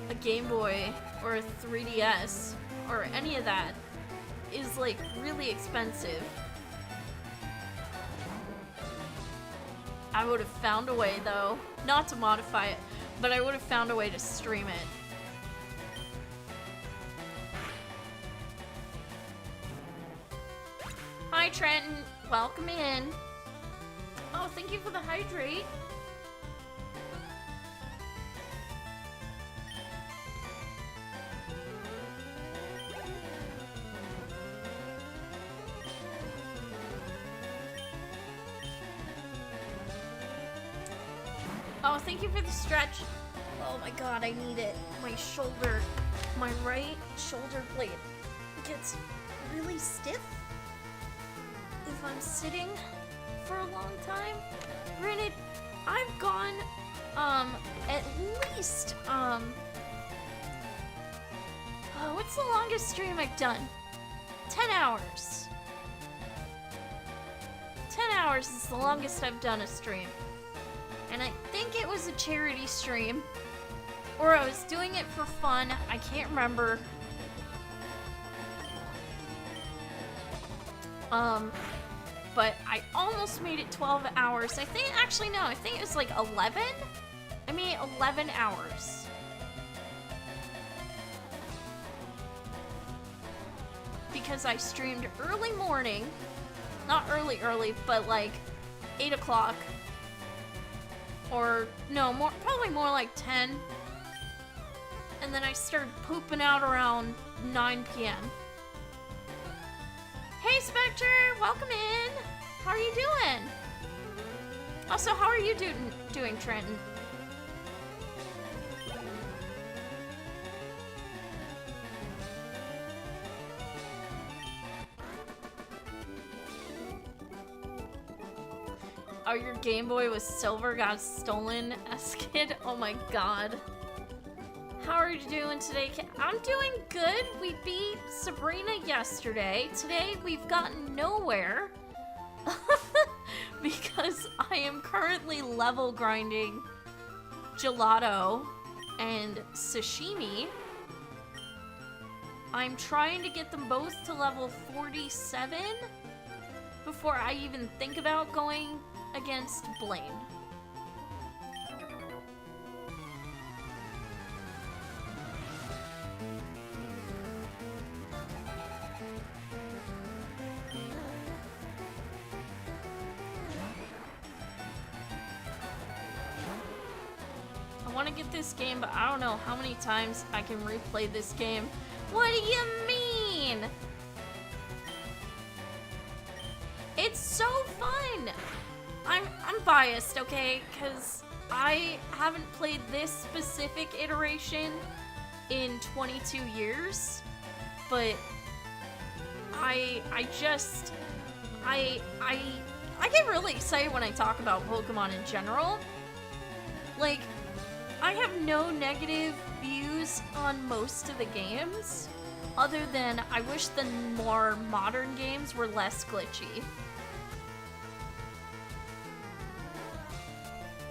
Speaker 1: a Game Boy or a 3DS or any of that is, like, really expensive. I would have found a way, though, not to modify it, but I would have found a way to stream it. Hi, Trenton. Welcome in. Oh, thank you for the hydrate. Oh, thank you for the stretch. Oh my god, I need it. My shoulder, my right shoulder blade gets really stiff if I'm sitting for a long time. Granted, I've gone, at least, what's the longest stream I've done? 10 hours. 10 hours is the longest I've done a stream. And I think it was a charity stream, or I was doing it for fun. I can't remember. But I almost made it 12 hours. I think, actually, no, I think it was like 11. I made 11 hours. Because I streamed early morning. Not early, but like 8 o'clock. Or, no, probably more like 10. And then I started pooping out around 9 p.m. Hey, Spectre! Welcome in! How are you doing? Also, how are you doing, Trenton? your Game Boy was silver, got stolen as a kid? Oh my god. How are you doing today? I'm doing good. We beat Sabrina yesterday. Today we've gotten nowhere. Because I am currently level grinding gelato and sashimi. I'm trying to get them both to level 47 before I even think about going against Blaine. I want to get this game, but I don't know how many times I can replay this game. What do you mean? It's so fun. I'm biased, okay? Because I haven't played this specific iteration in 22 years, but I get really excited when I talk about Pokemon in general. Like, I have no negative views on most of the games, other than I wish the more modern games were less glitchy.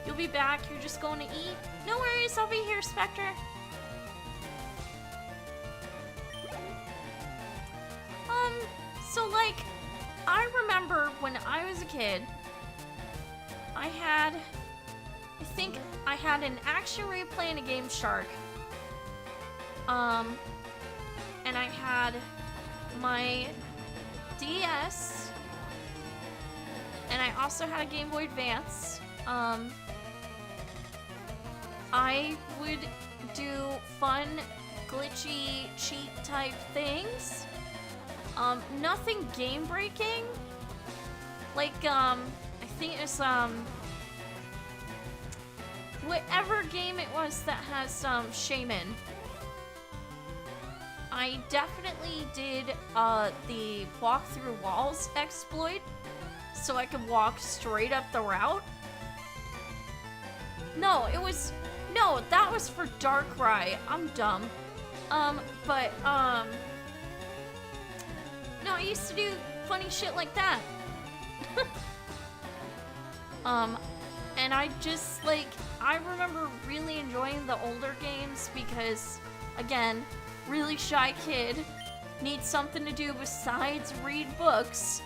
Speaker 1: You'll be back, you're just going to eat? No worries, I'll be here, Spectre. So like, I remember when I was a kid, I think I had an action replay and a Game Shark. And I had my DS, and I also had a Game Boy Advance. I would do fun, glitchy, cheat type things. Nothing game breaking. Like, I think it's, whatever game it was that has, Shaman. I definitely did, the walk through walls exploit, so I could walk straight up the route. No, that was for Darkrai. I'm dumb. No, I used to do funny shit like that. And I just, like, I remember really enjoying the older games because, again, really shy kid, needs something to do besides read books.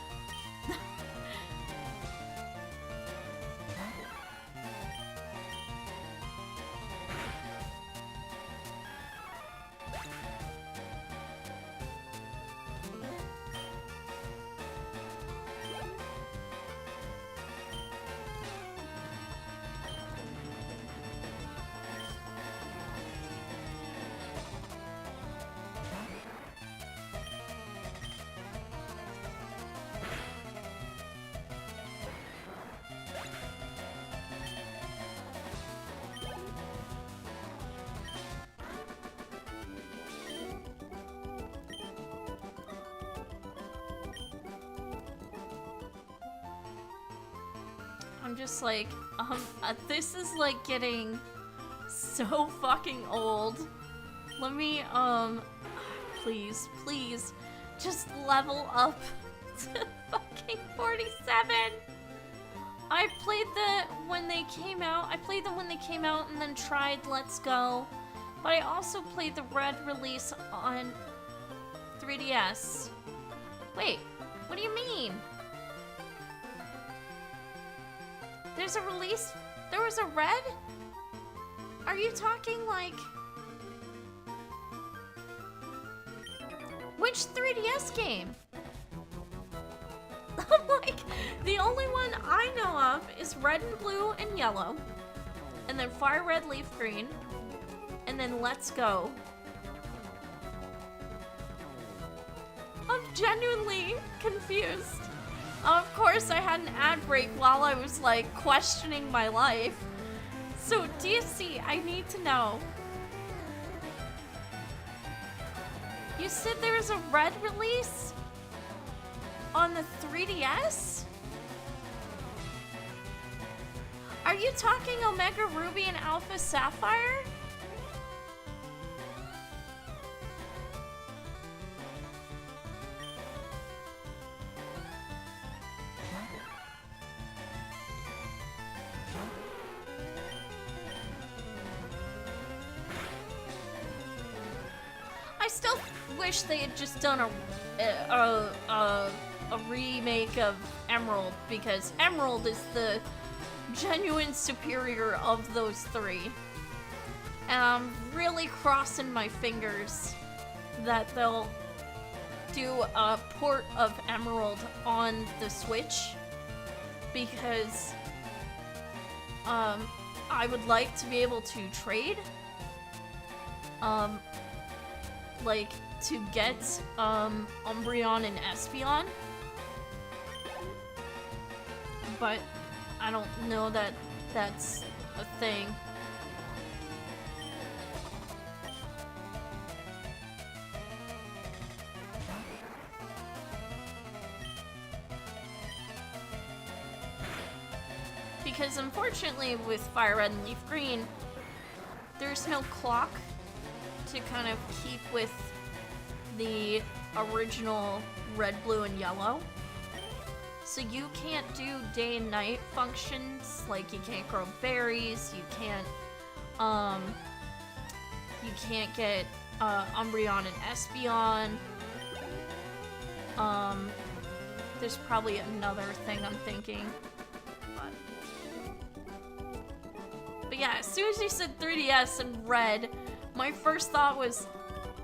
Speaker 1: I'm just like, this is like getting so fucking old. Let me, please, just level up to fucking 47. I played them when they came out and then tried Let's Go. But I also played the red release on 3DS. Wait, what do you mean? There's a release? There was a red? Are you talking like... Which 3DS game? I'm like, the only one I know of is red and blue and yellow. And then fire red, leaf green. And then Let's Go. I'm genuinely confused. Of course, I had an ad break while I was, like, questioning my life. So, DSC, I need to know. You said there was a red release? On the 3DS? Are you talking Omega Ruby and Alpha Sapphire? I still wish they had just done a remake of Emerald, because Emerald is the genuine superior of those three. And I'm really crossing my fingers that they'll do a port of Emerald on the Switch, because I would like to be able to trade, like, to get Umbreon and Espeon, but I don't know that that's a thing. Because unfortunately with Fire Red and Leaf Green, there's no clock to kind of keep with the original Red, Blue, and Yellow. So you can't do day and night functions, like you can't grow berries, you can't get Umbreon and Espeon. There's probably another thing I'm thinking. But yeah, as soon as you said 3DS and Red, my first thought was,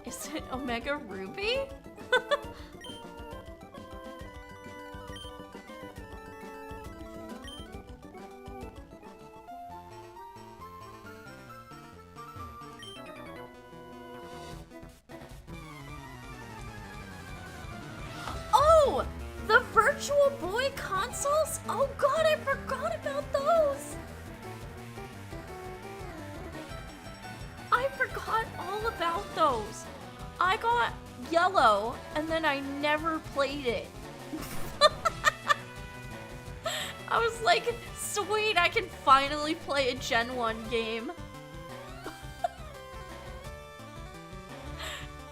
Speaker 1: is it Omega Ruby? Oh! The Virtual Boy consoles? Oh god, I forgot about those! I forgot all about those. I got Yellow, and then I never played it. I was like, sweet, I can finally play a Gen 1 game.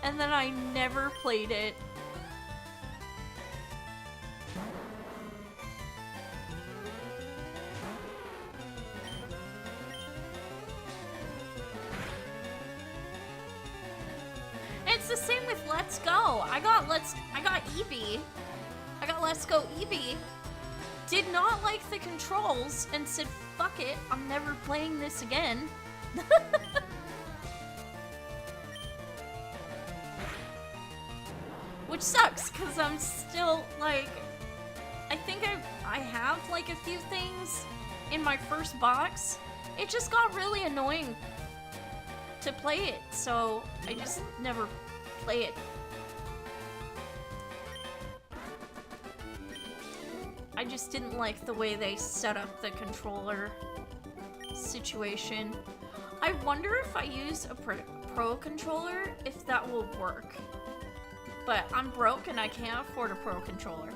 Speaker 1: And then I never played it. It's the same with Let's Go. I got Eevee. I got Let's Go Eevee. Did not like the controls and said, fuck it, I'm never playing this again. Which sucks, because I'm still, like, I think I have, like, a few things in my first box. It just got really annoying to play it, so I just never play it. I just didn't like the way they set up the controller situation. I wonder if I use a pro controller, if that will work. But I'm broke and I can't afford a pro controller.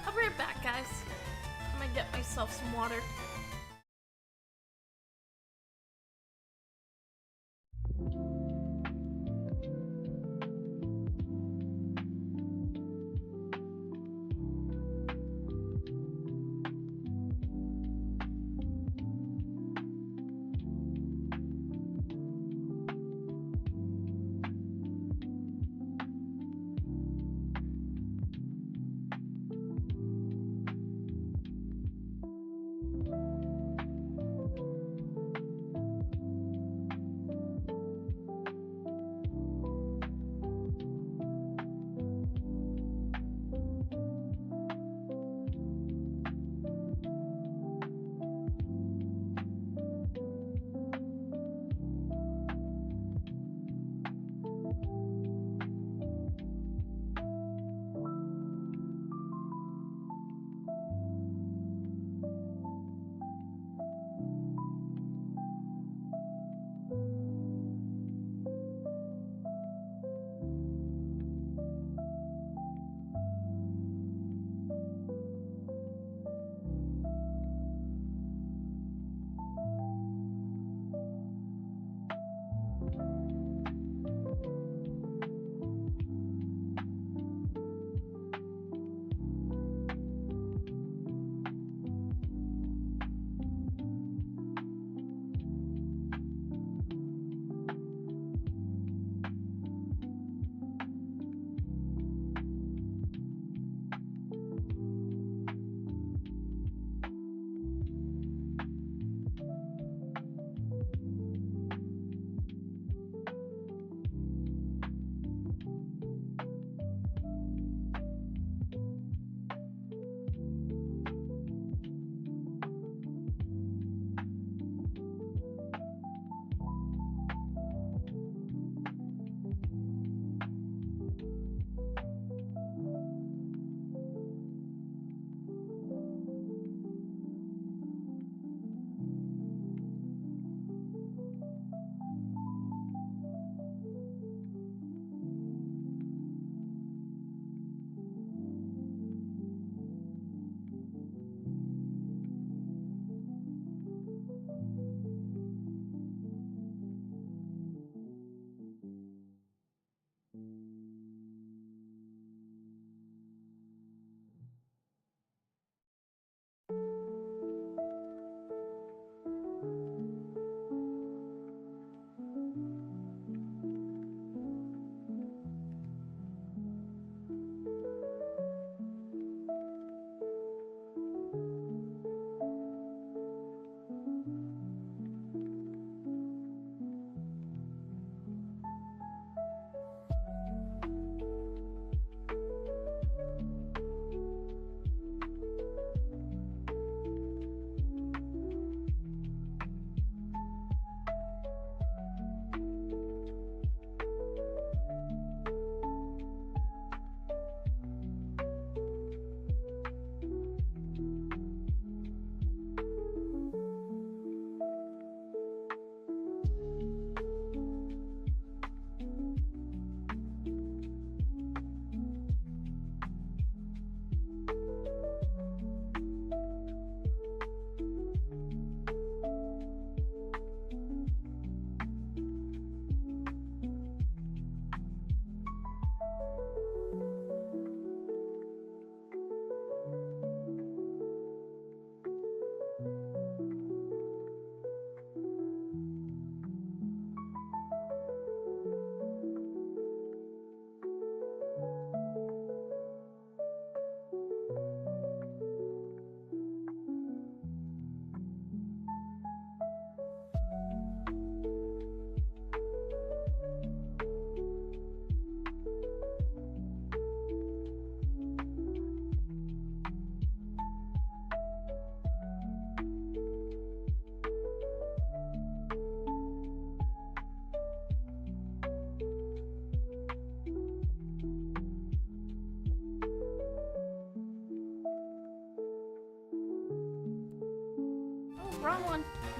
Speaker 1: I'll be right back, guys. I'm gonna get myself some water.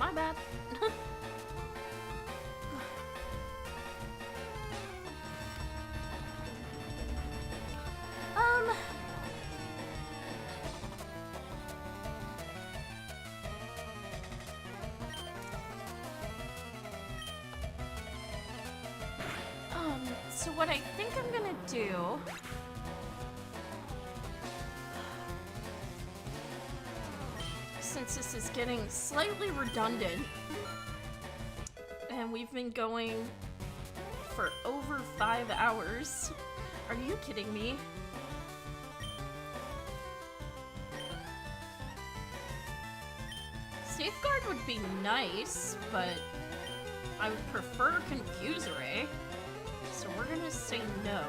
Speaker 1: my bad. So what I think I'm gonna do since this is getting slightly redundant and we've been going for over 5 hours. Are you kidding me? Safeguard would be nice, but I would prefer Confusory. So we're gonna say no.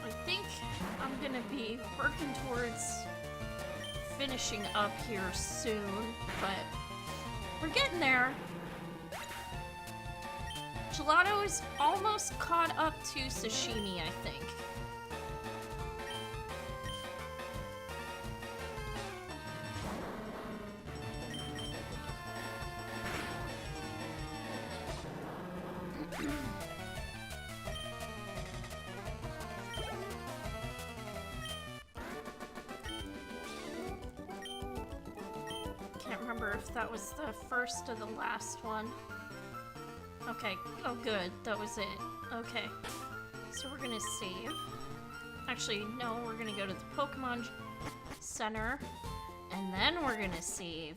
Speaker 1: I think I'm gonna be working towards finishing up here soon, but we're getting there. Gelato is almost caught up to sashimi, I think. Can't remember if that was the first or the last one. Okay, oh good, that was it. Okay, so we're gonna save. Actually, no, we're gonna go to the Pokemon Center, and then we're gonna save.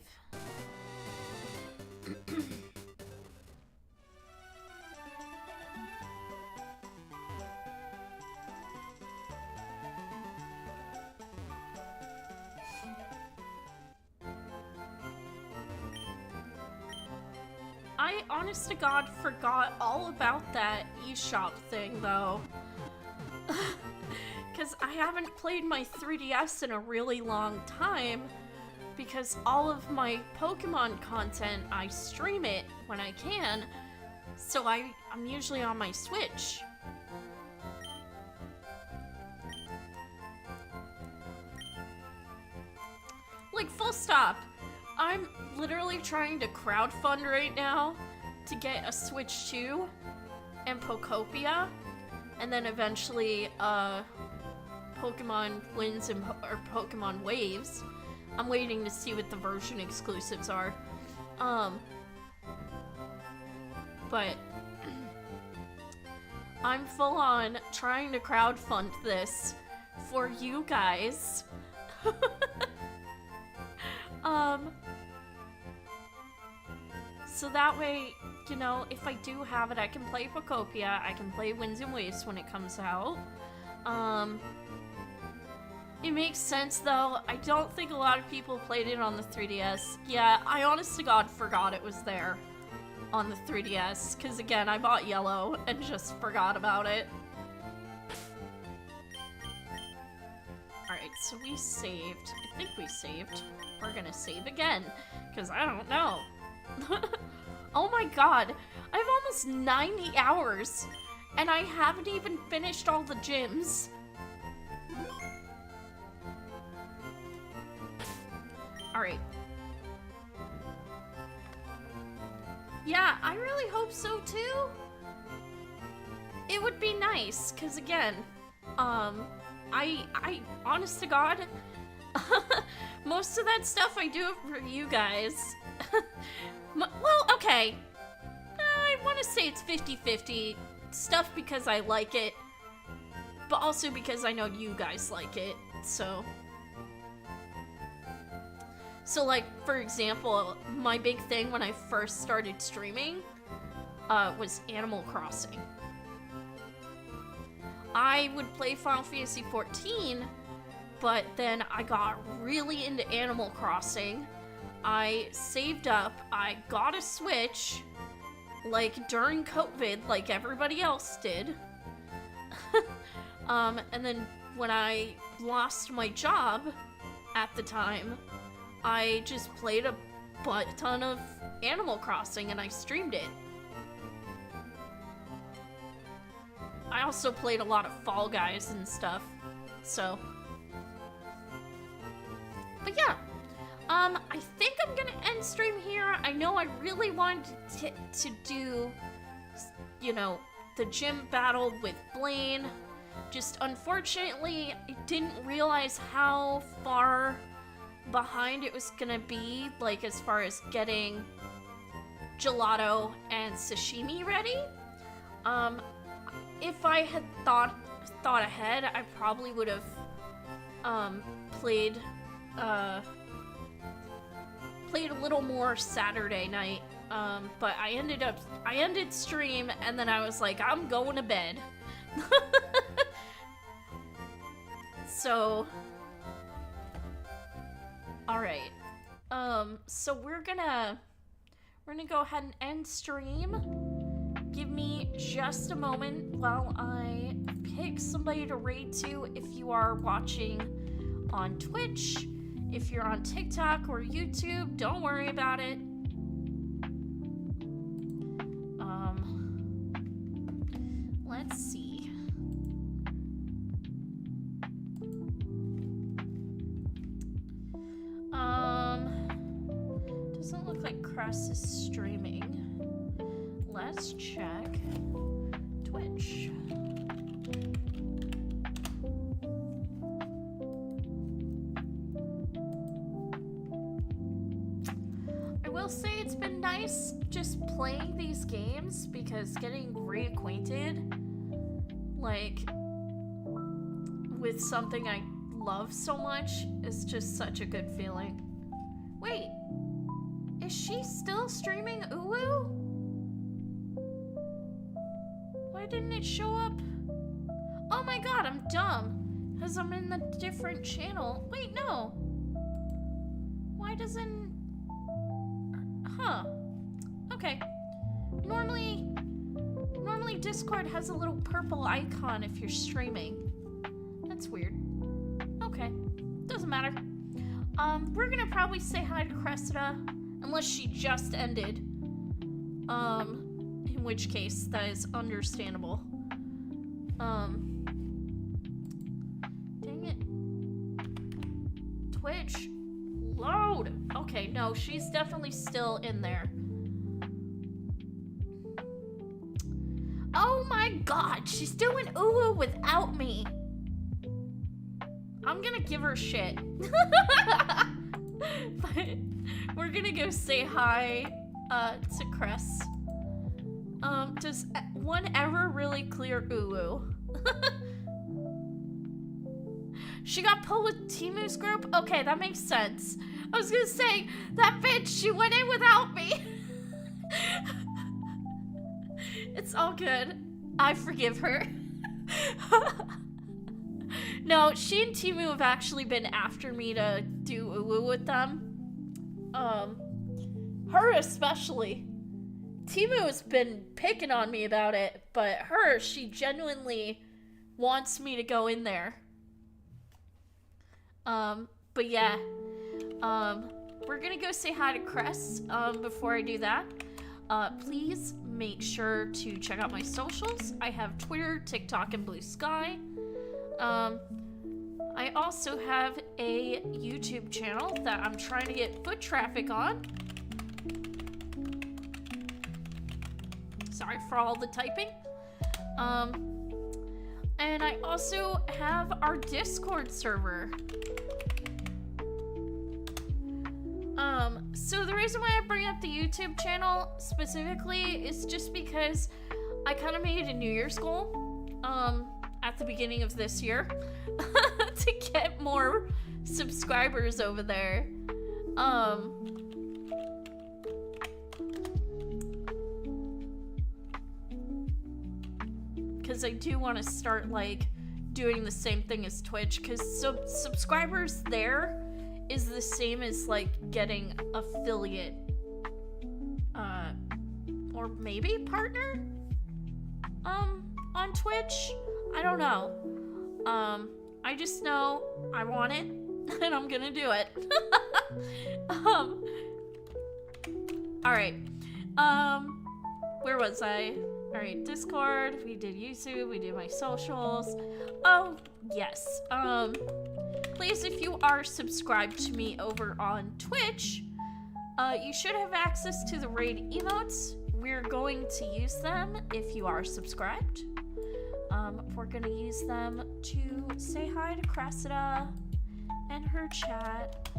Speaker 1: I, honest to God, forgot all about that eShop thing, though. Because I haven't played my 3DS in a really long time, because all of my Pokemon content, I stream it when I can, so I'm usually on my Switch. Like, full stop. I'm literally trying to crowdfund right now to get a Switch 2 and Pokopia, and then eventually Pokemon Winds and or Pokemon Waves. I'm waiting to see what the version exclusives are. But I'm full on trying to crowdfund this for you guys. So that way, you know, if I do have it, I can play Pokopia, I can play Winds and Waves when it comes out. It makes sense, though. I don't think a lot of people played it on the 3DS. Yeah, I honest to God forgot it was there on the 3DS, because again, I bought Yellow and just forgot about it. Alright, so we saved. I think we saved. We're gonna save again, because I don't know. Oh my god, I have almost 90 hours, and I haven't even finished all the gyms. Alright. Yeah, I really hope so too. It would be nice, because again, I honest to God, most of that stuff I do for you guys. Well, okay. I want to say it's 50-50. Stuff because I like it, but also because I know you guys like it, so... So, like, for example, my big thing when I first started streaming was Animal Crossing. I would play Final Fantasy XIV, but then I got really into Animal Crossing. I saved up, I got a Switch, like, during COVID, like everybody else did. And then when I lost my job at the time, I just played a ton of Animal Crossing and I streamed it. I also played a lot of Fall Guys and stuff, so. But yeah, I think I'm gonna end stream here. I know I really wanted to do, you know, the gym battle with Blaine. Just unfortunately, I didn't realize how far behind it was gonna be, like as far as getting gelato and sashimi ready. If I had thought ahead, I probably would have played a little more Saturday night. But I ended stream and then I was like, I'm going to bed. So, all right. So we're gonna go ahead and end stream. Give me just a moment while I pick somebody to raid to. If you are watching on Twitch, if you're on TikTok or YouTube, don't worry about it. Let's see. Doesn't look like Cress is streaming. Let's check Twitch. I will say it's been nice just playing these games because getting reacquainted, like, with something I love so much is just such a good feeling. Wait, is she still streaming Uwu? Why didn't it show up? Oh my god, I'm dumb. Because I'm in the different channel. Wait, no. Why doesn't... Huh. Okay. Normally Discord has a little purple icon if you're streaming. That's weird. Okay. Doesn't matter. We're gonna probably say hi to Cressida. Unless she just ended. In which case, that is understandable. Dang it. Twitch. Load! Okay, no, she's definitely still in there. Oh my god, she's doing Uwu without me. I'm gonna give her shit. But we're gonna go say hi to Cress. Does one ever really clear Uwu? She got pulled with Timu's group? Okay, that makes sense. I was gonna say, that bitch, she went in without me. It's all good. I forgive her. No, she and Timu have actually been after me to do Uwu with them. Her especially. Timu has been picking on me about it, but her, she genuinely wants me to go in there. But yeah, we're gonna go say hi to Cress, before I do that. Please make sure to check out my socials. I have Twitter, TikTok, and Blue Sky. I also have a YouTube channel that I'm trying to get foot traffic on. Sorry for all the typing. And I also have our Discord server. So the reason why I bring up the YouTube channel specifically is just because I kind of made a New Year's goal, at the beginning of this year to get more subscribers over there. Because I do want to start, like, doing the same thing as Twitch, because subscribers there is the same as, like, getting affiliate, or maybe partner, on Twitch? I don't know. I just know I want it, and I'm gonna do it. Alright. Where was I? Alright, Discord, we did YouTube, we did my socials. Oh, yes. Please, if you are subscribed to me over on Twitch, you should have access to the raid emotes. We're going to use them if you are subscribed. We're gonna use them to say hi to Cressida and her chat.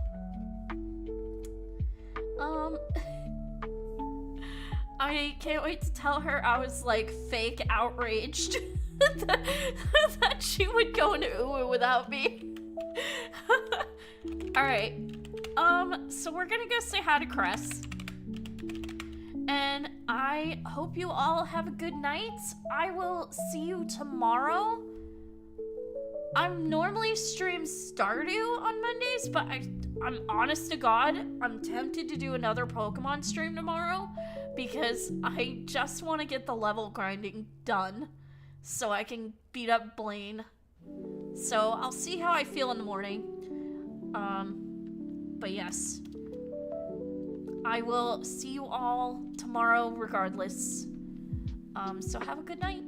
Speaker 1: I can't wait to tell her I was like fake outraged that she would go into Uwu without me. Alright. So we're gonna go say hi to Cress. And I hope you all have a good night. I will see you tomorrow. I'm normally stream Stardew on Mondays, but I'm honest to God, I'm tempted to do another Pokemon stream tomorrow because I just want to get the level grinding done so I can beat up Blaine. So I'll see how I feel in the morning. But yes. I will see you all tomorrow regardless. So have a good night.